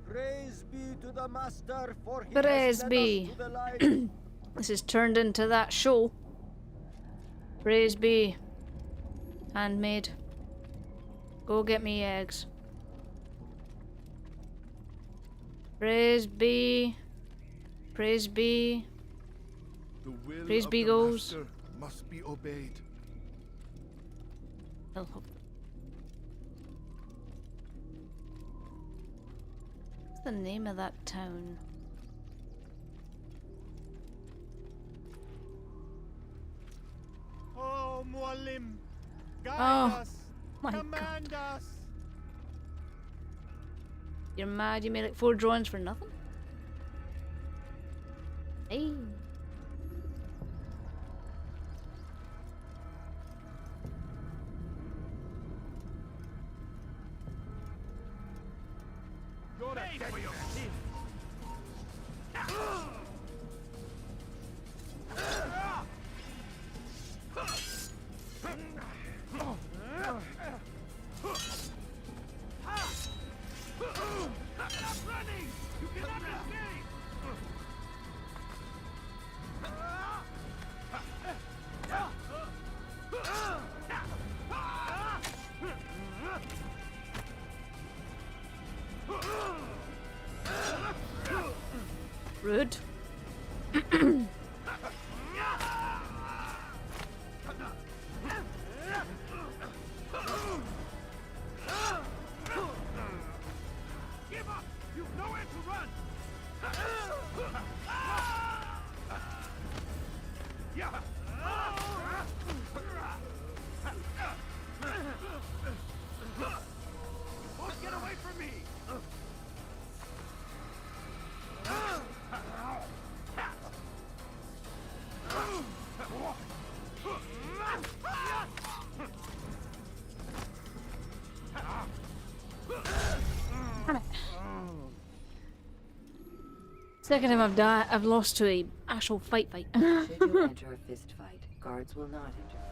Praise be to the Master, for he Praise has led be. us to the light. This is turned into that show. Praise be. Handmaid. Go get me eggs. Praise be. Praise be. The will Praise of be the goes. Master must be obeyed. I'll hope. What's the name of that town? Oh, Mualim, guide us, my command us. You're mad you made like 4 drawings for nothing? Hey. You're dead for your sins. Stop running! You cannot escape! Rude. Give up! You've nowhere to run! Don't get away from me! Second time I've lost to a actual fight. Should you enter a fist fight, guards will not interfere.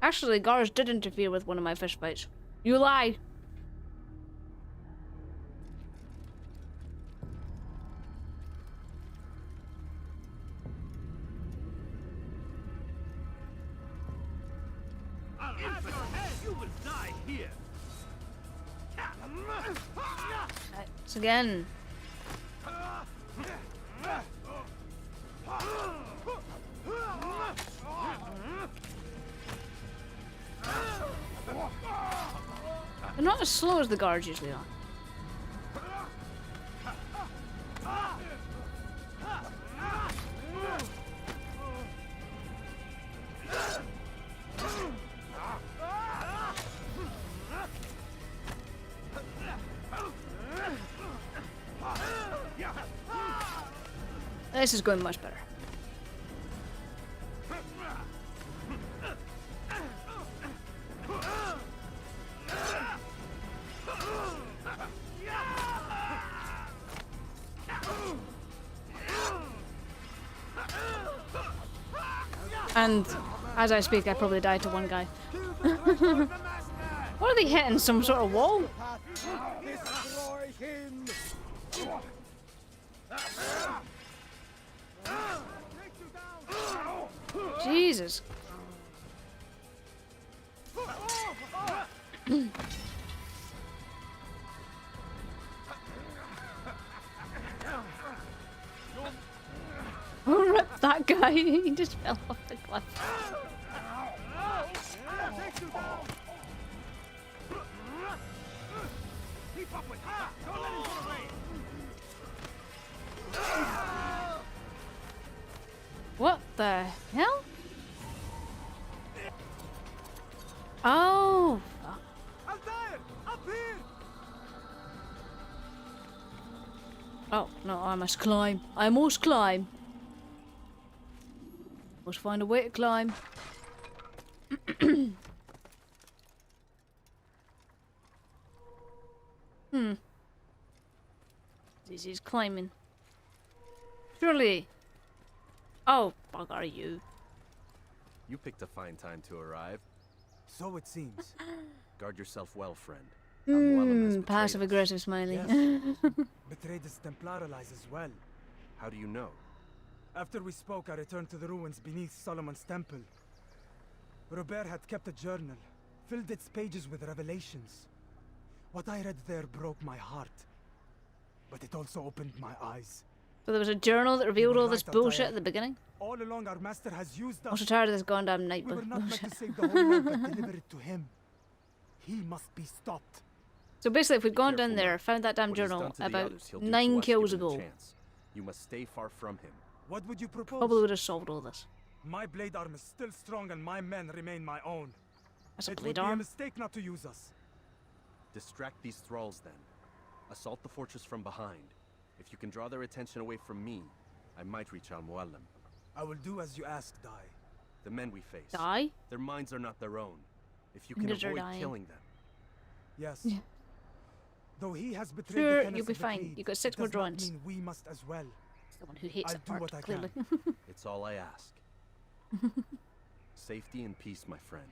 Actually, guards did interfere with one of my fish fights. You lie. I'll have your head! You will die here! It's again. They're not as slow as the guards usually are. This is going much better. And as I speak, I probably died to one guy. What are they hitting? Some sort of wall? Destroy him! Jesus. Oh, rip that guy. He just fell off the cliff. What the hell? Oh, fuck. Altair! Up here! Oh, no, I must climb. I must climb. Must find a way to climb. This is climbing. Surely. Oh, bugger you. You picked a fine time to arrive. So it seems. Guard yourself well, friend. Amwellum has betrayed Passive us. aggressive smiley. Yes. Betrayed his Templar allies as well. How do you know? After we spoke, I returned to the ruins beneath Solomon's temple. Robert had kept a journal, filled its pages with revelations. What I read there broke my heart. But it also opened my eyes. So there was a journal that revealed all this Right, bullshit Altair. at the beginning? All along, our master has used I'm us. so tired of this goddamn night We were not meant bullshit. to save the whole world, but deliver it to him. He must be stopped. So basically, if we'd gone Careful down there, now. found that damn What he's journal done to the about others, he'll do to 9 us, kills given the ago, chance. You must stay far from him. What would you propose? probably would have solved all this. My blade arm is still strong and my men remain my own. That's a It blade would be a arm. mistake not to use us. Distract these thralls then. Assault the fortress from behind. If you can draw their attention away from me, I might reach Al-Mualim. I will do as you ask, Dai. The men we face. Die? Their minds are not their own. If you can Fingers are avoid dying. killing them. Yes. Yeah. Though he has betrayed Sure, the tenets you'll be of the fine. creed, You've got 6 it more does not drawings. mean we must as well. It's the one who hates I'll that do part, what I clearly. It's all I ask. Safety and peace, my friend.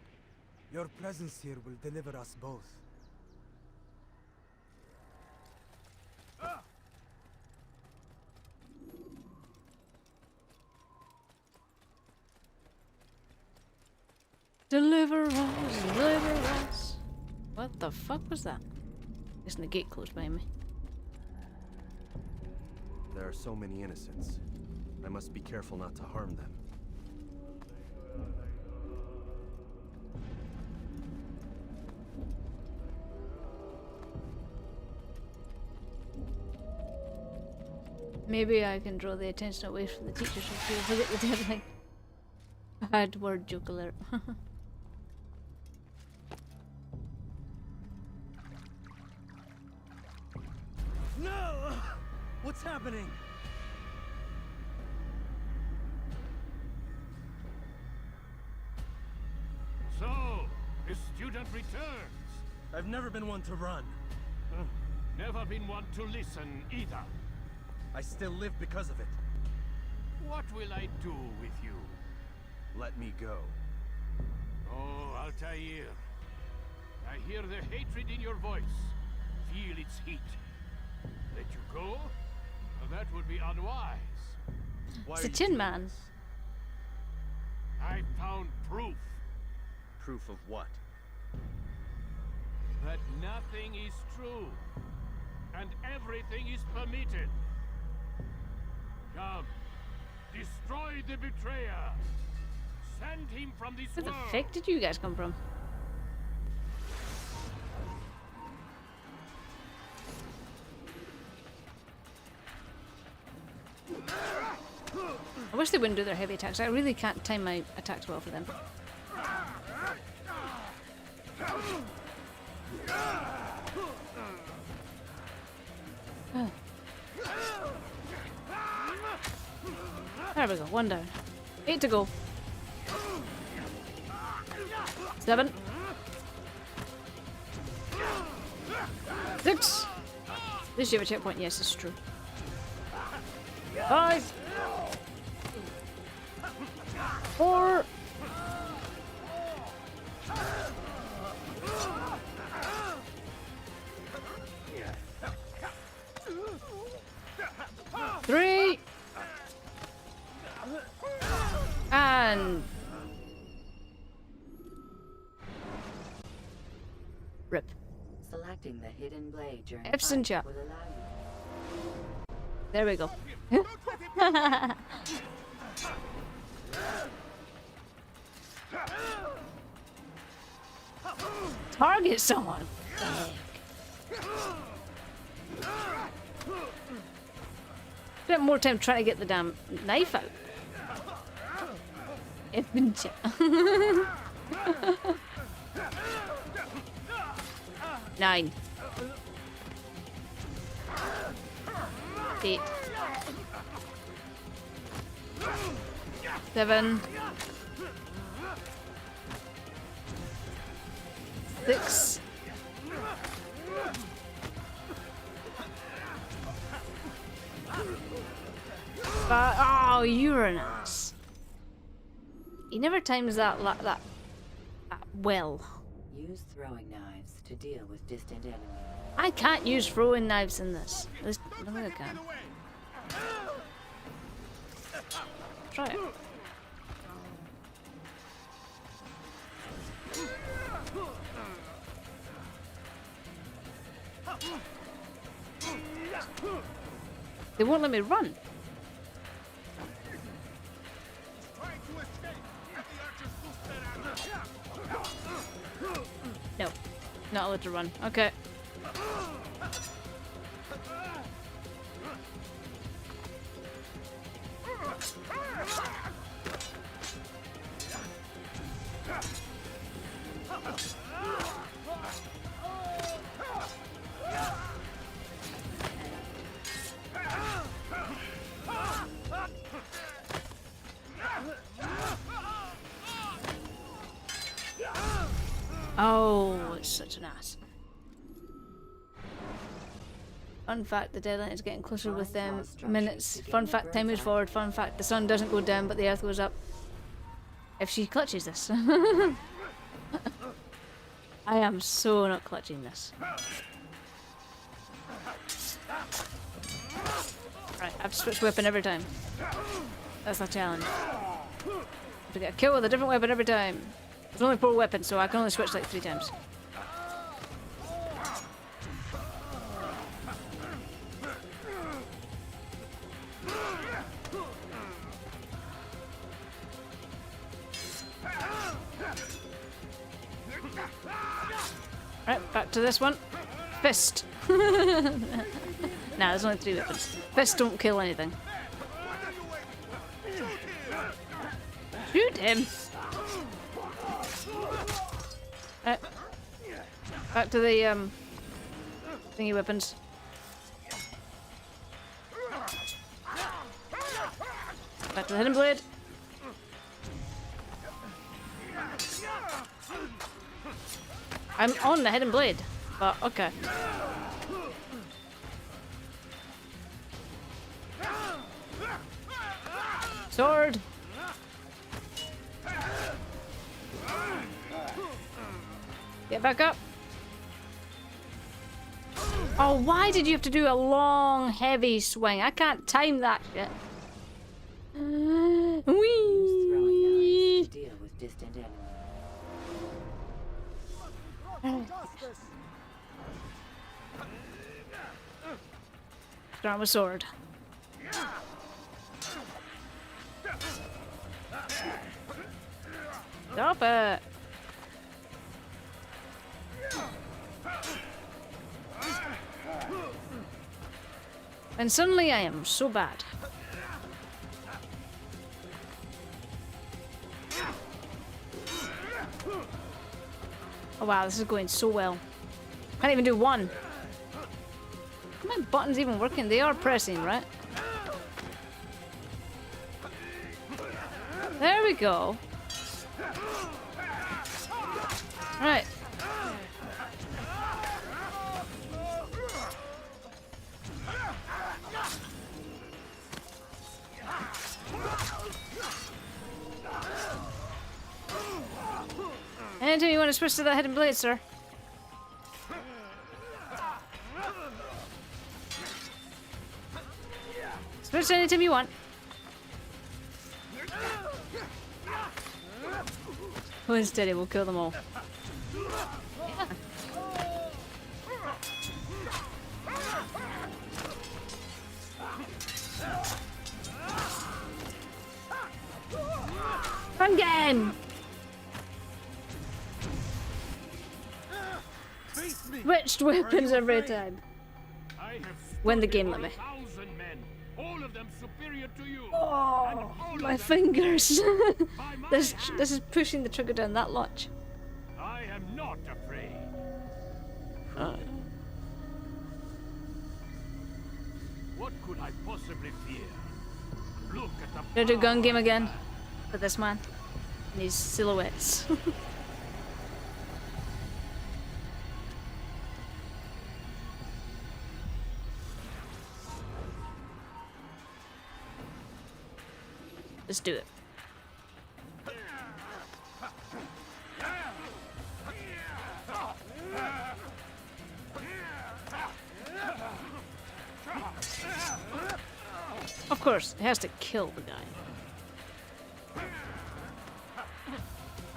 Your presence here will deliver us both. Deliver us, deliver us. What the fuck was that? Isn't the gate closed behind me? There are so many innocents. I must be careful not to harm them. Maybe I can draw the attention away from the teachers so people forget the deadline. Bad word joke alert. No! What's happening? So, the student returns. I've never been one to run. Never been one to listen either. I still live because of it. What will I do with you? Let me go. Oh, Altair. I hear the hatred in your voice. Feel its heat. Let you go? Well, that would be unwise. It's the Tin Man. I found proof Proof of what? that nothing is true. And everything is permitted. Come. Destroy the betrayer. Send him from this Where the world. fuck did you guys come from? I wish they wouldn't do their heavy attacks. I really can't time my attacks well for them. There we go, 1 down. 8 to go. 7. 6. At least you have a checkpoint. Yes, it's true. 5. 4. Three. And rip. Selecting the hidden blade during F's and fight jump. will allow you. There we go. Target someone. Spent more time trying to get the damn knife out. Adventure. 9. 8. 7. 6. 5. Oh, you're an ass. He never times that well. Use throwing knives to deal with distant enemies. I can't use throwing knives in this. At least, I don't think I can. Try it. They won't let me run. No, not allowed to run. Okay. Oh, it's such an ass. Fun fact, the deadline is getting closer with them minutes. Fun fact, time moves forward. Fun fact, the sun doesn't go down, but the earth goes up. If she clutches this. I am so not clutching this. Right, I have to switch weapon every time. That's the challenge. I have to get a kill with a different weapon every time. There's only 4 weapons, so I can only switch like 3 times. Right, back to this one. Fist. Nah, there's only 3 weapons. Fists don't kill anything. Shoot him! Back to the thingy weapons. Back to the hidden blade. I'm on the hidden blade, but okay. Sword. Get back up. Oh, why did you have to do a long, heavy swing? I can't time that shit. Whee! To deal with distant enemies. Start with sword. Stop it! And suddenly I am so bad. Oh wow, this is going so well. Can't even do one. Are my buttons even working? They are pressing, right? There we go. Right. Anytime you want to switch to that hidden blade, sir. Switch anytime you want. Oh, instead it will kill them all. Yeah. Fun game! Switched weapons every time. When the game let me. All of them superior to you. Oh, my fingers. This is pushing the trigger down that much. I am not afraid. What could I possibly fear? Look at the Gonna do gun game again with this man and his silhouettes. Let's do it. Of course, it has to kill the guy.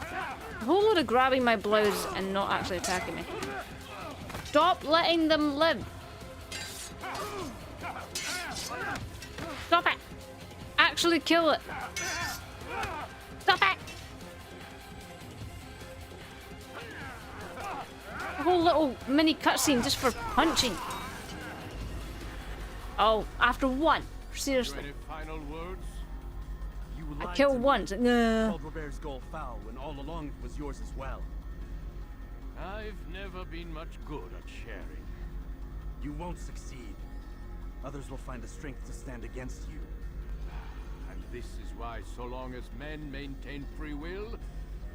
A whole lot of grabbing my blouse and not actually attacking me. Stop letting them live. Stop it. Actually kill it. Stop it. A whole little mini cutscene just for punching. Oh, after one. Seriously. Any final words? I killed once. Called Robert's goal foul when all along it was yours as well. I've never been much good at sharing. You won't succeed. Others will find the strength to stand against you. And this is why, so long as men maintain free will,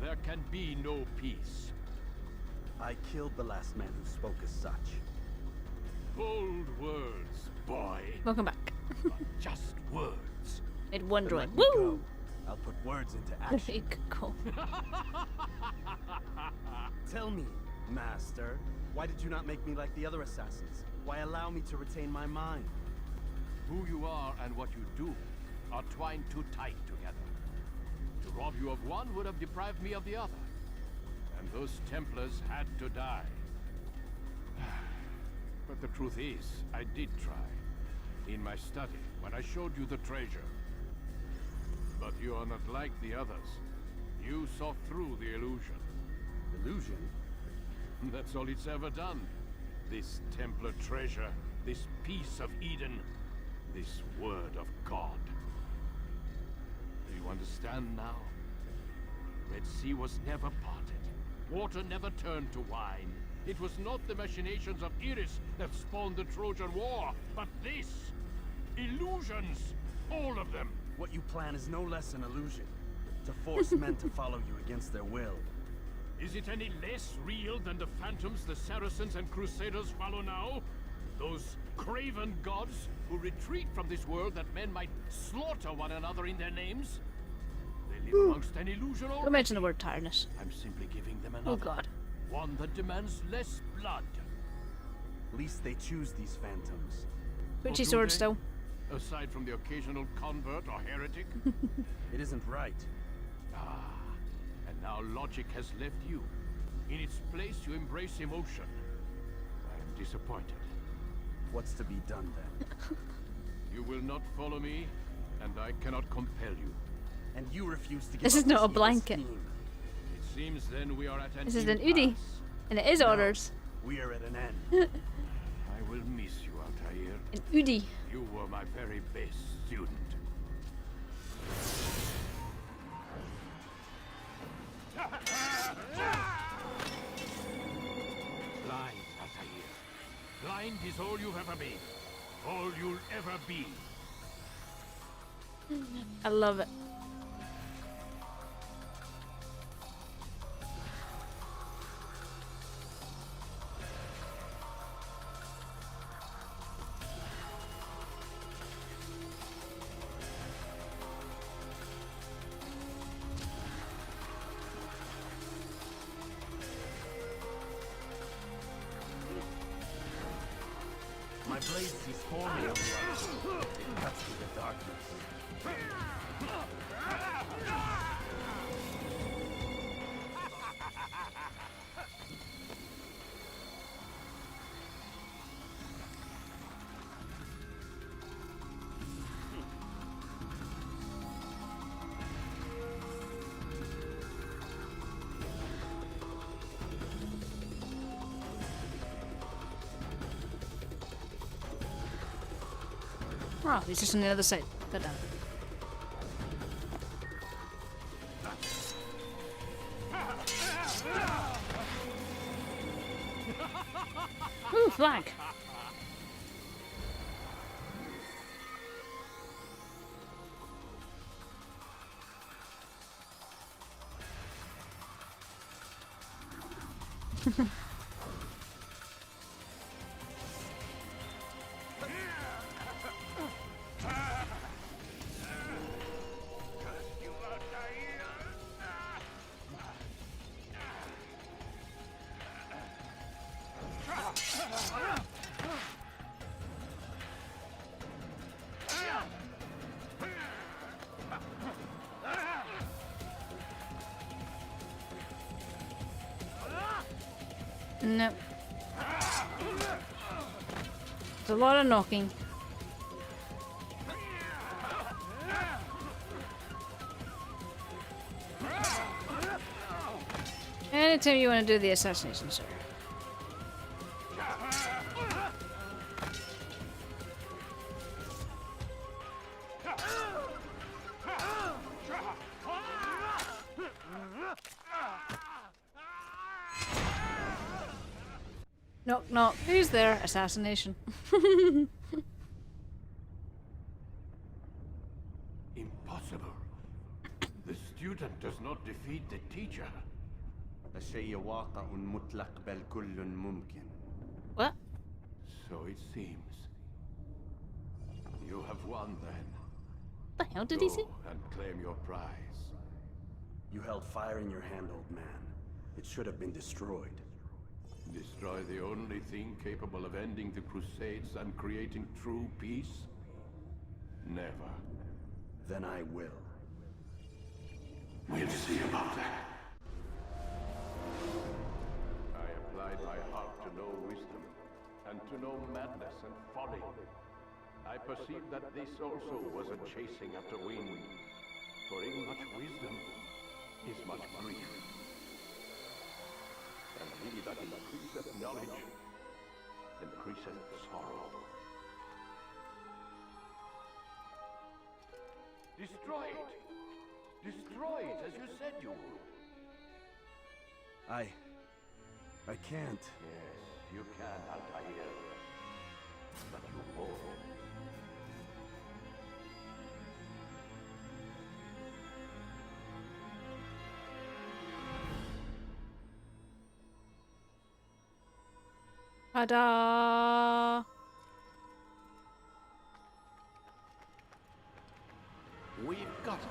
there can be no peace. I killed the last man who spoke as such. Bold words, boy. Welcome back. Just words. Made one Then droid. let me Woo! go. I'll put words into action. You could go. Tell me, Master, why did you not make me like the other assassins? Why allow me to retain my mind? Who you are and what you do are twined too tight together. To rob you of one would have deprived me of the other. And those Templars had to die. But the truth is, I did try. In my study, when I showed you the treasure. But you are not like the others. You saw through the illusion. Illusion? That's all it's ever done. This Templar treasure, this piece of Eden, this word of God. Do you understand now? Red Sea was never parted. Water never turned to wine. It was not the machinations of Iris that spawned the Trojan War, but this! Illusions! All of them! What you plan is no less an illusion. To force men to follow you against their will. Is it any less real than the phantoms the Saracens and Crusaders follow now? Those craven gods who retreat from this world that men might slaughter one another in their names? They live amongst an illusion already. Don't mention the word tiredness. I'm simply giving them another. Oh god. One that demands less blood. At least they choose these phantoms. Twitchy sword still. Aside from the occasional convert or heretic? It isn't right. Ah, and now logic has left you. In its place, you embrace emotion. I am disappointed. What's to be done then? You will not follow me, and I cannot compel you. And you refuse to give This up is not a evil blanket. scheme. It seems then we are at an This is an impasse. Udi. And it is orders. We are at an end. I will miss you, Altair. An Udi. You were my very best student. Blind, Altair. Blind is all you've ever been. All you'll ever be. I love it. blades before me, Obi-Wan. It cuts through the darkness. Oh, he's just on the other side. Go down. Ooh, flag. No. There's a lot of knocking. Anytime you want to do the assassination, sir. Knock, knock. Who's there? Assassination. Impossible. The student does not defeat the teacher. الشيء واقع مطلق بل كل ممكن. What? So it seems. You have won then. The hell did he say? Go and claim your prize. You held fire in your hand, old man. It should have been destroyed. Destroy the only thing capable of ending the Crusades and creating true peace? Never. Then I will. We'll see about that. I applied my heart to know wisdom, and to know madness and folly. I perceived that this also was a chasing after wind, for in much wisdom is much grief. And he that increaseth knowledge, increaseth sorrow. Destroy it! Destroy it, as you said you would. I can't. Yes, you can, Altair. But you won't. Ta-da! We've got it.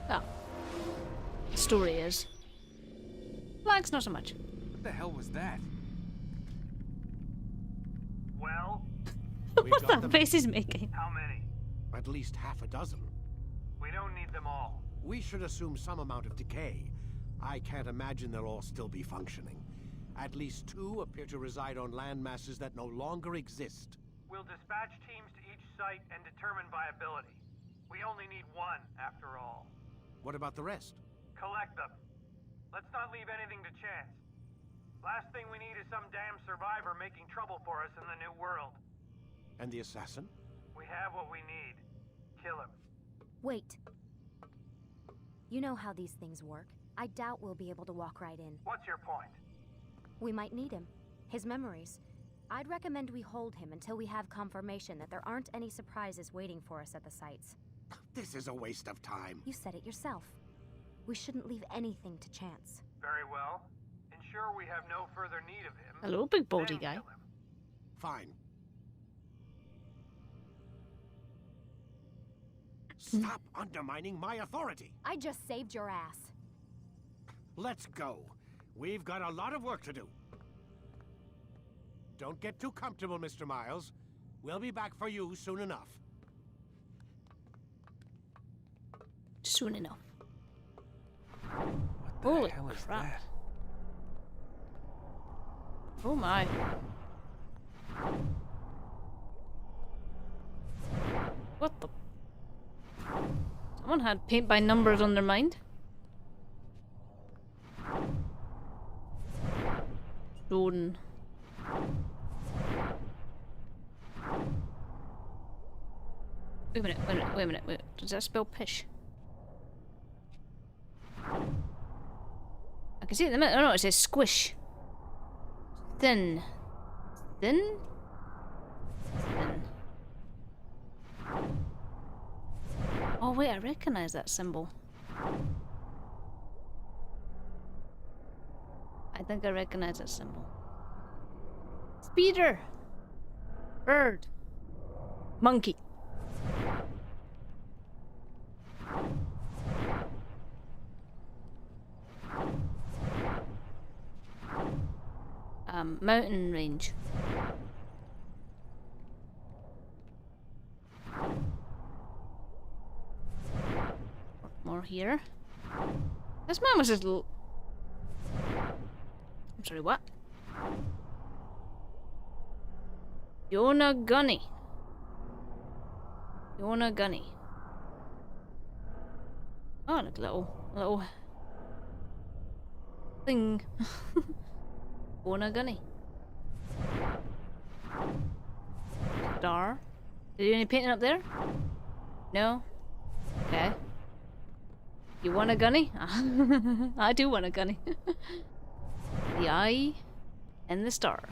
Oh. Story is. Flags not so much. What the hell was that? Well? What's that face he's making? How many? At least half a dozen. We don't need them all. We should assume some amount of decay. I can't imagine they'll all still be functioning. At least 2 appear to reside on land masses that no longer exist. We'll dispatch teams to each site and determine viability. We only need 1, after all. What about the rest? Collect them. Let's not leave anything to chance. Last thing we need is some damn survivor making trouble for us in the new world. And the assassin? We have what we need. Kill him. Wait. You know how these things work. I doubt we'll be able to walk right in. What's your point? We might need him. His memories. I'd recommend we hold him until we have confirmation that there aren't any surprises waiting for us at the sites. This is a waste of time. You said it yourself. We shouldn't leave anything to chance. Very well. Ensure we have no further need of him. Hello, big baldy guy. Fine. Stop undermining my authority. I just saved your ass. Let's go. We've got a lot of work to do. Don't get too comfortable, Mr. Miles. We'll be back for you soon enough. Soon enough. What the Holy hell is crap. that? Oh my. What the? Someone had paint by numbers on their mind. Jordan. Wait a minute, wait a minute, wait a minute, wait. Does that spell pish? I can see it in the middle. Oh no, it says squish. Thin. Thin? Thin. Oh wait, I recognize that symbol. I think I recognize that symbol. Speeder! Bird. Monkey. Mountain range. More here. This man was just I'm sorry, what? Yonaguni. Yonaguni. Oh, look, little thing. Yonaguni. Star. Did you do any painting up there? No? Okay. You want a gunny? I do want a gunny. The eye and the star.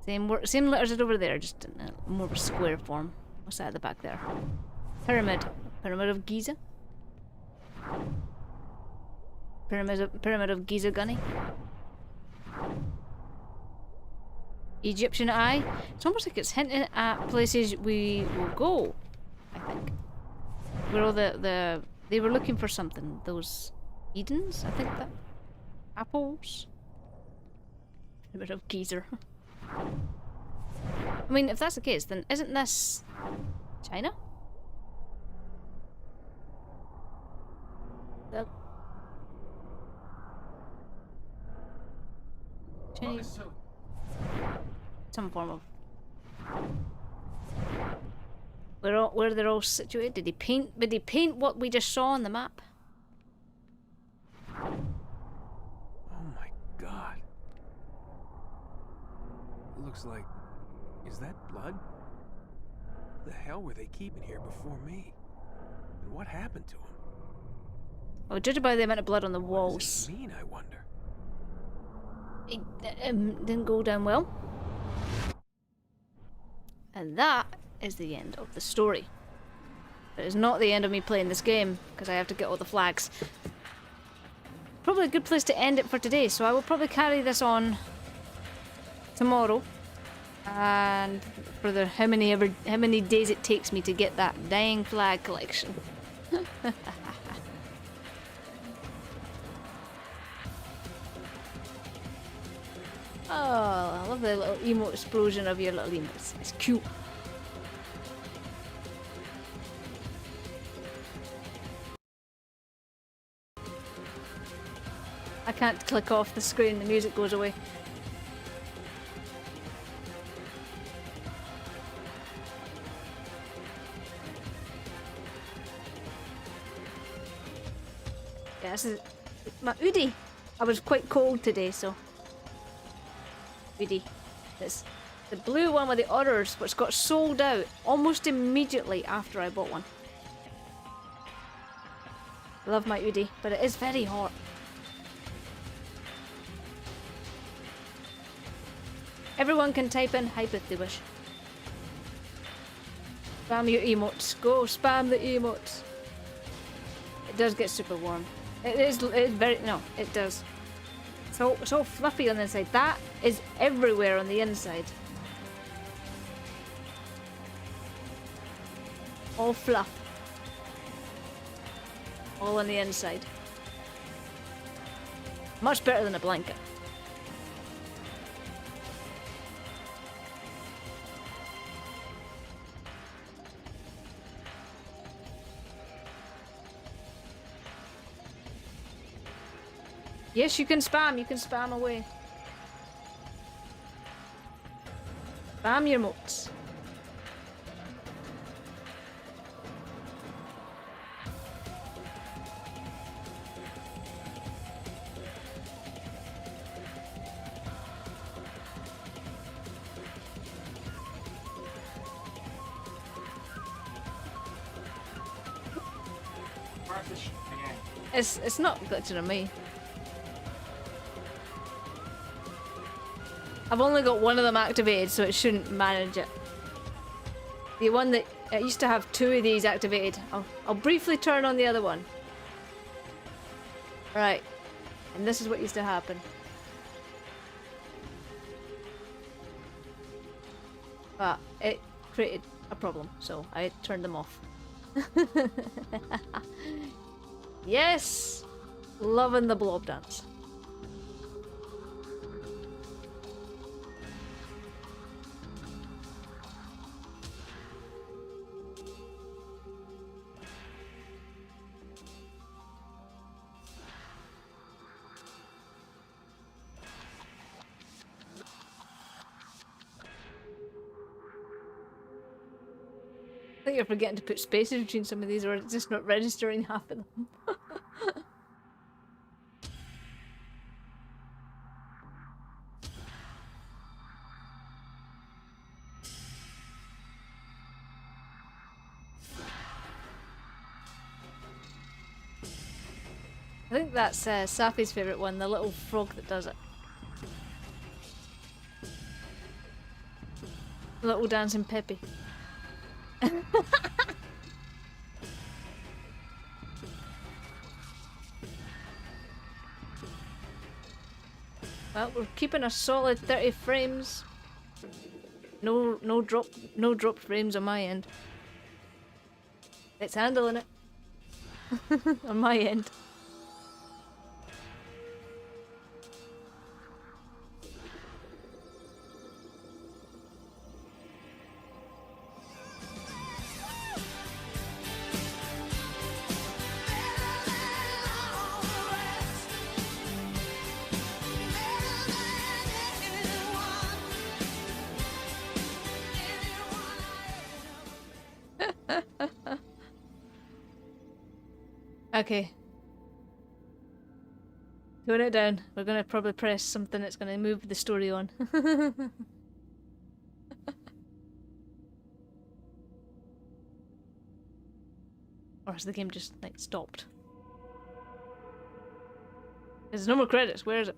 Same letters as over there, just in a more of a square form. What's that at the back there? Pyramid. Pyramid of Giza? Pyramid of Giza gunny? Egyptian eye? It's almost like it's hinting at places we will go, I think. Where all they were looking for something. Those Edens, I think that. Apples. A bit of geezer. I mean, if that's the case, then isn't this China? The Chinese. Some form of. Where they're all situated. Did he paint what we just saw on the map? Oh my god. It looks like... Is that blood? What the hell were they keeping here before me? And what happened to him? Oh, judging by the amount of blood on the walls. What does it mean, I wonder? It didn't go down well. And that is the end of the story. But it's not the end of me playing this game, because I have to get all the flags. Probably a good place to end it for today, so I will probably carry this on tomorrow. And for the how many days it takes me to get that dang flag collection. Oh, I love the little emo explosion of your little emotes. It's cute. I can't click off the screen, the music goes away. Yeah, this is my Udi. I was quite cold today, so. Udi. It's the blue one with the otters, which got sold out almost immediately after I bought one. I love my Udi, but it is very hot. Everyone can type in hype if they wish. Spam your emotes. Go spam the emotes. It does get super warm. It is very, no, it does. So fluffy on the inside. That is everywhere on the inside. All fluff. all on the inside. Much better than a blanket. Yes, you can spam away. Spam your motes. It's not glitching on me. I've only got one of them activated, so it shouldn't manage it. The one that I used to have 2 of these activated. I'll briefly turn on the other one. Right, and this is what used to happen. But it created a problem, so I turned them off. Yes! Loving the blob dance. I think you're forgetting to put spaces between some of these, or it's just not registering half of them. I think that's Safi's favourite one, the little frog that does it. Little dancing Peppy. Well, we're keeping a solid 30 frames. No drop frames on my end. It's handling it. On my end. Okay. Tone it down. We're gonna probably press something that's gonna move the story on. Or has the game just like stopped? There's no more credits. Where is it?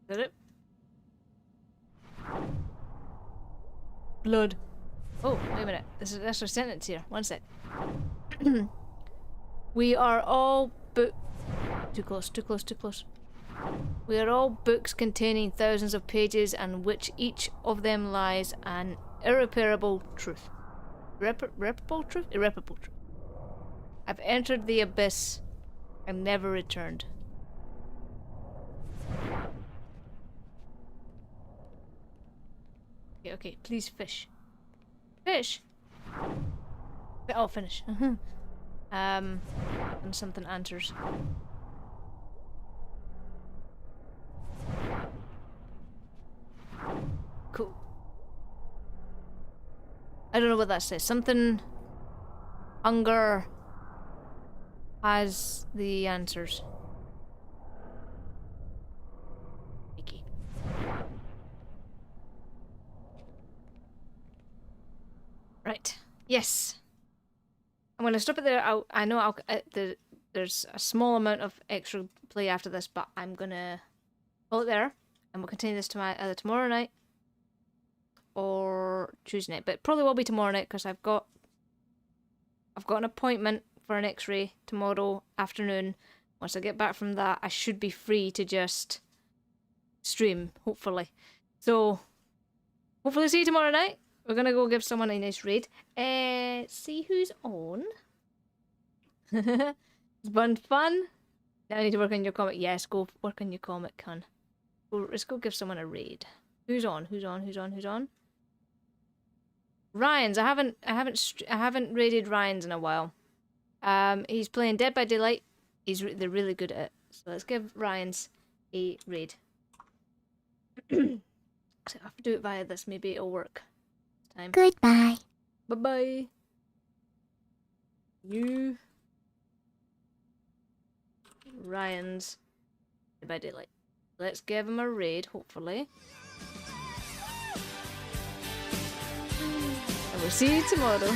Is that it? Blood. Oh, wait a minute. That's our sentence here. One sec. We are all too close, too close, too close. We are all books containing thousands of pages, and which each of them lies an irreparable truth. Irreparable truth? Irreparable truth. I've entered the abyss and never returned. Okay, please fish. Fish? Oh, finish. And something answers. Cool. I don't know what that says. Something... Hunger... has the answers. Right. Yes. I'm going to stop it there. I know there's a small amount of extra play after this, but I'm going to call it there. And we'll continue this either tomorrow night or Tuesday night. But it probably will be tomorrow night because I've got an appointment for an x-ray tomorrow afternoon. Once I get back from that, I should be free to just stream, hopefully. So... hopefully see you tomorrow night. We're gonna go give someone a nice raid. See who's on. It's been fun. Now I need to work on your comic. Yes, go work on your comic, hun. Let's go give someone a raid. Who's on? Who's on? Who's on? Who's on? Ryan's. I haven't raided Ryan's in a while. He's playing Dead by Daylight. They're really good at it. So let's give Ryan's a raid. So I have to do it via this. Maybe it'll work this time. Goodbye. Bye bye. You. Ryan's Dead by Daylight. Let's give him a raid, hopefully. And we'll see you tomorrow.